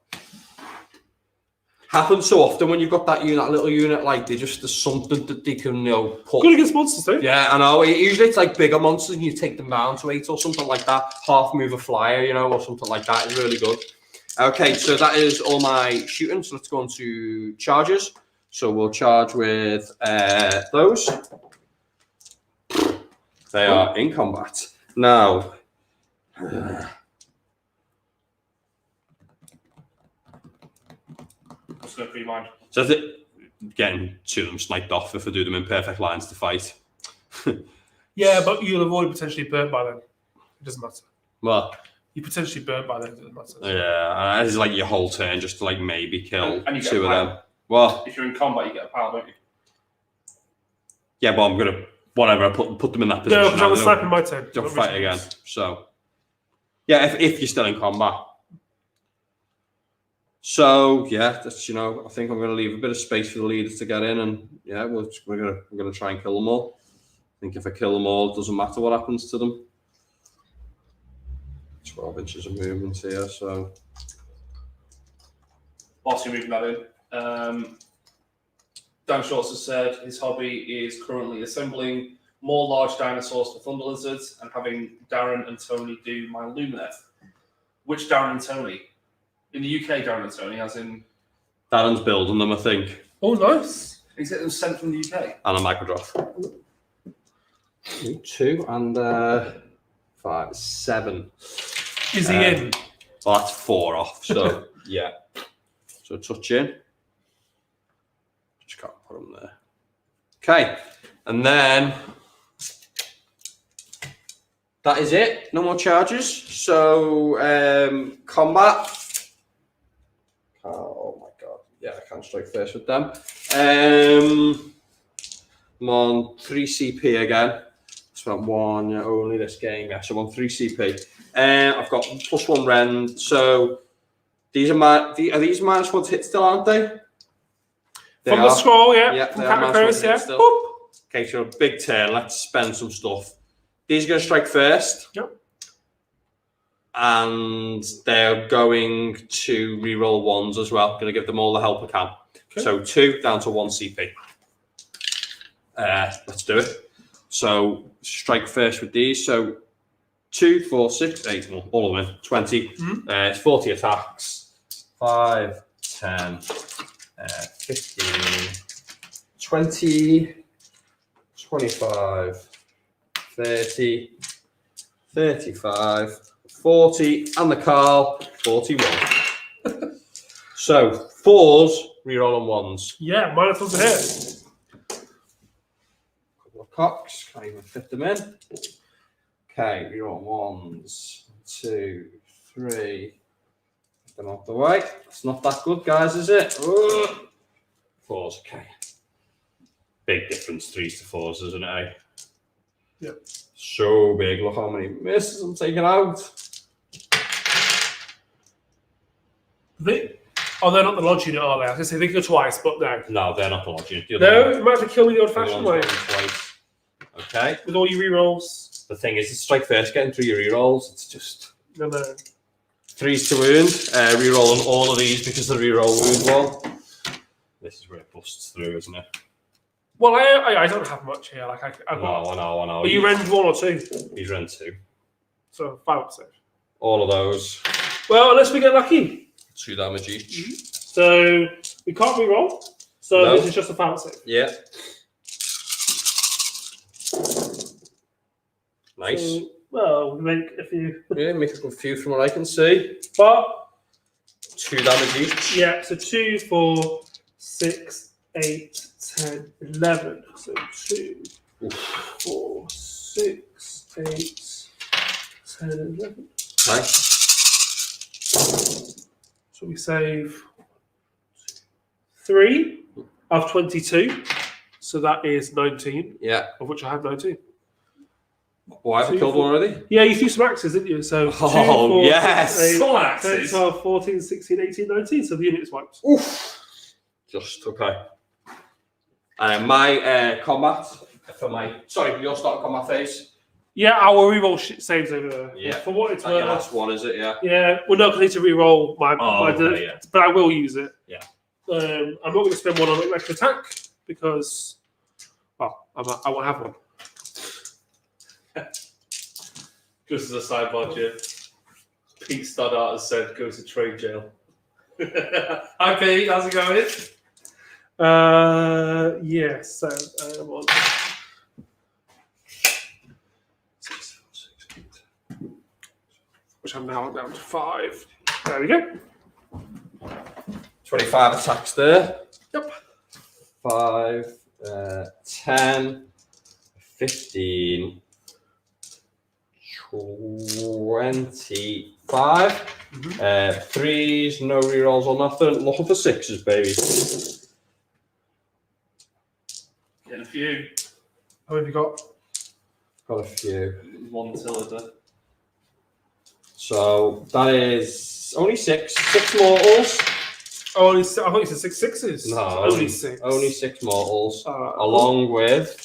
Happens so often when you've got that unit, that little unit, like there's something that they can, put. Good against monsters, though. Yeah, I know. Usually it's like bigger monsters and you take them down to 8 or something like that. Half move a flyer, or something like that is really good. Okay, so that is all my shooting. So let's go on to charges. So we'll charge with those. They are in combat. Now, What's going to be mine? so is it getting 2 of them sniped off if I do them in perfect lines to fight? Yeah, but you'll avoid potentially burnt by then. It doesn't matter. Well, You potentially burnt by then. It doesn't matter. yeah, it's like your whole turn just to like maybe kill And you get 2 a of pile. them. Well, If you're in combat, you get a pile, don't you? yeah, but I'm gonna whatever. I put them in that position. No, because I was Don't- sniping my turn. Don't Not fight Ritchie. again. So, yeah, if you're still in combat. So yeah, that's I think I'm gonna leave a bit of space for the leaders to get in, and yeah, we're gonna try and kill them all. I think if I kill them all, it doesn't matter what happens to them. 12 inches of movement here, so Whilst you're moving that in, Dan Shorts has said his hobby is currently assembling more large dinosaurs for Thunder Lizards and having Darren and Tony do my Lumineth. Which Darren and Tony? In the UK, Darren and Tony, as in... Darren's building them, I think, Oh, nice. Is it them sent from the UK? and a microdrop. 2 and 5, 7. Is he in? Well, that's 4 off, so yeah. So touch in. Just can't put them there. Okay, and then that is it. No more charges. So combat. Oh my god. Yeah, I can't strike first with them. I'm on 3 CP again. Spent 1 only this game. Yeah, so I'm on 3 CP. I've got +1 rend. So these are are these -1 hits still, aren't they? From the scroll, yeah. Yeah, From they are Catacross, -1 hits yeah. still. Boop. Okay, so big turn. Let's spend some stuff. These are going to strike first. Yep. And they're going to reroll 1s as well. Going to give them all the help I can. Okay. So 2 down to 1 CP. Let's do it. So strike first with these. So 2, 4, 6, 8, well, all of them, 20. Mhm. It's 40 attacks. 5, 10, 15, 20, 25, 30, 35, 40, and the Carl, 41. So, 4s, reroll on 1s. Yeah, minus 1 to hit. Couple of cocks, can't even fit them in. Okay, reroll on 1s. 2, 3. Get them out the way. It's not that good, guys, is it? Ugh. 4s, okay. Big difference, 3s to 4s, isn't it? Eh? Yep. So big. Look how many misses I'm taking out. They're not the lodge unit, are they? I was going to say they can go twice, but no. No, they're not the lodge unit. No, you might have to kill me the old-fashioned way. Twice. Okay. With all your rerolls. The thing is, it's strike first, getting through your rerolls. It's just No. 3s to wound. Rerolling all of these because of the reroll wound wall. This is where it busts through, isn't it? Well, I don't have much here. Like I know. Are you rend 1 or 2? He's rend 2. So 5 save. All of those. Well, unless we get lucky. 2 damage each. So we can't reroll. So No. this is just a foul save. Yeah. Nice. So, well, we make a few. Yeah, make a few from what I can see. But 2 damage each. yeah, so 2, 4, 6, 8, 10, 11. So 2, 4, 6, 8, 10, 11. Nice. So we save 3 of 22. So that is 19, Yeah. of which I have 19. Oh, I have killed one already? Yeah, you threw some axes, didn't you? So 2, Oh, 4, yes. 6, 8, Full 10, axes. 12, 14, 16, 18, 19. So the unit is wiped. Oof. Just okay. My combat for my your start combat phase. Yeah, I will reroll saves over there. Yeah. For what it's Your worth. last one, is it? Yeah. Yeah, well, no, because I need to reroll my okay, yeah. but I will use it. Yeah. I'm not going to spend 1 on extra attack because, well, I won't have one. Just as a sidebar, Jim. Pete Stoddart has said go to trade jail. Hi Pete, how's it going? Yes. So on. Which I'm now down to 5. There we go. 25 attacks there. Yep. 5, 10, 15, 25. 3s, no rerolls or nothing. Looking for 6s, baby. Getting a few. How many have you got? Got a few. 1 Tilda. So that is only 6 mortals. Oh, only I thought you said 6 sixes. No, So only 6. Only 6 mortals, Alright. along with.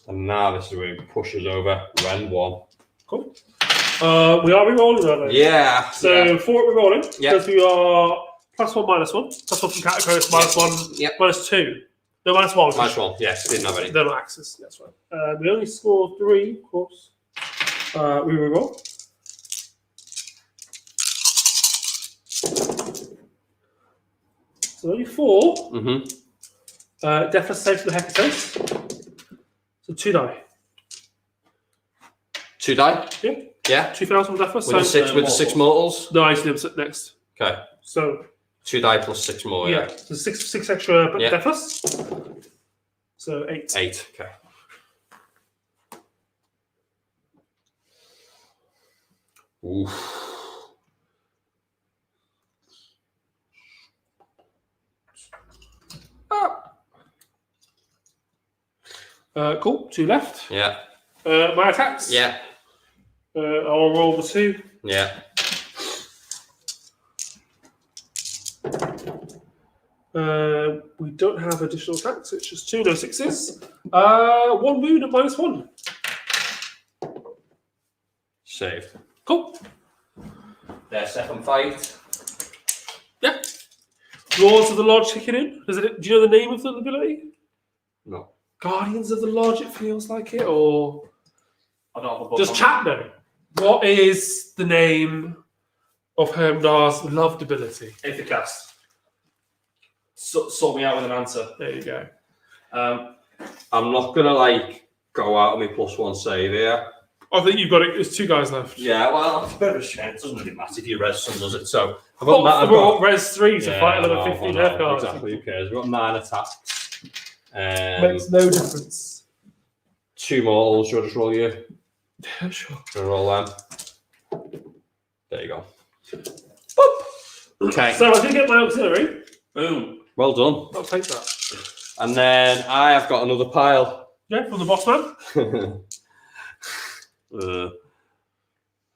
And now this is where it pushes over Ren 1. Cool. We are rerolling, aren't we? Yeah. So yeah. 4 rerolling Yeah. because we are +1, -1. +1 from categories, -1, Yep. -2. No, -1. Nice one. Yes, didn't have any. They're not axes. That's right. We only scored 3, of course. We reroll. So only 4. Mm-hmm. Deathless save for the Hecatos. So 2 die. 2 die? Yeah. Yeah. 2,000 Deathless. With the six mortals? No, I see them next. Okay. So 2 die plus 6 more, yeah. So 6 extra Yeah. Deathless. So 8. 8, okay. Oof. Cool. 2 left. Yeah. My attacks. Yeah. I'll roll the 2. Yeah. We don't have additional attacks. It's just 2, no 6s. 1 wound at -1. Saved. Cool. Their second fight. Yeah. Lords of the Lodge kicking in. Do you know the name of the ability? No. Guardians of the Lodge, it feels like it, or I don't have a book does on chat know? What is the name of Hermdar's loved ability. Eighth cast. Sort me out with an answer. There you go. I'm not gonna like go out on my +1 save here. I think you've got it. There's 2 guys left. Yeah, well, it's a bit of a shame. It doesn't really matter if you res some, does it? So I've Well, got well, res 3 to fight another 15 no, head cards. exactly. Who cares? We've got 9 attacks. Makes no difference. 2 mortals. You'll just roll you. Yeah, sure. Gonna roll them. There you go. Boop. Okay. So I did get my auxiliary. Boom. Well done. I'll take that. And then I have got another pile. Yeah, from the boss man.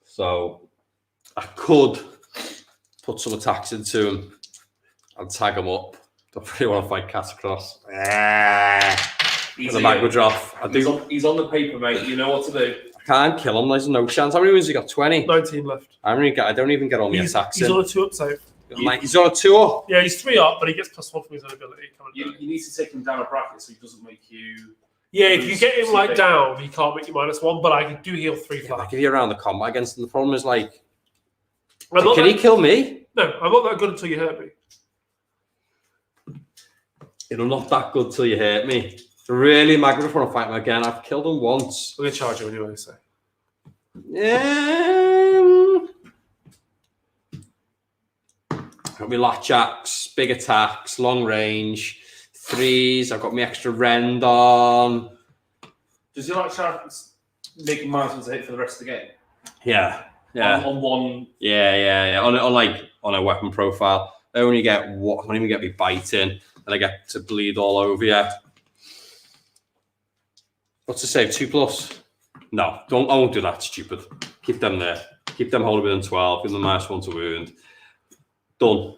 So I could put some attacks into him and tag him up. Don't really want to fight Catacross. He's The mag would drop. I do. He's on the paper, mate. You know what to do. I can't kill him. There's no chance. How many wins he got? 20. 19 left. I don't even get all my attacks He's in. on a 2-up save. He's on a 2-up. Yeah, he's 3-up, but he gets +1 from his own ability. You need to take him down a bracket so he doesn't make you. Yeah, if you get him like down, he can't make you -1, but I do heal 3 Yeah, flat. like if you're around the combat against him, the problem is like, I'm not can that- he kill me? No, I'm not that good until you hurt me. You're not that good till you hurt me. Really, Magnus want to fight him again. I've killed him once. I'm going to charge you anyway, so. Got my latch axe, big attacks, long range, 3s. I've got my extra rend on. Does he like chance making milestones to hit for the rest of the game? Yeah. On one. Yeah. On a weapon profile, I only get what? I don't even get me biting, and I get to bleed all over you. What's the save? 2+? No, I won't do that. Stupid. Keep them there. Keep them holding within 12. Give them -1 to wound. Done.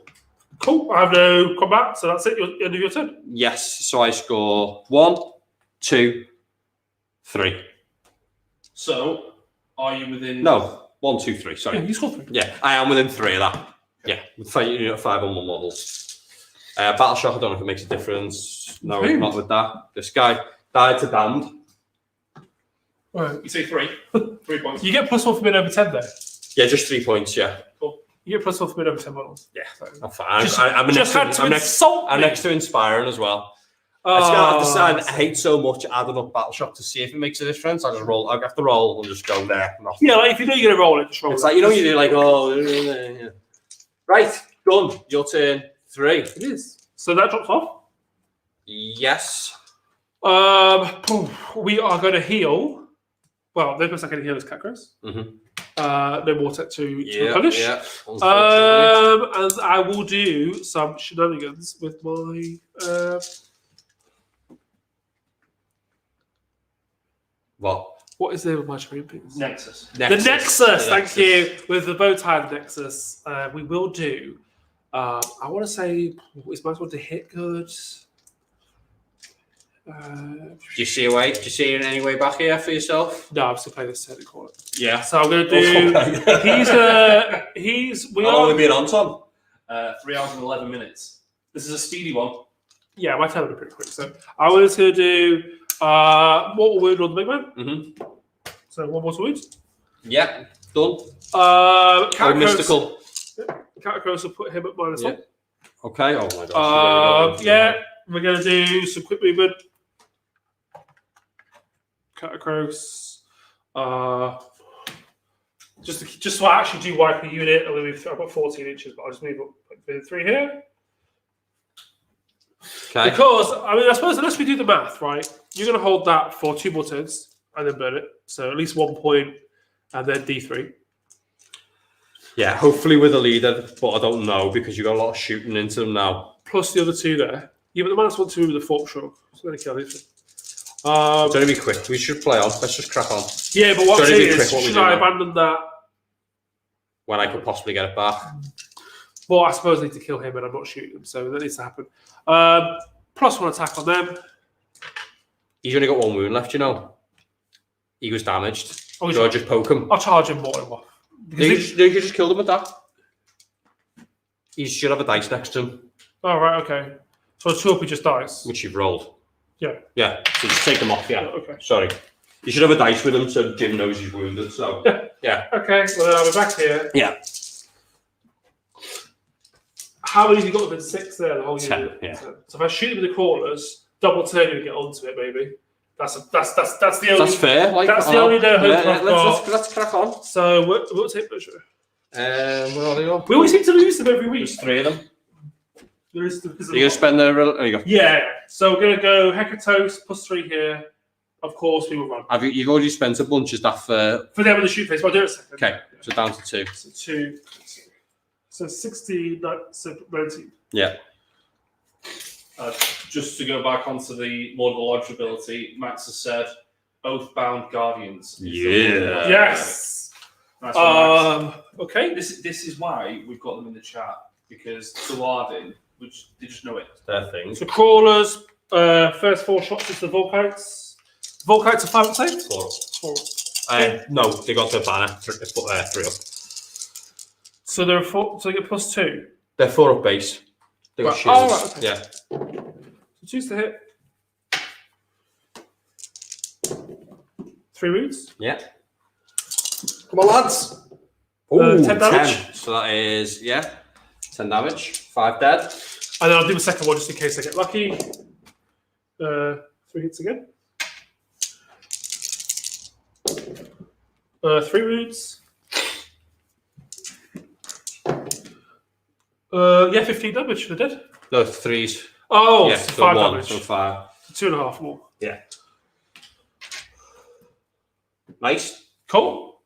Cool. I have no combat, so that's it. End of your turn. Yes. So I score 1, 2, 3. So, are you within? No, 1, 2, 3. Sorry. Yeah, you scored 3. Yeah, I am within 3 of that. Yeah, with 5 on 1 models. Battle shock. I don't know if it makes a difference. No, Okay. not with that. This guy died to damned. Right. You say 3. 3 points. You get +1 for mid over 10 there. Yeah, just 3 points. Yeah, You get +1 for mid over 10 models. yeah, So. I'm fine. Just, I'm just had to insult I'm me. next to inspiring as well. Oh, I hate so much adding up battle shock to see if it makes a difference. I just roll. I have to roll and just go there. Yeah, like if you know you're going to roll it, just roll It's it. like you do like yeah. Right, done. Your turn. 3. It is. So that drops off. Yes. We are going to heal. Well, the best I can heal is Catacross. No more tech to replenish. Yeah. And I will do some shenanigans with my. What is there with my champions? Nexus. The Nexus, thank you. With the bow tie Nexus, we will do. I want to say, is my one to hit good? Do you see a way? Do you see in any way back here for yourself? No, I'm still playing this technical corner. Yeah. So I'm going to do. We How long have are. we been on, Tom? 3 hours and 11 minutes. This is a speedy one. Yeah, my turn will be pretty quick. So I was going to do. What wound on the big man? So 1 more wound. Yeah. Done. Mystical. Catacross will put him at -1. Okay. Oh my gosh. Yeah, we're going to do some quick movement. Catacross. Just so I actually do wipe a unit. I've got 14 inches, but I'll just move up within 3 here. Okay. Because, I suppose unless we do the math, right, you're going to hold that for 2 more turns and then burn it. So at least 1 point and then D3. Yeah, hopefully with a leader, but I don't know because you've got a lot of shooting into them now. Plus the other 2 there. Yeah, but the -1/2 with the fork stroke. It's going to kill it. It's going to be quick. We should play on. Let's just crack on. Yeah, but what I'm saying is, quick, what we should do I now. abandon that? When I could possibly get it back. Well, I suppose I need to kill him and I'm not shooting him, so that needs to happen. +1 attack on them. He's only got 1 wound left, you know. He was damaged. Oh, So I just poke him. I'll charge him more and more. You just killed him with that. He should have a dice next to him, Oh, right, okay. So 2 up, he just dies. which you've rolled. Yeah. Yeah, so just take them off, yeah. Okay. Sorry. You should have a dice with him so Jim knows he's wounded, so, yeah. Okay, well then I'll be back here. Yeah. How many have you got within 6 there? The whole 10, unit? yeah. 10. So if I shoot him in the corners, double turn you and get onto it, maybe. That's the only. That's fair. Like, That's the only hope I've got. Let's crack on. So we'll take measure. Where are they all? We always seem to lose them every week. There's 3 of them. There is You're going to spend the... There you go. Yeah. So we're going to go Hekatos +3 here. Of course, we will run. You've already spent a bunch of stuff for them in the shoot phase, but I'll do it a second. Okay, so down to 2. So 2. So 60, so 19. Yeah. Just to go back onto the more of the lodge ability, Max has said Oathbound Guardians. Yeah. Yes. Nice one, Max. Okay. This is why we've got them in the chat, because Saladin, they just know it. Their thing. So crawlers, first 4 shots into the Volkites. Volkites are 5 and save? 4. No, they got their banner. They put 3 up. So they're 4. So they get +2. They're 4 up base. They got shields. Oh, right, okay. Yeah. So choose to hit. 3 wounds. Yeah. Come on, lads. Ooh, 10 damage. 10. So that is 10 damage. 5 dead. And then I'll do the second one just in case I get lucky. 3 hits again. 3 wounds. 15 damage. They're dead. No, 3s. Oh, Yeah, so so 5 1, damage. so 5. 2.5 more. Yeah. Nice. Cool.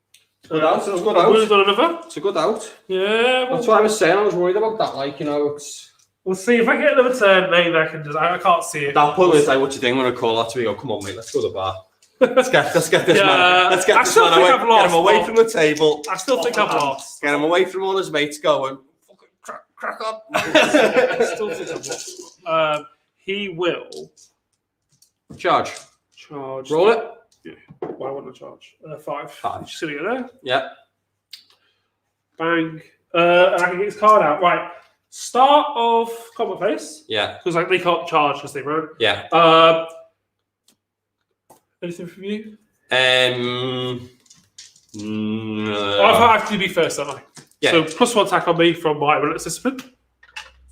Good out. It's a good out. Wounds on another. It's a good out. Yeah. That's what I was saying. I was worried about that. Like, it's... We'll see if I get another turn. Maybe I can just. I can't see it. That point is like, what do you think when I call that to me? Go, come on, mate, let's go to the bar. Let's get this man. Let's get this man away. Get him away from the table. I still think I've lost. Get him away from all his mates going, fucking crack on. I still think I've lost. He will Charge. Roll it. Yeah. Well, I want to charge. 5. 5. Just sitting there. Yeah. Bang. And I can get his card out. Right. Start of combat phase. Yeah. Because they can't charge because they run. Yeah. Anything from you? I have to be first, don't I? Yeah. So +1 attack on me from my relentless discipline.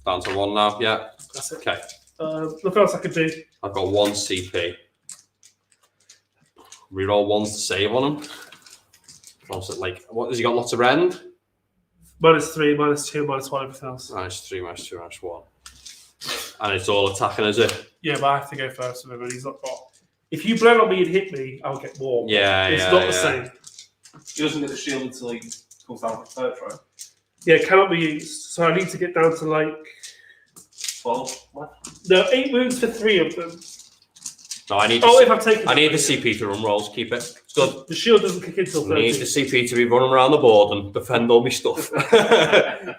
Down to 1 now. Yeah. That's it. Okay. Nothing else I can do. I've got 1 CP. Reroll 1s to save on him. Also, like, what has he got? Lots of rend? -3, -2, -1, everything else. -3, -2, -1. And it's all attacking, is it? Yeah, but I have to go first with him, and he's not got. If you blow on me and hit me, I'll get more. Yeah, it's not the same. He doesn't get the shield until he comes down for third, right? Yeah, it cannot be used. So I need to get down to like 12. no 8 wounds for 3 of them. No, I need. If I've taken. I need the CP to run rolls. Keep it. It's good. The shield doesn't kick in until 30. I need the CP to be running around the board and defend all my stuff.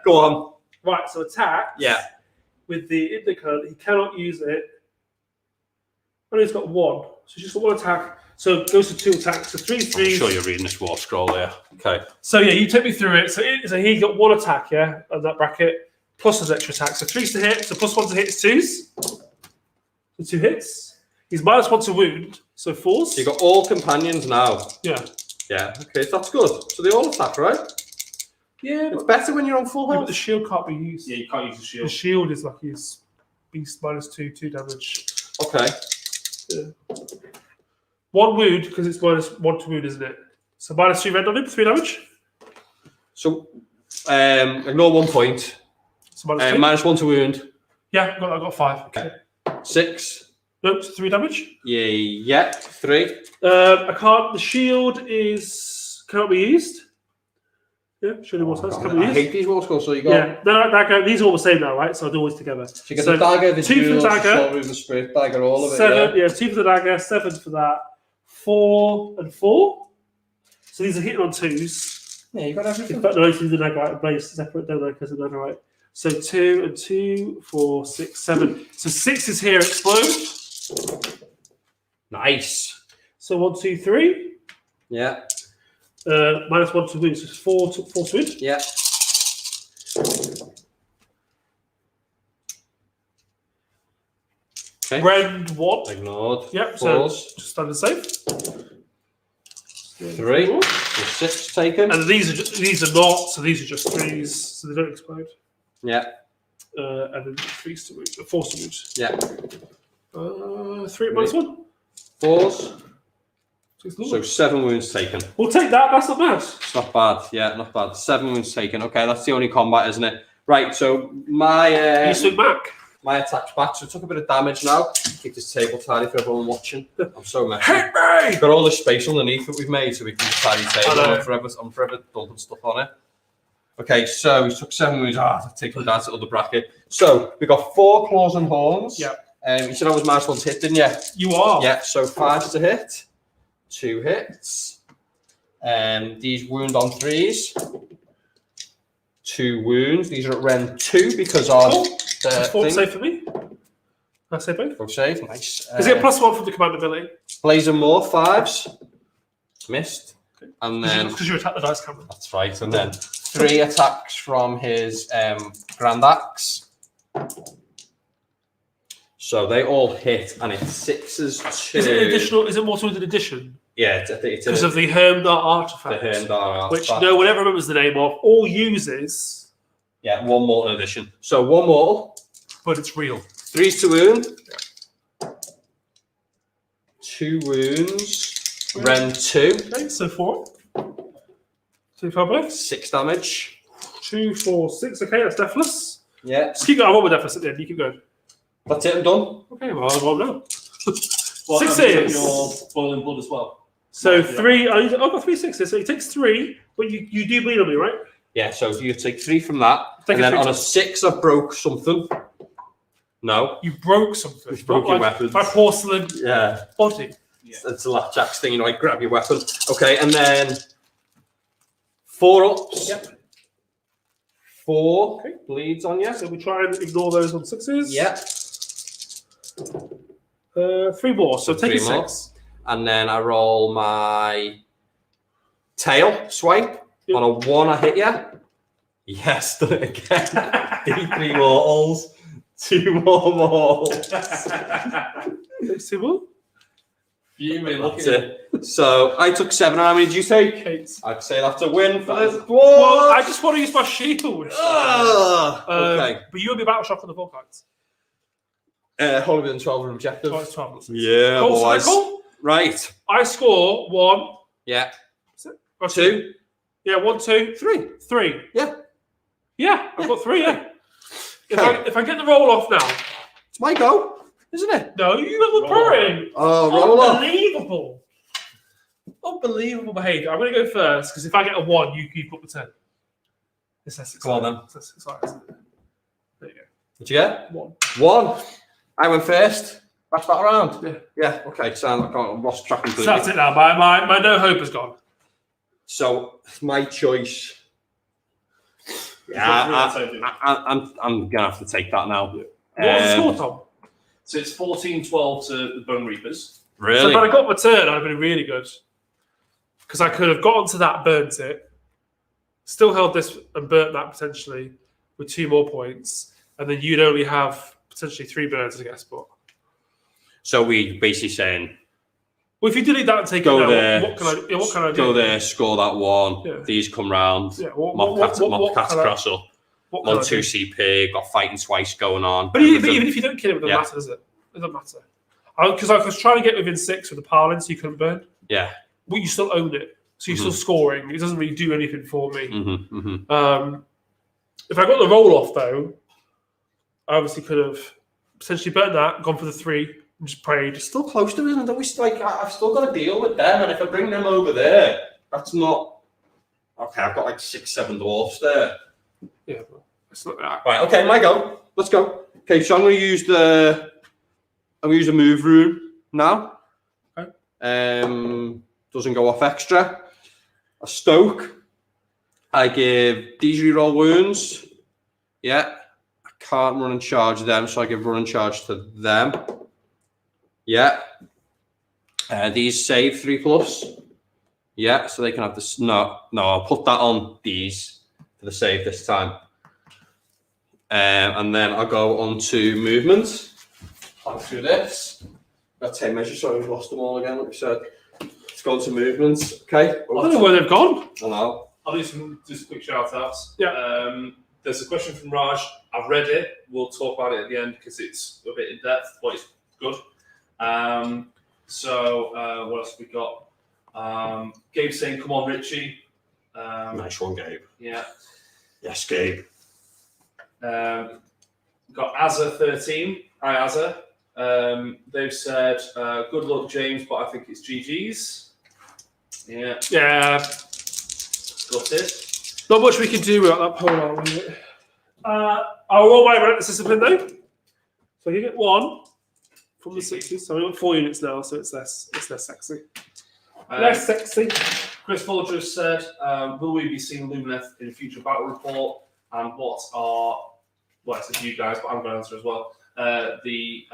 Go on. Right, so attack. Yeah. With the Indica, he cannot use it. Only he's got 1, so he's just got 1 attack. So it goes to 2 attacks. So 3 3s. I'm sure you're reading this war scroll there. Okay. So yeah, you take me through it. So he got 1 attack, yeah, on that bracket, plus his extra attack. So 3s to hit. So +1 to hit is 2s. So 2 hits. He's -1 to wound. So 4s. So you got all companions now. Yeah. Yeah. Okay, so that's good. So they all attack, right? Yeah. It's better when you're on full But health. the shield can't be used. Yeah, you can't use the The shield. shield is like his beast -2, 2 damage. Okay. Yeah. 1 wound because it's -1 to wound, isn't it? So -3 red on him, 3 damage. So ignore 1 point. So -2. -1 to wound. Yeah, I got 5. Okay. 6. Nope, so 3 damage. Yeah. 3. I can't. The shield cannot be used. Yeah, surely more times. Can be I used. hate these war scrolls. So you got. Yeah, no, dagger. These are all the same now, right? So I'll do always together. So you get the dagger, the 2 for the jewels, the dagger, sword, the spirit dagger, all of it. 7. Yeah, 2 for the dagger, 7 for that, 4 and 4. So these are hitting on 2s. Yeah, you got everything. But no, these are the dagger blaze separate, don't they? Because of dagger, right? So 2 and 2, 4, 6, 7. So 6 is here. Explode. Nice. So 1, 2, 3. Yeah. -1 to wound. So it's 4 to wound. Yeah. Okay. Rend 1. Ignored. Yep. Falls. So just standard save. 3. The 6 taken. And these are not. So these are just 3s. So they don't explode. Yeah. and then 3 to wound, 4 to wound. Yeah. 3 at -1. 4s. So 7 wounds taken. We'll take that. That's not bad. It's not bad. Yeah, not bad. 7 wounds taken. Okay, that's the only combat, isn't it? Right. So my You swing back. my attack's back. So it took a bit of damage now. Keep this table tidy for everyone watching. I'm so messy. Hit me! Got all this space underneath that we've made, so we can just tidy table. I know. I'm forever dumping stuff on it. Okay, so he took 7 wounds. I've taken down to the other bracket. So we got 4 claws and horns. Yeah. You said I was -1 to hit, didn't you? You are. Yeah. So 5 to hit. 2 hits. These wound on 3s. 2 wounds. These are at Ren 2 because of That's 4 save for me. I say both. Full save. Nice. Is it +1 from the command ability? Blaze and more 5s. Missed. And then Because you attack the dice camera. that's right. And then 3 attacks from his Grand Axe. So they all hit, and it's 6s to. Is it additional? Is it more to an addition? Yeah, it's Because of the Hermdar artifact. the Hermdar Which artifact. no one ever remembers the name of, or uses, Yeah, 1 mortal addition. So 1 mortal, but it's real. 3s to wound, 2 wounds, Ren 2, Okay, so 4. 2 for both. 6 damage. 2, 4, 6. Okay, that's deathless. Yeah, Just keep going. I want with deathless at the end. You keep going. that's it. I'm done. Okay, well, I'll go now. Well, 6s. Your boiling blood as well. So Yeah. 3. I've got 3 6s. So he takes 3, but you do bleed on me, right? Yeah, so you take 3 from that, Take and a then 3 on a times. 6, I broke something. No. You broke something. You broke Not your like weapons. My porcelain Yeah. body. It's a Lapjack's thing, you know, like grab your weapon. Okay, and then 4 ups. Yep. 4 Okay. bleeds on you. So we try and ignore those on 6s. Yeah. 3 more. So take a 3 more. 6. And then I roll my tail swipe. Yep. On a 1, I hit you. Yes, done it again. D3 mortals. 2 more mortals. 2 more. Fuming, That's look at it. So I took 7. How many did you take? 8. I'd say that's a win for this. Well, I just want to use my shield. Okay. But you will be battle shock on the full cards. Hold within 12 objective. So it's 12. Yeah, Cool, so boys. cool. Right. I score 1. Yeah. Or 2. Yeah, 1, 2, 3. 3. Yeah. Yeah, I've got 3, yeah. Okay. If I get the roll off now. It's my go, isn't it? No, you got the point. Oh, roll off. Unbelievable. Unbelievable behaviour. I'm going to go first because if I get a 1, you keep up the 10. This is Go on then. That's exciting, isn't it? There you go. What'd you get? 1. 1. I went first. Last battle round. Yeah. Yeah. Okay. So I lost track So completely. that's it now. My no hope is gone. So my choice. Yeah, I'm gonna have to take that now. What was the score, Tom? So it's 14-12 to the Bonereapers. Really? So if I got my turn, I'd have been really good. Because I could have got onto that, burnt it, still held this and burnt that potentially with 2 more points, and then you'd only have potentially 3 burns, I guess. But So we basically saying well, if you delete that and take go it now, there. what can I do? Go there, score that 1. Yeah. These come round. Yeah, Mock cat across up. what can I 1-2 do? CP. Got fighting twice going on. But even everything. if you don't kill it, it doesn't Yeah. matter, does it? It doesn't matter. Because I was trying to get within 6 with the Parlin, so you couldn't burn. Yeah. But you still own it. So you're still scoring. It doesn't really do anything for me. If I got the roll off, though, I obviously could have potentially burnt that, gone for the 3, and just prayed. It's still close to it, isn't it? We still, like, I've still got to deal with them, and if I bring them over there, that's not okay. I've got like 6-7 dwarfs there. Yeah, but it's not that. Right. Okay, my go. Let's go. Okay, so I'm going to use the move rune now. Okay. Doesn't go off extra. A stoke. I give these reroll wounds. Yeah. I can't run and charge them, so I give run and charge to them. Yeah. These save 3+. Yeah, so they can have this. No, I'll put that on these for the save this time. And then I'll go on to movement. I'll do this. Got 10 measures, so we've lost them all again, like we said. Let's go on to movements. Okay. I don't know where they've gone. I know. I'll do some just quick shout outs. Yeah. There's a question from Raj. I've read it. we'll talk about it at the end because it's a bit in depth, but it's good. So what else have we got? Gabe saying, "Come on, Ritchie." Nice one, Gabe. Yeah. Yes, Gabe. Got Azza13. Hi, Azza. They've said, "Good luck, James," but I think it's GG's. Yeah. Yeah. Got it. Not much we can do without that poll, are we? I'll roll my relentless discipline though. So you get 1 from the 60s. So we've got 4 units now, so it's less sexy. Less sexy. Chris Folger said, "Will we be seeing Lumineth in a future battle report? And what are, well, it's to you guys, but I'm going to answer as well, the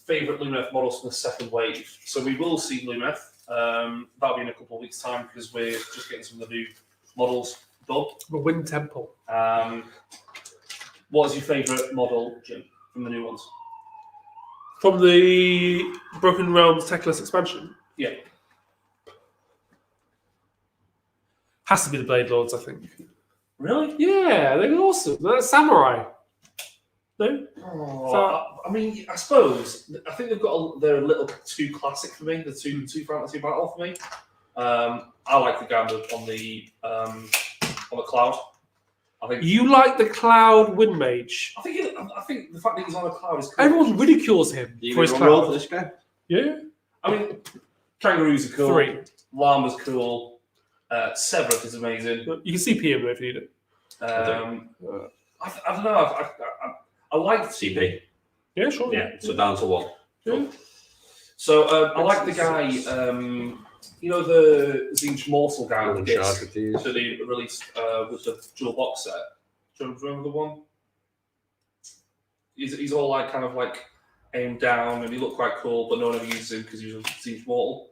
favourite Lumineth models from the second wave?" So we will see Lumineth. That'll be in a couple of weeks' time because we're just getting some of the new models done. The Wind Temple. What is your favourite model, Jim, from the new ones? From the Broken Realms Techless expansion? Yeah. Has to be the Blade Lords, I think. Really? Yeah, they're awesome. They're samurai. No? Oh, I mean, I suppose I think they're a little too classic for me. They're too fantasy battle for me. I like the guy on the cloud. I think You like the Cloud Wind Mage? I think the fact that he's on a cloud is cool. Everyone ridicules him for his for cloud. this guy? Yeah. I mean, kangaroos are cool. 3. Llama's cool. Severoth is amazing. You can see PM if you need it. I don't know. I like CP. Yeah, sure. Yeah, so down to 1. Yeah. So I like the guy. You know the Zinch Mortal guy I'm in charge with these. that they released with the dual box set. Do you remember the one? He's all like kind of like aimed down, and he looked quite cool, but no one ever uses him because he was a Zinch Mortal.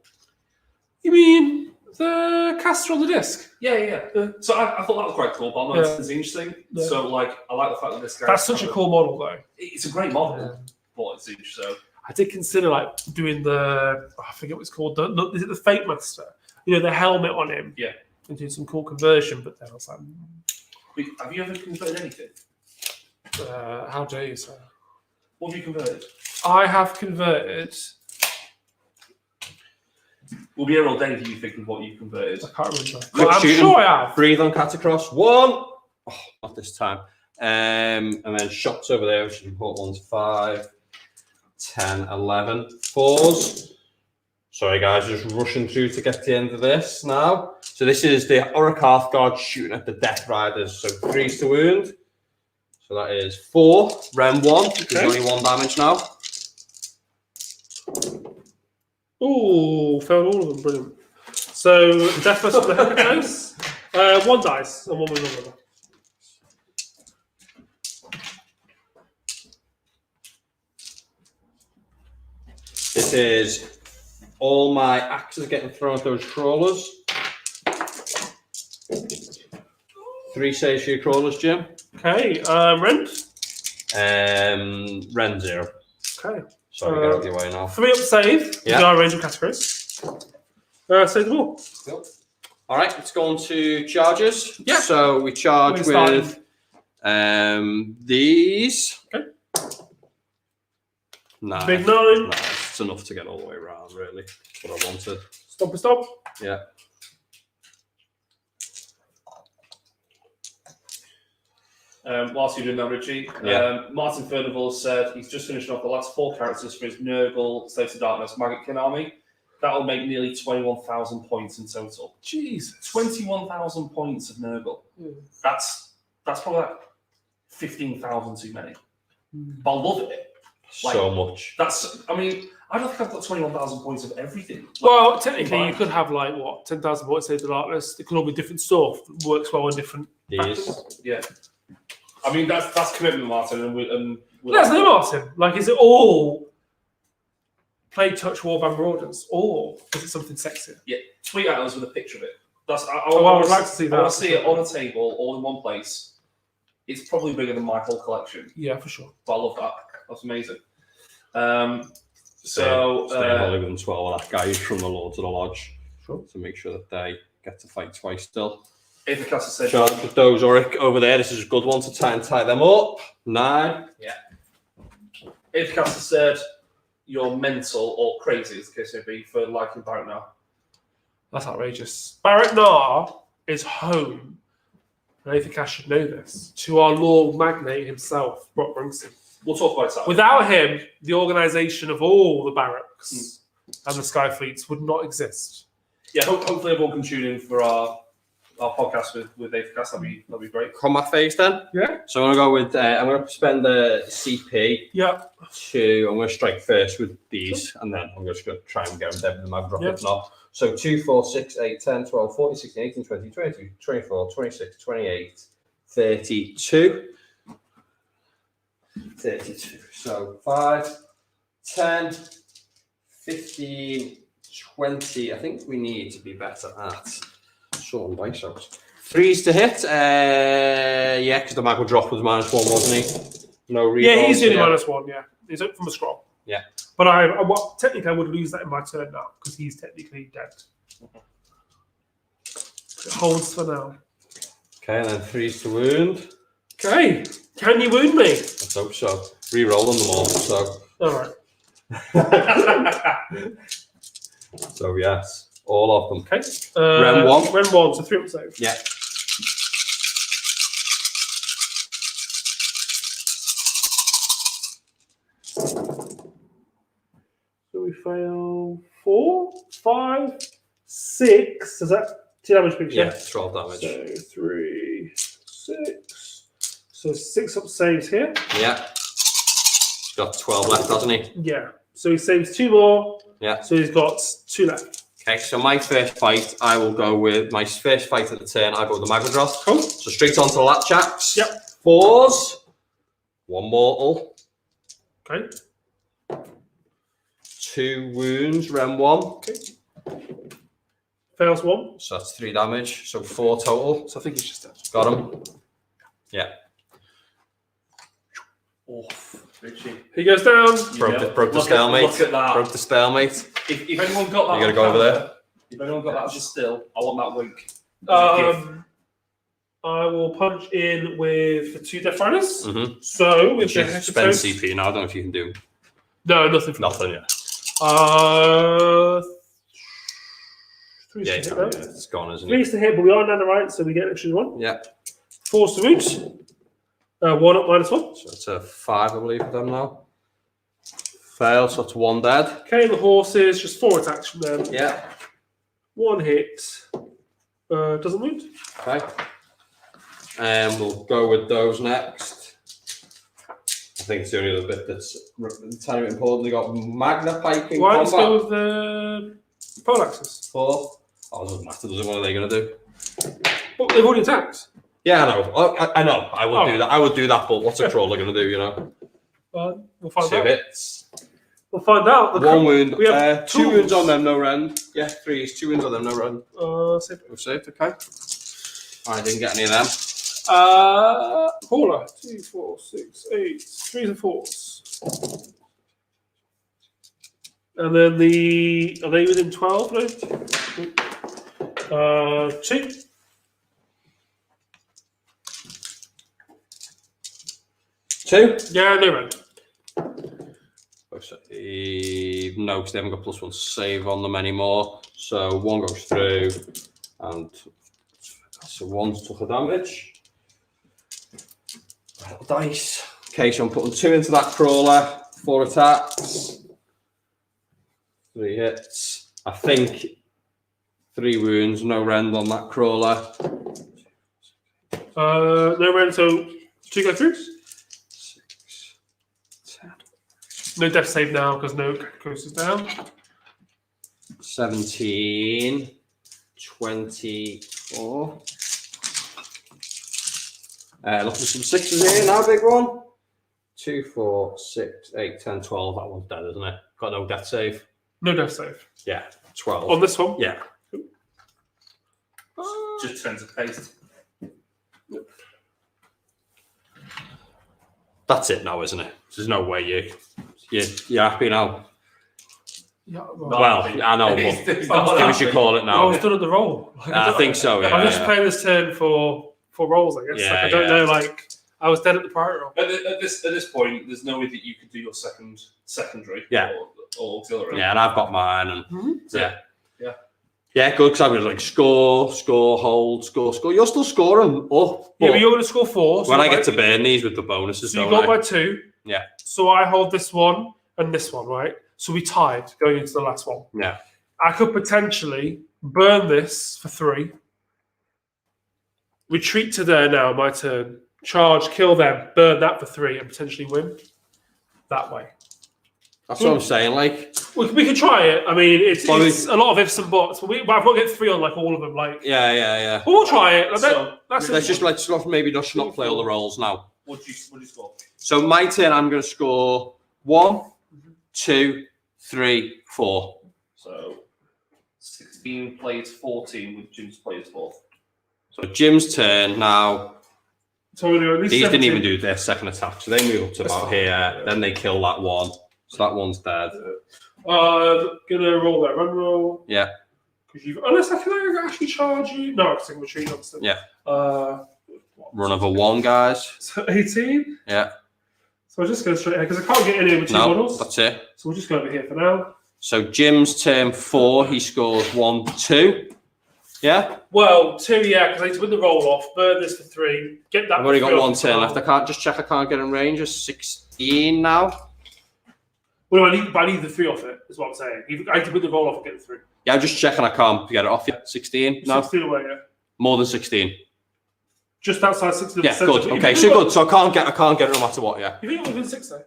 You mean the caster on the disc? Yeah. So I thought that was quite cool, but I'm not the Zinch thing. Yeah. So like I like the fact that this guy. That's such a cool model, though. It's a great model, but it's Zinch. So I did consider like doing I forget what it's called. Is it the Fate Master? You know, the helmet on him. Yeah. And do some cool conversion, but then I was like, wait, have you ever converted anything? how dare you, sir? What have you converted? I have converted. We'll be here all day if you think of what you've converted. I can't remember. Quick But I'm shooting. sure I have. Breathe on Catacross. 1. Oh, not this time. And then shots over there, which is important ones. 5, 10, 11. 4s. Sorry, guys, just rushing through to get to the end of this now. So this is the Ossiarch God shooting at the Death Riders. So 3s to wound. So that is 4. Rem 1. Okay. There's only 1 damage now. Ooh, found all of them. Brilliant. So, Death Fist with the Hephatos. 1 dice and 1 with another. This is all my axes getting thrown at those crawlers. 3 saves for your crawlers, Jim. Okay, Rend. Ren 0. Okay. Sorry, get out of your way now. 3 up save. Yeah. Yeah. Range of categories. Save them all. Cool. All right, let's go on to charges. Yeah. So we charge We're with these. Okay. 9. Big 9. No, it's enough to get all the way around, really. That's what I wanted. Stop. Yeah. Whilst you're doing that, Ritchie, Martin Furnival said he's just finishing off the last 4 characters for his Nurgle Slaves of Darkness Maggotkin army. That'll make nearly 21,000 points in total. Jeez. 21,000 points of Nurgle. That's probably like 15,000 too many. But I love it. So much. I mean, I don't think I've got 21,000 points of everything. Well, technically, you could have like what 10,000 points saved the Darkness. It could all be different stuff. That works well in different. These. Yeah. I mean, that's commitment, Martin, and That's no Martin. Like, is it all play touch Warband Marauders, or is it something sexier? Yeah, tweet at us with a picture of it. I would like to see that. I want to see it on a table, all in one place. It's probably bigger than my whole collection. Yeah, for sure. But I love that. That's amazing. Stay Hollywood and 12 of that guy who's from the Lords of the Lodge. Sure. To make sure that they get to fight twice still. If the caster said, Sean, put those Oryx over there. This is a good one to try and tie them up. 9. if the caster said you're mental or crazy, as the case may be, for liking Barrett now. That's outrageous. Barrett Nar is home, and Aethercast should know this, to our Lord Magnate himself, Brock Brinson. We'll talk about that. Without him, the organisation of all the barracks and the Sky Fleets would not exist. Yeah, hopefully everyone can tune in for our podcast with Aethercast. That'd be great. Combat phase then. Yeah. So I'm gonna go with. I'm gonna spend the CP. Yeah. I'm gonna strike first with these, and then I'm just gonna try and get them dead with the mag drop if not. So 2, 4, 6, 8, 10, 12, 14, 16, 18, 20, 22, 24, 26, 28, 32. 32. So 5, 10, 15, 20. I think we need to be better at sorting dice out. 3s to hit. Yeah, because the mag will drop with -1, wasn't he? No re. Yeah, he's doing -1. Yeah, he's up from a scroll. Yeah. But technically I would lose that in my turn now because he's technically dead. It holds for now. Okay, and then 3s to wound. Okay, can you wound me? Let's hope so. Re-roll on them all. So. All right. So yes, all of them. Okay. Ren 1. Ren 1, so 3 up save. Yeah. So we fail 4, 5, 6. Is that 2 damage picture? Yeah, 12 damage. So 3, 6. So 6 up saves here. Yeah. He's got 12 left, hasn't he? Yeah. So he saves 2 more. Yeah. So he's got 2 left. Okay, so my first fight, I will go with my first fight of the turn. I go with the Magadroth. Cool. So straight onto the lat chaps. Yep. 4s. 1 mortal. Okay. 2 wounds. Ren 1. Okay. Fails 1. So that's 3 damage. So 4 total. So I think he's just dead. Got him. Yeah. Ritchie. He goes down. Broke the stalemate. Look at that. Broke the stalemate. If anyone got that, You gotta go over there. If anyone got that as a still, I want that wink. I will punch in with the 2 Death Riders. Mm-hmm. So with Which the is spend CP now. I don't know if you can do. No, nothing. Nothing, yeah. 3 Yeah, to hit. yeah, it's gone, isn't 3 it? to hit, but we are down the right, so we get an extra 1. Yeah. 4 to wound. 1 up -1. So it's a 5, I believe, for them now. Fail, so it's 1 dead. Okay, the horses, just 4 attacks from them. Yeah. 1 hit. Doesn't wound. Okay. And we'll go with those next. I think it's the only other bit that's tiny bit important. They got Magna Pike in Why let's combat. go with the Poleaxes? 4. Oh, it doesn't matter, does it? What are they going to do? Well, they've already attacked. Yeah, I know. I know. I would Oh. do that. I would do that, but what's a crawler going to do, you know? We'll find 2 out. hits. We'll find out. 1 wound. We have 2 tools. wounds on them, no rend. Yeah, 3s. 2 wounds on them, no rend. Save it. We've saved, okay. I didn't get any of them. Caller. 2, 4, 6, 8. 3s and 4s. And then are they within 12? No? 2. 2. Yeah, no run. No, because they haven't got +1 save on them anymore. So 1 goes through, and so 1's took a damage. Dice. Okay, so I'm putting 2 into that crawler. 4 attacks. 3 hits. I think 3 wounds. No rend on that crawler. No run, so 2 go throughs. 6, 10. No death save now because no coast is down. 17, 24. Look for some 6s here now, big one. 2, 4, 6, 8, 10, 12. That one's dead, isn't it? Got no death save. No death save. Yeah, 12. On this one? Yeah. Just turns of paste. That's it now, isn't it? There's no way you're happy now. Yeah, Well, I know, but It's what we should call it I now. was done at the roll. I think so, yeah. I'm just playing this turn for rolls, I guess. Yeah, like, I don't yeah. know, like, I was dead at the priority roll. At this point, there's no way that you could do your secondary or auxiliary. Yeah, and I've got mine, and Yeah. yeah, good, because I was like score, hold, score. You're still scoring up. Yeah, but you're going to score 4. So when I get to burn these with the bonuses, so you don't got I? by 2. Yeah. So I hold this one and this one, right? So we tied going into the last one. Yeah. I could potentially burn this for 3. Retreat to there now, my turn. Charge, kill them, burn that for 3, and potentially win that way. That's what I'm saying. Like, We can try it. I mean, it's a lot of ifs and buts, but I've got to get 3 on like all of them. Like, yeah. but we'll try it. Let's maybe just not play all the rolls now. What do you score? So my turn, I'm going to score 1, 2, 3, 4. So 16 plays 14 with Jim's plays 4. So Jim's turn now. So we're going to at least These 17. didn't even do their second attack, so they move up to about here. Yeah. Then they kill that one. So that one's dead. Gonna roll that run roll. Yeah. Because unless I can actually charge you. No, I can retreat, obviously. Yeah. Run over 1, guys. So 18. Yeah. So we're just going straight ahead because I can't get in here with 2 No, models. that's it. So we'll just go over here for now. So Jim's turn 4, he scores 1, 2. Yeah. Well, 2, yeah, because I need to win the roll off, burn this for 3, get that. I've only for got 3 1 off turn the left. I can't just check. I can't get in range of 16 now. Well, I need the 3 off it, is what I'm saying. I need to win the roll off and get the 3. Yeah, I'm just checking. I can't get it off yet. 16? No. 16 away, yeah. More than 16. Just outside 16. Yeah, good. Okay, so good. So I can't get it no matter what. Yeah. You think it was within 6 though?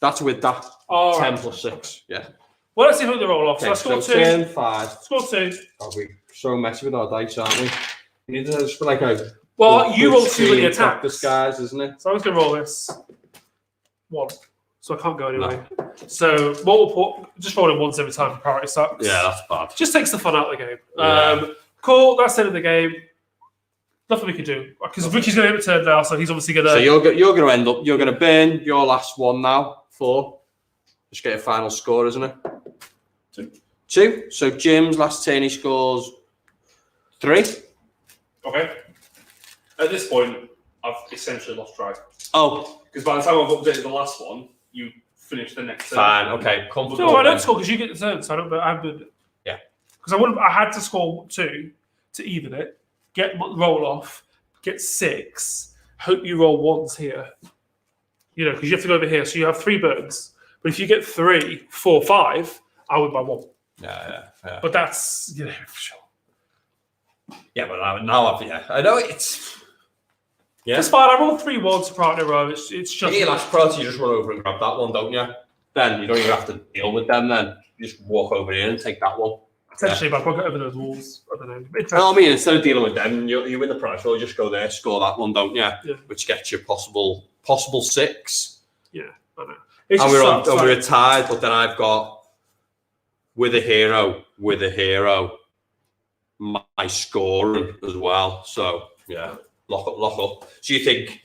That's with that. Oh, 10 right. plus 6. Yeah. Well, let's see who the roll off. Okay, so I scored 2. turn 5. Scored 2. Oh, we're so messy with our dice, aren't we? We need to just be like a. Well, you rolled 2 with the attack attack. disguise, isn't it? So I was going to roll this. 1. So I can't go anyway. No. So what we'll put, just rolling 1s every time priority sucks. Yeah, that's bad. Just takes the fun out of the game. Yeah. Cool, that's the end of the game. Nothing we can do. Because Ritchie's going to have a turn now, so he's obviously going to... So you're going to end up, you're going to burn your last one now, 4. Just get a final score, isn't it? 2. So Jim's last turn, he scores 3. Okay. At this point, I've essentially lost track. Oh. Because by the time I've updated the last one, you finish the next turn. Fine, okay. No, I don't score because you get the turn, so I don't... Yeah. Because I had to score 2 to even it, get roll off, get 6, hope you roll 1s here. You know, because you have to go over here, so you have 3 burns. But if you get 3, 4, 5, I win by 1. Yeah. But that's, you know, for sure. Yeah, but now I know it's... Yeah. It's fine. I rolled 3 1s to priority row. It's just... Your last priority, you just run over and grab that one, don't you? Then you don't even have to deal with them then. You just walk over here and take that one. Essentially, but I've got to get over those walls. I don't know. No, I mean, instead of dealing with them, you win the prize roll, you just go there, score that one, don't you? Yeah. Which gets you possible 6. Yeah, I know. And we're tied, but then I've got with a hero, my scoring as well. So yeah, lock up. So you think?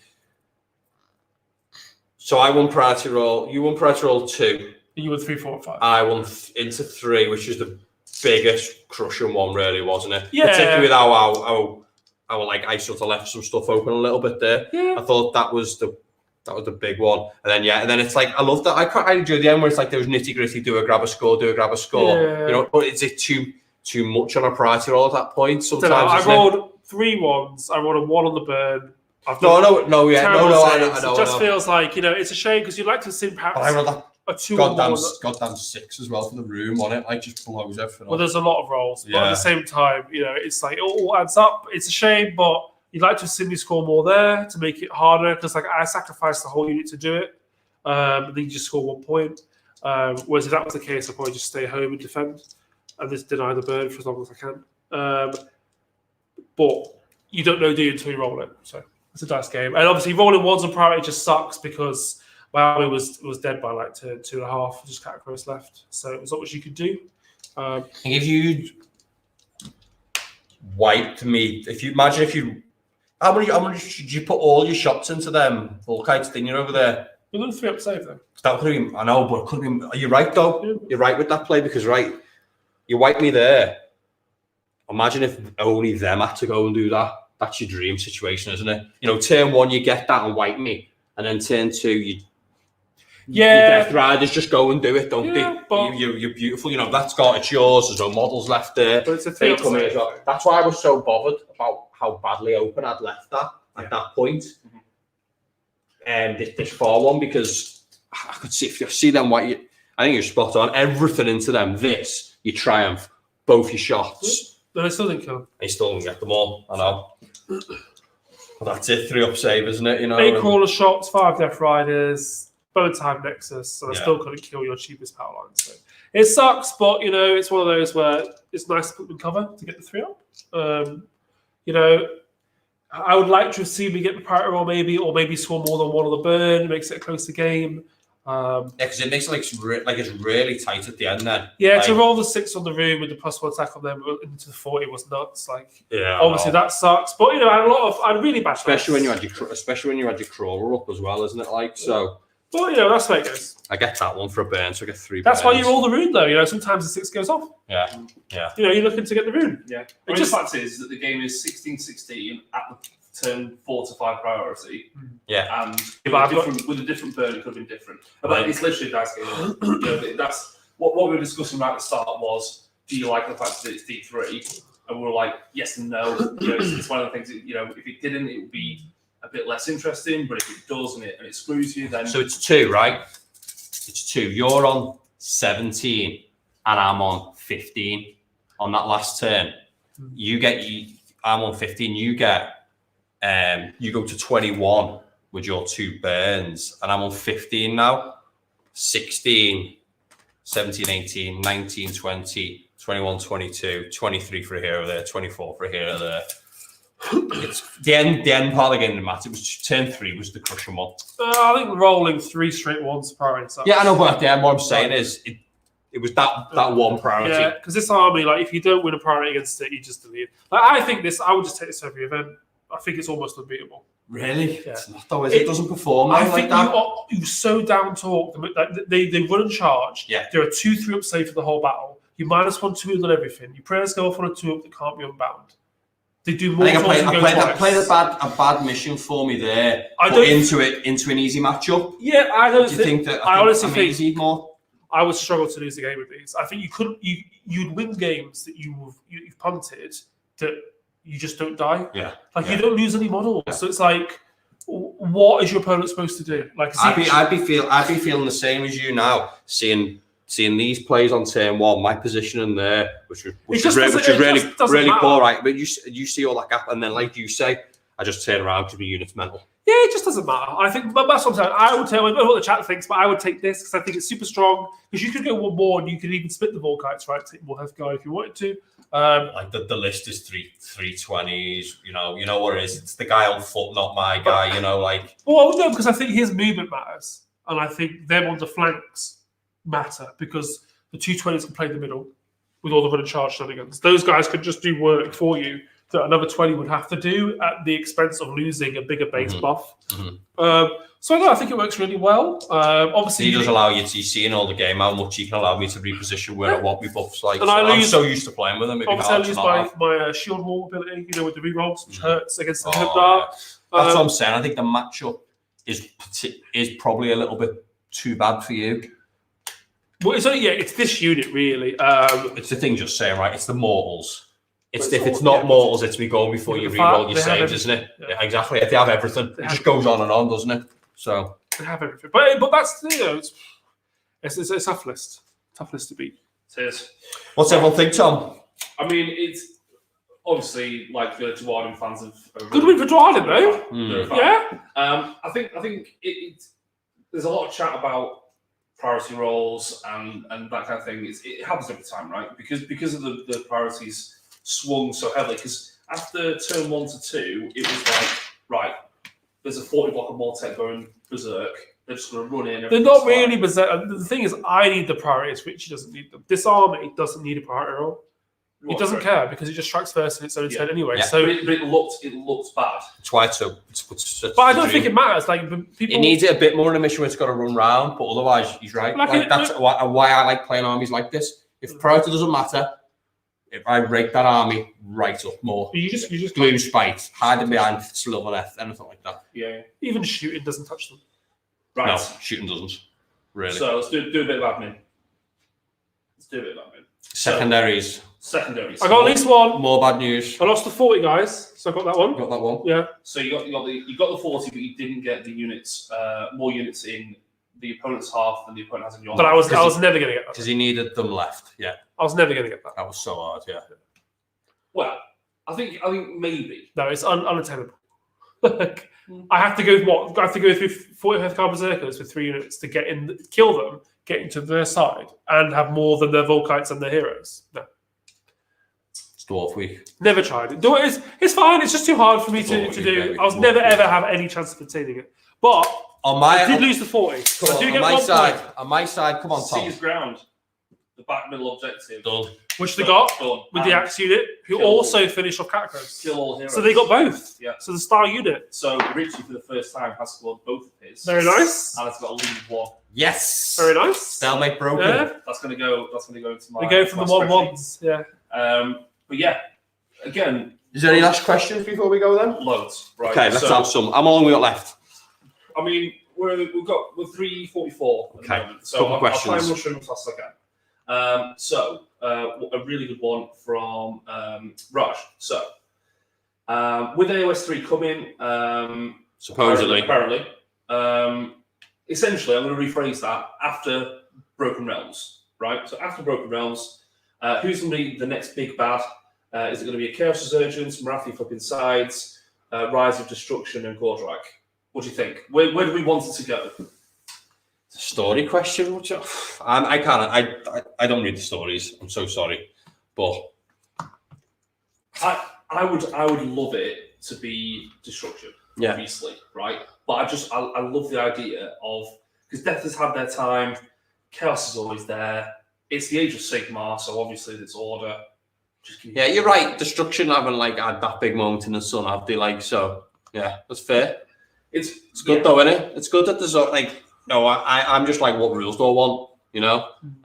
So I won priority roll. You won priority roll 2. You won 3, 4, 5. I won into 3, which is the biggest crushing one, really, wasn't it? Yeah. Particularly with how like I sort of left some stuff open a little bit there. Yeah. I thought that was the big one. And then it's like I love that. I enjoy the end where it's like those nitty gritty. Do a grab a score. Yeah. You know, but is it too much on a priority roll at that point? Sometimes I rolled 3 1s. I rolled a 1 on the burn. No. I know. It just feels like, you know, it's a shame because you'd like to see perhaps I rolled that a 2 goddamn 6 as well for the room on it. Like just blows everything. Well, there's a lot of rolls, but at the same time, you know, it's like it all adds up. It's a shame, but you'd like to have seen me score more there to make it harder because, like, I sacrificed the whole unit to do it. Then you just score 1 point. Whereas if that was the case, I'd probably just stay home and defend and just deny the burn for as long as I can. But you don't know, do you, until you roll it. So it's a dice game. And obviously, rolling 1s on priority just sucks because my army was dead by like 2.5, just catacross left. So it was not much you could do. And if you wiped me, how many did you put all your shots into them? All kinds of thing over there. We're going to 3-up save though. That could have been, I know, but it could have been. You're right though. Yeah. You're right with that play because you wipe me there. Imagine if only them had to go and do that. That's your dream situation, isn't it? You know, turn 1 you get that and wipe me, and then turn 2 your Death Riders just go and do it, don't they? But you're beautiful. You know it's yours. There's no models left there. But it's a they come in as well. That's why I was so bothered about how badly open I'd left that at that point. And this 4-1 because I could see if you see them I think you're spot on. Everything into them. This you triumph. Both your shots. But I still didn't kill him. He still didn't get them all. I know. Well, that's it. 3-up save, isn't it? You know. 8 crawler shots, 5 Death Riders, Bone Time Nexus, so I still couldn't kill your cheapest power line. So it sucks, but you know it's one of those where it's nice to put them in cover to get the 3-up. You know, I would like to see me get the priority roll or maybe score more than 1 on the burn. It makes it a closer game. Because it makes it like it's really tight at the end then. Yeah, to roll the 6 on the room with the +1 attack on them into the 40 was nuts. Like, obviously that sucks. But you know, I had really bad. Especially when you had your crawler up as well, isn't it? Like so. But you know, that's the way it goes. I get that one for a burn, so I get 3. That's why you roll the rune, though. You know, sometimes the 6 goes off. Yeah. You know, you're looking to get the rune. Yeah. The fact is that the game is 16-16 at the turn 4 to 5 priority. Yeah. And with a different burn, it could have been different. But it's literally a dice game. You know, that's what we were discussing right at the start was, do you like the fact that it's D3? And we were like, yes and no. You know, it's one of the things that, you know, if it didn't, it would be a bit less interesting, but if it does and it screws you, then so it's 2, right? It's 2. You're on 17 and I'm on 15 on that last turn. I'm on 15. You go to 21 with your 2 burns, and I'm on 15 now. 16, 17, 18, 19, 20, 21, 22, 23 for a hero there, 24 for a hero there. It's the end part of the game that matters. It was turn 3 was the crushing one. I think rolling 3 straight ones priority. Yeah, I know, but at the end, what I'm saying is it was that one priority. Yeah, because this army, like, if you don't win a priority against it, you just delete. Like, I think I would just take this every event. I think it's almost unbeatable. Really? Yeah. It's not though, is it? It doesn't perform I like think that. you're so down talk. Like, they run and charge. Yeah. There are 2 3-up save for the whole battle. You -1 2 on everything. Your prayers go off on a 2-up that can't be unbound. They do more. I played a bad mission for me there. Into an easy matchup. Yeah, I don't think that. I honestly think easy more. I would struggle to lose the game with these. I think you'd win games that you've punted that you just don't die. Yeah. You don't lose any models. Yeah. So it's like, what is your opponent supposed to do? Like, I'd be feeling the same as you now, seeing these plays on turn 1, my position in there, which is really poor, right? But you see all that gap, and then like you say, I just turn around because my unit's mental. Yeah, it just doesn't matter. I think that's what I'm saying. I would tell, I don't know what the chat thinks, but I would take this because I think it's super strong. Because you could go 1 more, and you could even split the Volkites, right? Take more Health Guy if you wanted to. Like the list is 320s. You know what it is. It's the guy on foot, not my guy. You know, like. Well, no, because I think his movement matters, and I think them on the flanks matter because the 220s can play in the middle with all the run and charge shenanigans. Those guys could just do work for you that another 20 would have to do at the expense of losing a bigger base buff. So I think it works really well. Obviously, he does allow you to see in all the game how much he can allow me to reposition where I want my buffs. Like, and I'm so used to playing with him. Obviously, I lose my shield wall ability, with the rerolls, which hurts against the Dart. Yeah. That's what I'm saying. I think the matchup is probably a little bit too bad for you. Well, it's this unit really. It's the thing, just saying, right? It's the mortals. If it's not mortals, it's me going before you reroll your saves, isn't it? Yeah, exactly. If they have everything, it just goes on and on, doesn't it? So they have everything, but that's it's a tough list to beat. It is. What's everyone think, Tom? I mean, it's obviously like the Dwarden fans have good win for Dwarden, though. Yeah. I think there's a lot of chat about priority rolls and that kind of thing. It happens every time, right? Because of the priorities swung so heavily. Because after turn 1 to 2, it was like, right, there's a 40 block of Mortek going berserk. They're just going to run in. They're not really berserk. The thing is, I need the priorities. Ritchie doesn't need them. This army doesn't need a priority roll. He doesn't care because he just strikes first in its own turn anyway. Yeah. So, but it looked bad. That's why it's so. But I don't think it matters. Like people, it needs it a bit more in a mission where it's got to run round, but otherwise, he's right. Like that's why I like playing armies like this. If priority doesn't matter, if I rake that army right up more, you just glue spite, hiding behind Slivereth, anything like that. Yeah. Even shooting doesn't touch them. Right. No, shooting doesn't. Really. So let's do a bit of admin. Secondaries. Secondaries. I got at least one. More bad news. I lost the 40 guys, so I got that one. Got that one. Yeah. So you got the 40, but you didn't get the units, more units in the opponent's half than the opponent has in your half. But I was never going to get that. Because he needed them left. Yeah. I was never going to get that. That was so hard. Yeah. Well, I think maybe. No, it's unattainable. Like, I have to go what? I have to go through 45 car berserkers with 3 units to get in, kill them, get into their side, and have more than their Volkites and their heroes. No. It's Dwarf Week. Never tried it. It's fine. It's just too hard for me to do. I was never ever have any chance of obtaining it. But I did lose the 40. On my side, come on, Tom. Seize ground. The back middle objective. Done. Which they got Done. with the Axe unit, who also finished off Catacombs. Kill all heroes. So they got both. Yeah. So the star unit. So Ritchie for the first time has scored both of his. Very nice. And it's got a lead of 1. Yes. Very nice. Stalemate broken. Yeah. That's gonna go into my. We go from the 1-1s. Yeah. But yeah, again. Is there any last questions before we go then? Loads. Right. Okay, let's have some. How long we got left? I mean, we're 3:44 at the moment, so Couple I'll questions. try and rush through them as fast as I can. A really good one from Raj. So, with AOS 3 coming, Supposedly. apparently, essentially, I'm going to rephrase that after Broken Realms, right? So after Broken Realms, who's going to be the next big bad? Is it going to be a Chaos Resurgence, Marathi Flipping Sides, Rise of Destruction, and Gordrak? What do you think? Where do we want it to go? Story question? I can't. I don't read the stories. I'm so sorry, but I would love it to be destruction, obviously, right? But I love the idea of, because Death has had their time, Chaos is always there. It's the Age of Sigmar, so obviously it's order. Yeah, you're right. Destruction haven't had that big moment in the sun, have they? So yeah, that's fair. It's good though, isn't it? It's good that there's I'm just like, what rules do I want?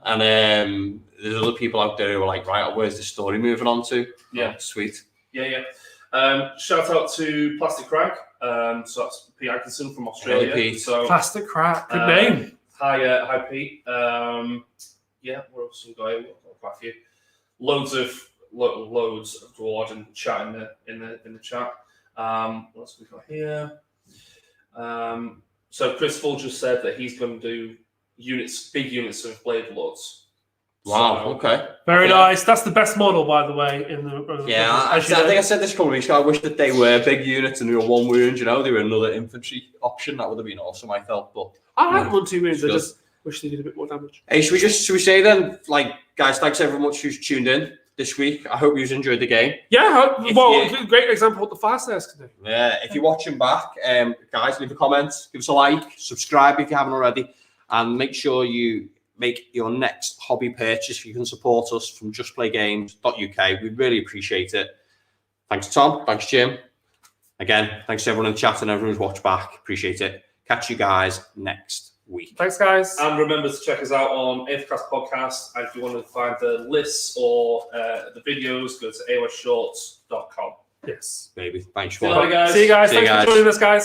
And there's other people out there who are like, right, where's the story moving on to? Yeah, sweet. Yeah. Shout out to Plastic Crack. So that's Pete Atkinson from Australia. Hey, Pete. So Plastic Crack, good name. Hi, Pete. Yeah, what else have we got here? We've got quite a few. Loads of Dward and chat in the chat. What else have we got here? So Chris Full just said that he's going to do big units of Blade Lords. Wow. So, okay. Very nice. That's the best model, by the way. I think I said this a couple of weeks ago. I wish that they were big units and they were 1 wound. They were another infantry option. That would have been awesome. I felt, but I like 1-2 wounds. I just wish they did a bit more damage. Hey, should we say then, guys, thanks everyone much who's tuned in this week. I hope you've enjoyed the game. Yeah, great example of what the Fireslayers can do. Yeah, if you're watching back, guys, leave a comment, give us a like, subscribe if you haven't already, and make sure you make your next hobby purchase. You can support us from justplaygames.uk. We really appreciate it. Thanks, Tom. Thanks, Jim. Again, thanks to everyone in the chat and everyone who's watched back. Appreciate it. Catch you guys next week. Thanks, guys. And remember to check us out on Aethcast Podcast. And if you want to find the lists or the videos, go to aosshorts.com. Yes. Baby. Thanks, See you later, guys. See you guys. Thanks for joining us, guys.